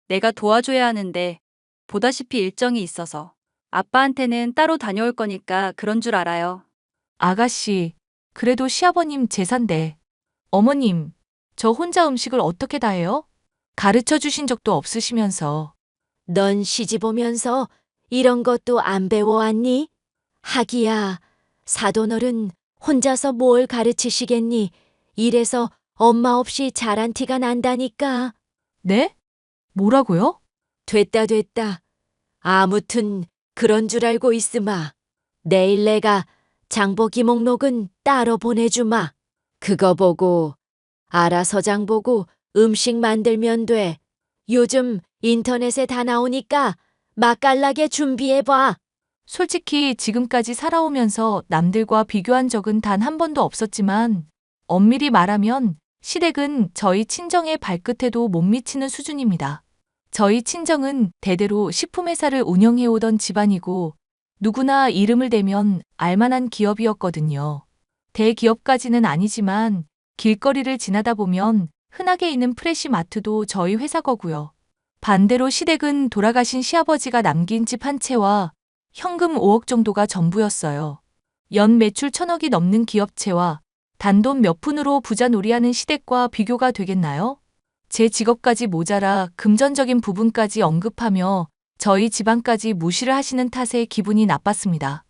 내가 도와줘야 하는데 보다시피 일정이 있어서. 아빠한테는 따로 다녀올 거니까 그런 줄 알아요. 아가씨, 그래도 시아버님 제사인데. 어머님, 저 혼자 음식을 어떻게 다 해요? 가르쳐 주신 적도 없으시면서. 넌 시집 오면서 이런 것도 안 배워왔니? 하기야, 사돈어른 혼자서 뭘 가르치시겠니? 이래서 엄마 없이 자란 티가 난다니까. 네? 뭐라고요? 됐다. 아무튼 그런 줄 알고 있으마. 내일 내가 장보기 목록은 따로 보내주마. 그거 보고 알아서 장보고 음식 만들면 돼. 요즘 인터넷에 다 나오니까 맛깔나게 준비해봐. 솔직히 지금까지 살아오면서 남들과 비교한 적은 단 한 번도 없었지만 엄밀히 말하면 시댁은 저희 친정의 발끝에도 못 미치는 수준입니다. 저희 친정은 대대로 식품회사를 운영해오던 집안이고 누구나 이름을 대면 알만한 기업이었거든요. 대기업까지는 아니지만 길거리를 지나다 보면 흔하게 있는 프레시마트도 저희 회사 거고요. 반대로 시댁은 돌아가신 시아버지가 남긴 집 한 채와 현금 5억 정도가 전부였어요. 연 매출 1,000억이 넘는 기업체와 단돈 몇 푼으로 부자 놀이하는 시댁과 비교가 되겠나요? 제 직업까지 모자라 금전적인 부분까지 언급하며 저희 집안까지 무시를 하시는 탓에 기분이 나빴습니다.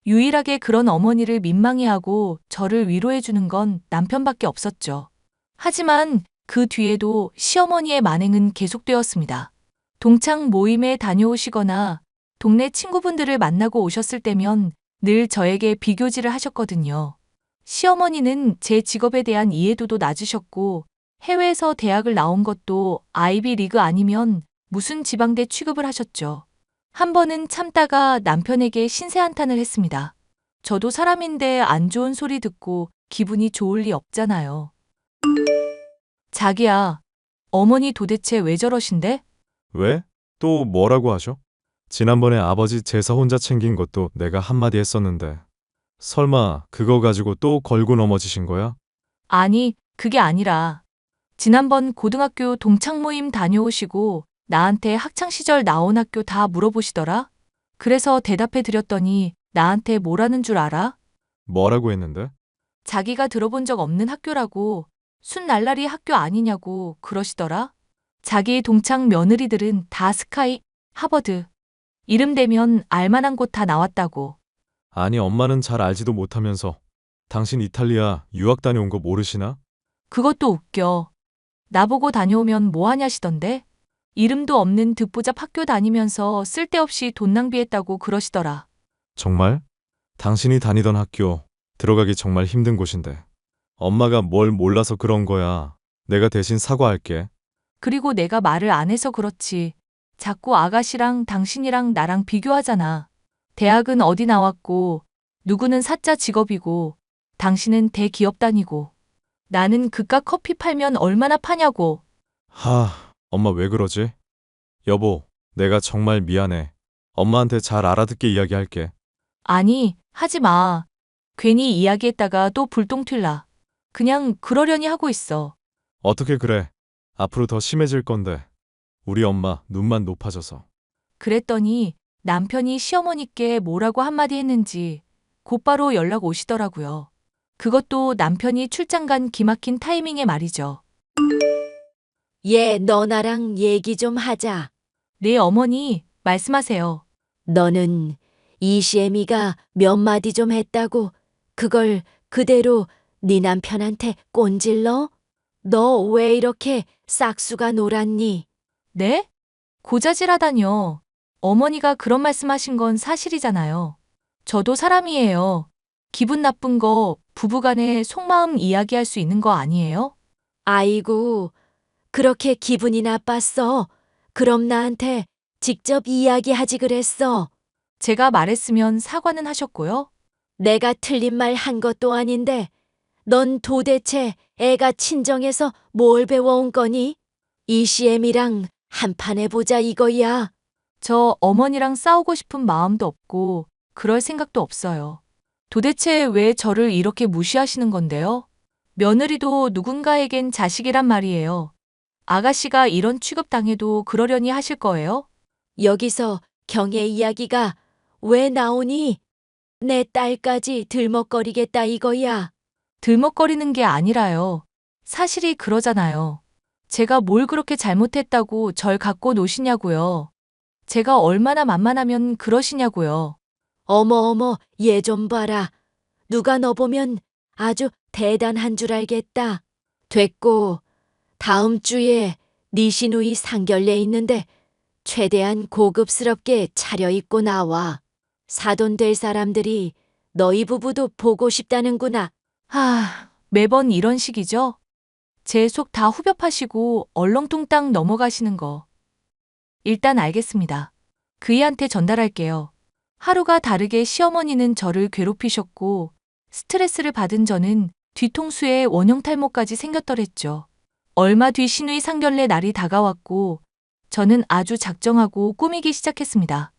유일하게 그런 어머니를 민망해하고 저를 위로해주는 건 남편밖에 없었죠. 하지만 그 뒤에도 시어머니의 만행은 계속되었습니다. 동창 모임에 다녀오시거나 동네 친구분들을 만나고 오셨을 때면 늘 저에게 비교질을 하셨거든요. 시어머니는 제 직업에 대한 이해도도 낮으셨고 해외에서 대학을 나온 것도 아이비 리그 아니면 무슨 지방대 취급을 하셨죠. 한 번은 참다가 남편에게 신세 한탄을 했습니다. 저도 사람인데 안 좋은 소리 듣고 기분이 좋을 리 없잖아요. 자기야, 어머니 도대체 왜 저러신데? 왜? 또 뭐라고 하셔? 지난번에 아버지 제사 혼자 챙긴 것도 내가 한마디 했었는데. 설마 그거 가지고 또 걸고 넘어지신 거야? 아니, 그게 아니라 지난번 고등학교 동창 모임 다녀오시고 나한테 학창시절 나온 학교 다 물어보시더라? 그래서 대답해 드렸더니 나한테 뭐라는 줄 알아? 뭐라고 했는데? 자기가 들어본 적 없는 학교라고 순날라리 학교 아니냐고 그러시더라? 자기 동창 며느리들은 다 스카이, 하버드, 이름 대면 알만한 곳 다 나왔다고. 아니 엄마는 잘 알지도 못하면서 당신 이탈리아 유학 다녀온 거 모르시나? 그것도 웃겨. 나보고 다녀오면 뭐 하냐시던데? 이름도 없는 듣보잡 학교 다니면서 쓸데없이 돈 낭비했다고 그러시더라. 정말? 당신이 다니던 학교 들어가기 정말 힘든 곳인데. 엄마가 뭘 몰라서 그런 거야. 내가 대신 사과할게. 그리고 내가 말을 안 해서 그렇지. 자꾸 아가씨랑 당신이랑 나랑 비교하잖아. 대학은 어디 나왔고, 누구는 사자 직업이고, 당신은 대기업 다니고. 나는 그깟 커피 팔면 얼마나 파냐고. 엄마 왜 그러지? 여보, 내가 정말 미안해. 엄마한테 잘 알아듣게 이야기할게. 아니, 하지 마. 괜히 이야기했다가 또 불똥 튈라. 그냥 그러려니 하고 있어. 어떻게 그래? 앞으로 더 심해질 건데. 우리 엄마 눈만 높아져서. 그랬더니 남편이 시어머니께 뭐라고 한마디 했는지 곧바로 연락 오시더라고요. 그것도 남편이 출장 간 기막힌 타이밍에 말이죠. 너 나랑 얘기 좀 하자. 네, 어머니, 말씀하세요. 너는 이시애미가 몇 마디 좀 했다고 그걸 그대로 네 남편한테 꼰질러? 너 왜 이렇게 싹수가 놀았니? 네? 고자질하다뇨. 어머니가 그런 말씀하신 건 사실이잖아요. 저도 사람이에요. 기분 나쁜 거 부부간에 속마음 이야기할 수 있는 거 아니에요? 아이고, 그렇게 기분이 나빴어. 그럼 나한테 직접 이야기하지 그랬어. 제가 말했으면 사과는 하셨고요. 내가 틀린 말 한 것도 아닌데 넌 도대체 애가 친정에서 뭘 배워온 거니? 이시엠이랑 한판 해보자 이거야. 저 어머니랑 싸우고 싶은 마음도 없고 그럴 생각도 없어요. 도대체 왜 저를 이렇게 무시하시는 건데요? 며느리도 누군가에겐 자식이란 말이에요. 아가씨가 이런 취급당해도 그러려니 하실 거예요? 여기서 경혜 이야기가 왜 나오니? 내 딸까지 들먹거리겠다 이거야. 들먹거리는 게 아니라요. 사실이 그러잖아요. 제가 뭘 그렇게 잘못했다고 절 갖고 노시냐고요. 제가 얼마나 만만하면 그러시냐고요. 어머, 얘 좀 봐라. 누가 너 보면 아주 대단한 줄 알겠다. 됐고, 다음 주에 네 시누이 상견례 있는데 최대한 고급스럽게 차려입고 나와. 사돈 될 사람들이 너희 부부도 보고 싶다는구나. 매번 이런 식이죠? 제 속 다 후벼 파시고 얼렁뚱땅 넘어가시는 거. 일단 알겠습니다. 그이한테 전달할게요. 하루가 다르게 시어머니는 저를 괴롭히셨고 스트레스를 받은 저는 뒤통수에 원형 탈모까지 생겼더랬죠. 얼마 뒤 시누이 상견례 날이 다가왔고 저는 아주 작정하고 꾸미기 시작했습니다.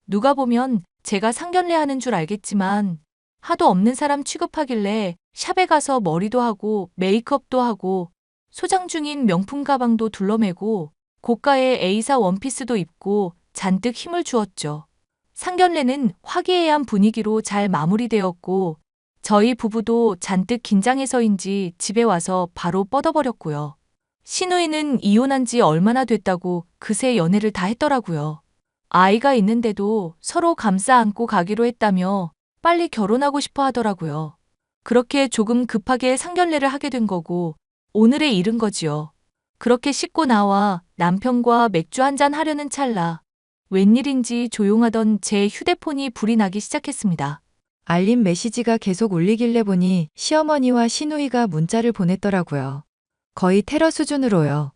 누가 보면 제가 상견례 하는 줄 알겠지만 하도 없는 사람 취급하길래 샵에 가서 머리도 하고 메이크업도 하고 소장 중인 명품 가방도 둘러매고 고가의 A사 원피스도 입고 잔뜩 힘을 주었죠. 상견례는 화기애애한 분위기로 잘 마무리되었고 저희 부부도 잔뜩 긴장해서인지 집에 와서 바로 뻗어버렸고요. 신우이는 이혼한 지 얼마나 됐다고 그새 연애를 다 했더라고요. 아이가 있는데도 서로 감싸 안고 가기로 했다며 빨리 결혼하고 싶어 하더라고요. 그렇게 조금 급하게 상견례를 하게 된 거고 오늘에 이른 거지요. 그렇게 씻고 나와 남편과 맥주 한잔 하려는 찰나 웬일인지 조용하던 제 휴대폰이 불이 나기 시작했습니다. 알림 메시지가 계속 울리길래 보니 시어머니와 시누이가 문자를 보냈더라고요. 거의 테러 수준으로요.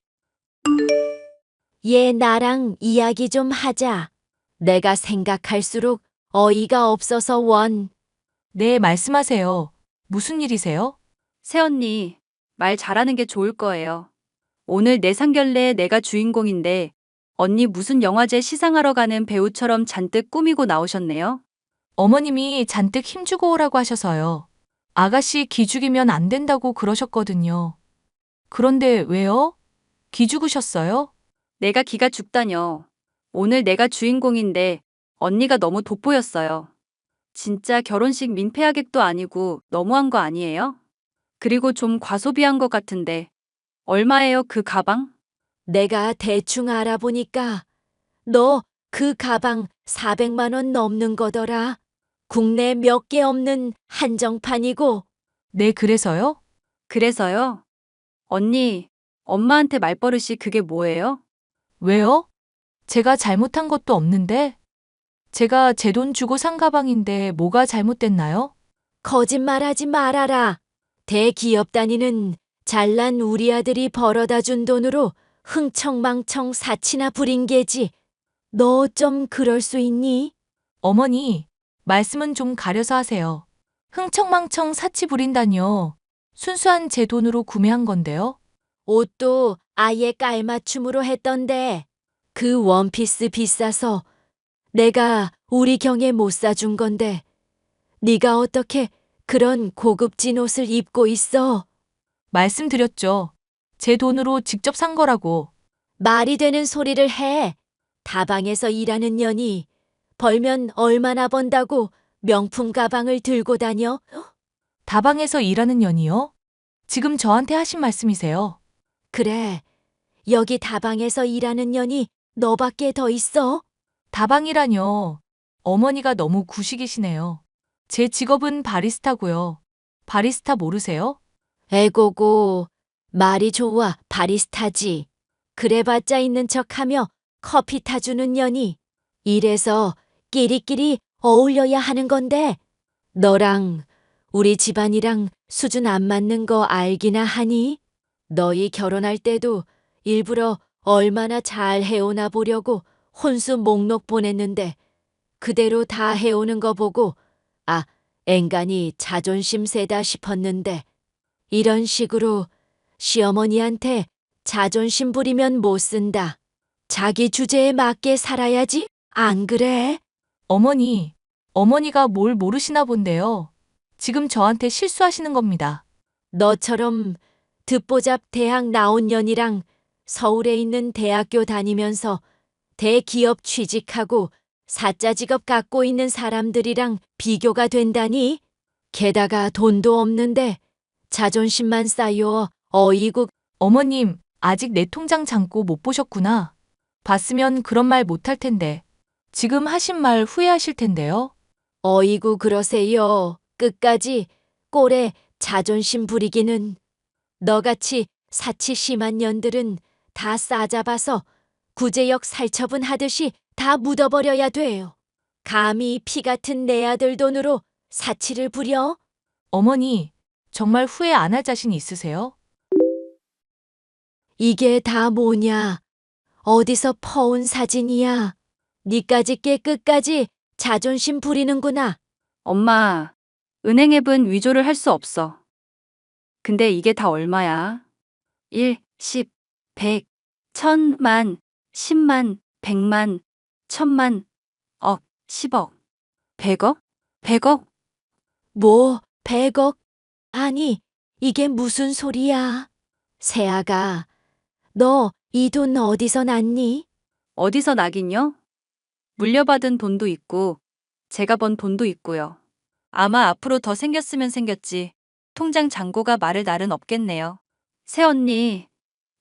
얘 나랑 이야기 좀 하자. 내가 생각할수록 어이가 없어서 원. 네, 말씀하세요. 무슨 일이세요? 새언니, 말 잘하는 게 좋을 거예요. 오늘 내 상견례에 내가 주인공인데 언니 무슨 영화제 시상하러 가는 배우처럼 잔뜩 꾸미고 나오셨네요. 어머님이 잔뜩 힘주고 오라고 하셔서요. 아가씨 기죽이면 안 된다고 그러셨거든요. 그런데 왜요? 기죽으셨어요? 내가 기가 죽다녀. 오늘 내가 주인공인데 언니가 너무 돋보였어요. 진짜 결혼식 민폐하객도 아니고 너무한 거 아니에요? 그리고 좀 과소비한 것 같은데. 얼마예요, 그 가방? 내가 대충 알아보니까 너 그 가방 400만 원 넘는 거더라. 국내 몇 개 없는 한정판이고. 네, 그래서요? 그래서요? 언니, 엄마한테 말버릇이 그게 뭐예요? 왜요? 제가 잘못한 것도 없는데. 제가 제 돈 주고 산 가방인데 뭐가 잘못됐나요? 거짓말하지 말아라. 대기업 다니는 잘난 우리 아들이 벌어다 준 돈으로 흥청망청 사치나 부린 게지. 너 좀 그럴 수 있니? 어머니, 말씀은 좀 가려서 하세요. 흥청망청 사치 부린다뇨. 순수한 제 돈으로 구매한 건데요. 옷도 아예 깔맞춤으로 했던데 그 원피스 비싸서 내가 우리 경에 못 사준 건데 네가 어떻게 그런 고급진 옷을 입고 있어? 말씀드렸죠. 제 돈으로 직접 산 거라고. 말이 되는 소리를 해. 다방에서 일하는 년이 벌면 얼마나 번다고 명품 가방을 들고 다녀? 다방에서 일하는 년이요? 지금 저한테 하신 말씀이세요. 그래. 여기 다방에서 일하는 년이 너밖에 더 있어? 다방이라뇨. 어머니가 너무 구식이시네요. 제 직업은 바리스타고요. 바리스타 모르세요? 에고고, 말이 좋아, 바리스타지. 그래봤자 있는 척하며 커피 타주는 년이. 이래서 끼리끼리 어울려야 하는 건데 너랑 우리 집안이랑 수준 안 맞는 거 알기나 하니? 너희 결혼할 때도 일부러 얼마나 잘 해오나 보려고 혼수 목록 보냈는데 그대로 다 해오는 거 보고 아, 앵간히 자존심 세다 싶었는데 이런 식으로 시어머니한테 자존심 부리면 못 쓴다. 자기 주제에 맞게 살아야지, 안 그래? 어머니, 어머니가 뭘 모르시나 본데요. 지금 저한테 실수하시는 겁니다. 너처럼 듣보잡 대학 나온 년이랑 서울에 있는 대학교 다니면서 대기업 취직하고 사짜 직업 갖고 있는 사람들이랑 비교가 된다니? 게다가 돈도 없는데 자존심만 쌓여 어이구. 어머님, 아직 내 통장 잔고 못 보셨구나. 봤으면 그런 말 못할 텐데. 지금 하신 말 후회하실 텐데요. 어이구 그러세요. 끝까지 꼴에 자존심 부리기는. 너같이 사치 심한 년들은 다 싸잡아서 구제역 살처분 하듯이 다 묻어버려야 돼요. 감히 피 같은 내 아들 돈으로 사치를 부려? 어머니, 정말 후회 안 할 자신 있으세요? 이게 다 뭐냐? 어디서 퍼온 사진이야? 니까지 게 끝까지 자존심 부리는구나. 엄마, 은행 앱은 위조를 할 수 없어. 근데 이게 다 얼마야? 1, 10, 100, 1000, 만. 10만, 100만, 1000만, 억, 10억, 100억? 100억? 뭐, 100억? 아니, 이게 무슨 소리야? 세아가, 너 이 돈 어디서 났니? 어디서 나긴요? 물려받은 돈도 있고, 제가 번 돈도 있고요. 아마 앞으로 더 생겼으면 생겼지. 통장 잔고가 말을 날은 없겠네요. 새언니,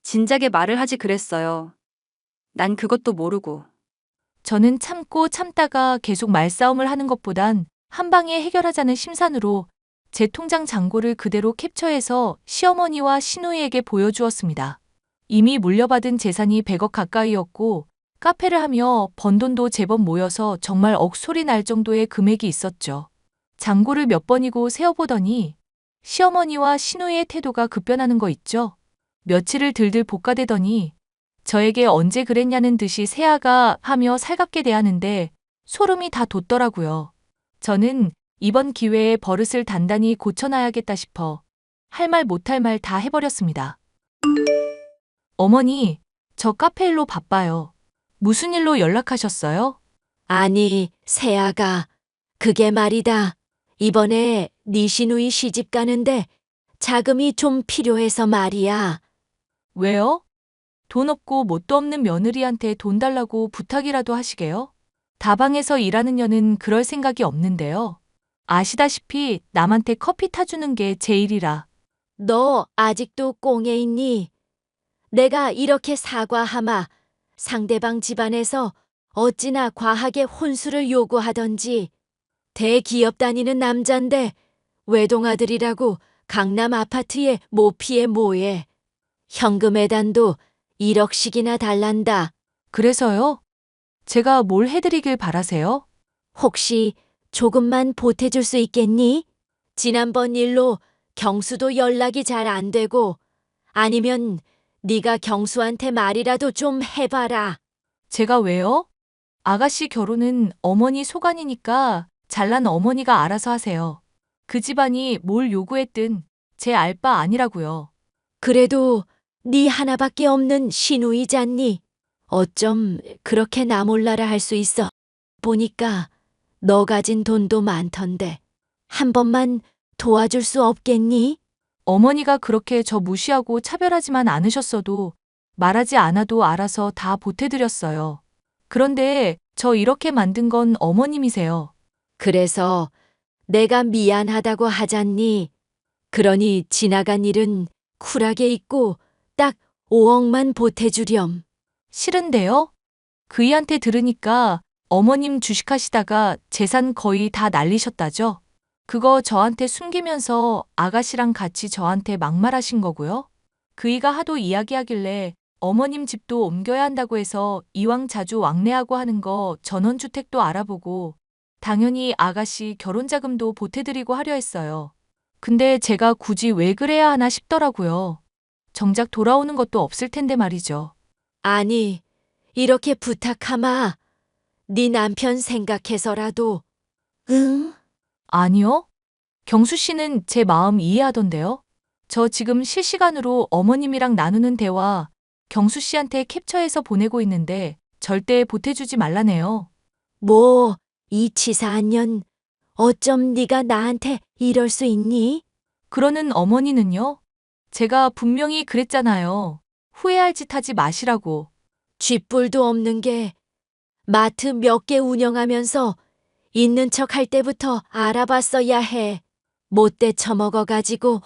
진작에 말을 하지 그랬어요. 난 그것도 모르고. 저는 참고 참다가 계속 말싸움을 하는 것보단 한 방에 해결하자는 심산으로 제 통장 잔고를 그대로 캡처해서 시어머니와 시누이에게 보여주었습니다. 이미 물려받은 재산이 100억 가까이였고 카페를 하며 번 돈도 제법 모여서 정말 억소리 날 정도의 금액이 있었죠. 잔고를 몇 번이고 세어보더니 시어머니와 시누이의 태도가 급변하는 거 있죠. 며칠을 들들 볶아대더니 저에게 언제 그랬냐는 듯이 세아가 하며 살갑게 대하는데 소름이 다 돋더라고요. 저는 이번 기회에 버릇을 단단히 고쳐놔야겠다 싶어 할 말 못할 말 다 해버렸습니다. 어머니, 저 카페 일로 바빠요. 무슨 일로 연락하셨어요? 아니, 세아가, 그게 말이다. 이번에 네 시누이 시집 가는데 자금이 좀 필요해서 말이야. 왜요? 돈 없고 뭣도 없는 며느리한테 돈 달라고 부탁이라도 하시게요? 다방에서 일하는 년은 그럴 생각이 없는데요. 아시다시피 남한테 커피 타주는 게 제 일이라. 너 아직도 꽁에 있니? 내가 이렇게 사과하마 상대방 집안에서 어찌나 과하게 혼수를 요구하던지. 대기업 다니는 남잔데 외동아들이라고 강남 아파트에 모피에 뭐해. 현금 예단도 1억씩이나 달란다. 그래서요? 제가 뭘 해드리길 바라세요? 혹시 조금만 보태줄 수 있겠니? 지난번 일로 경수도 연락이 잘 안 되고 아니면 네가 경수한테 말이라도 좀 해봐라. 제가 왜요? 아가씨 결혼은 어머니 소관이니까 잘난 어머니가 알아서 하세요. 그 집안이 뭘 요구했든 제 알 바 아니라고요. 그래도 네 하나밖에 없는 시누이잖니. 어쩜 그렇게 나 몰라라 할 수 있어. 보니까 너 가진 돈도 많던데 한 번만 도와줄 수 없겠니? 어머니가 그렇게 저 무시하고 차별하지만 않으셨어도 말하지 않아도 알아서 다 보태드렸어요. 그런데 저 이렇게 만든 건 어머님이세요. 그래서 내가 미안하다고 하잖니. 그러니 지나간 일은 쿨하게 잊고 딱 5억만 보태주렴. 싫은데요? 그이한테 들으니까 어머님 주식하시다가 재산 거의 다 날리셨다죠? 그거 저한테 숨기면서 아가씨랑 같이 저한테 막말하신 거고요. 그이가 하도 이야기하길래 어머님 집도 옮겨야 한다고 해서 이왕 자주 왕래하고 하는 거 전원주택도 알아보고 당연히 아가씨 결혼자금도 보태드리고 하려 했어요. 근데 제가 굳이 왜 그래야 하나 싶더라고요. 정작 돌아오는 것도 없을 텐데 말이죠. 아니, 이렇게 부탁하마. 네 남편 생각해서라도. 응? 아니요. 경수 씨는 제 마음 이해하던데요. 저 지금 실시간으로 어머님이랑 나누는 대화 경수 씨한테 캡처해서 보내고 있는데 절대 보태주지 말라네요. 뭐, 이 치사한 년, 어쩜 네가 나한테 이럴 수 있니? 그러는 어머니는요? 제가 분명히 그랬잖아요. 후회할 짓 하지 마시라고. 쥐뿔도 없는 게 마트 몇 개 운영하면서 있는 척 할 때부터 알아봤어야 해. 못돼 처먹어가지고.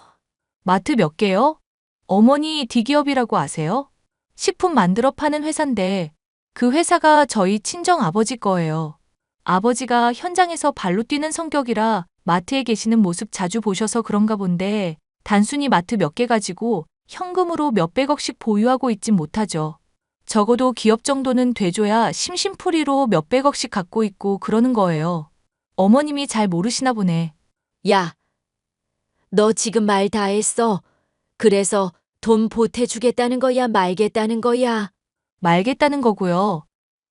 마트 몇 개요? 어머니 D기업이라고 아세요? 식품 만들어 파는 회사인데 그 회사가 저희 친정 아버지 거예요. 아버지가 현장에서 발로 뛰는 성격이라 마트에 계시는 모습 자주 보셔서 그런가 본데 단순히 마트 몇 개 가지고 현금으로 몇백억씩 보유하고 있진 못하죠. 적어도 기업 정도는 돼줘야 심심풀이로 몇백억씩 갖고 있고 그러는 거예요. 어머님이 잘 모르시나 보네. 야, 너 지금 말 다 했어. 그래서 돈 보태주겠다는 거야, 말겠다는 거야? 말겠다는 거고요.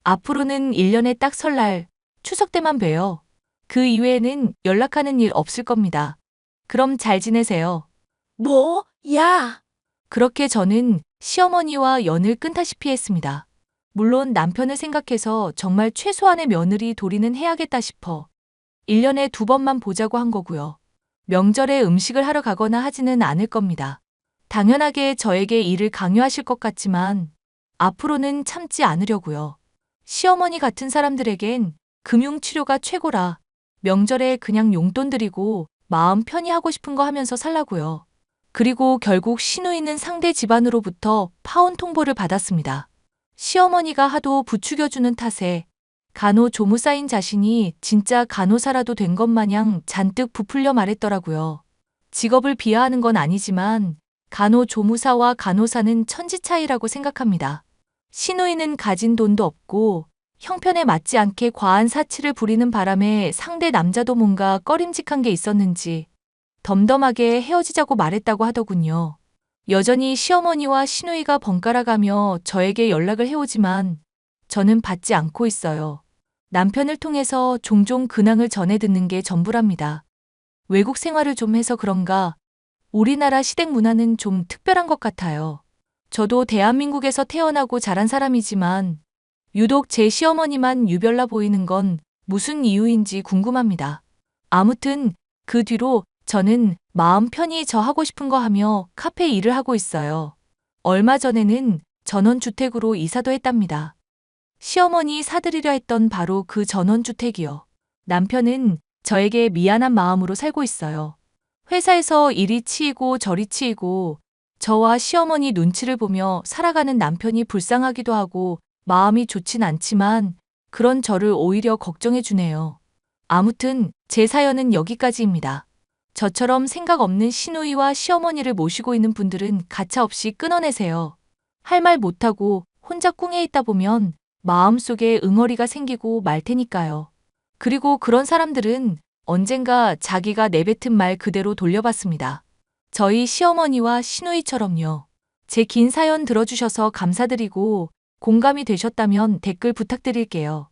앞으로는 1년에 딱 설날, 추석 때만 봬요. 그 이외에는 연락하는 일 없을 겁니다. 그럼 잘 지내세요. 뭐? 야! 그렇게 저는 시어머니와 연을 끊다시피 했습니다. 물론 남편을 생각해서 정말 최소한의 며느리 도리는 해야겠다 싶어 1년에 2번만 보자고 한 거고요. 명절에 음식을 하러 가거나 하지는 않을 겁니다. 당연하게 저에게 일을 강요하실 것 같지만 앞으로는 참지 않으려고요. 시어머니 같은 사람들에겐 금융치료가 최고라 명절에 그냥 용돈 드리고 마음 편히 하고 싶은 거 하면서 살라고요. 그리고 결국 시누이는 상대 집안으로부터 파혼 통보를 받았습니다. 시어머니가 하도 부추겨주는 탓에 간호조무사인 자신이 진짜 간호사라도 된 것 마냥 잔뜩 부풀려 말했더라고요. 직업을 비하하는 건 아니지만 간호조무사와 간호사는 천지 차이라고 생각합니다. 시누이는 가진 돈도 없고 형편에 맞지 않게 과한 사치를 부리는 바람에 상대 남자도 뭔가 꺼림직한 게 있었는지 덤덤하게 헤어지자고 말했다고 하더군요. 여전히 시어머니와 시누이가 번갈아가며 저에게 연락을 해오지만 저는 받지 않고 있어요. 남편을 통해서 종종 근황을 전해 듣는 게 전부랍니다. 외국 생활을 좀 해서 그런가 우리나라 시댁 문화는 좀 특별한 것 같아요. 저도 대한민국에서 태어나고 자란 사람이지만 유독 제 시어머니만 유별나 보이는 건 무슨 이유인지 궁금합니다. 아무튼 그 뒤로 저는 마음 편히 저 하고 싶은 거 하며 카페 일을 하고 있어요. 얼마 전에는 전원주택으로 이사도 했답니다. 시어머니 사드리려 했던 바로 그 전원주택이요. 남편은 저에게 미안한 마음으로 살고 있어요. 회사에서 이리 치이고 저리 치이고 저와 시어머니 눈치를 보며 살아가는 남편이 불쌍하기도 하고 마음이 좋진 않지만 그런 저를 오히려 걱정해 주네요. 아무튼 제 사연은 여기까지입니다. 저처럼 생각 없는 시누이와 시어머니를 모시고 있는 분들은 가차없이 끊어내세요. 할 말 못하고 혼자 꿍해 있다 보면 마음속에 응어리가 생기고 말 테니까요. 그리고 그런 사람들은 언젠가 자기가 내뱉은 말 그대로 돌려받습니다. 저희 시어머니와 시누이처럼요. 제 긴 사연 들어주셔서 감사드리고 공감이 되셨다면 댓글 부탁드릴게요.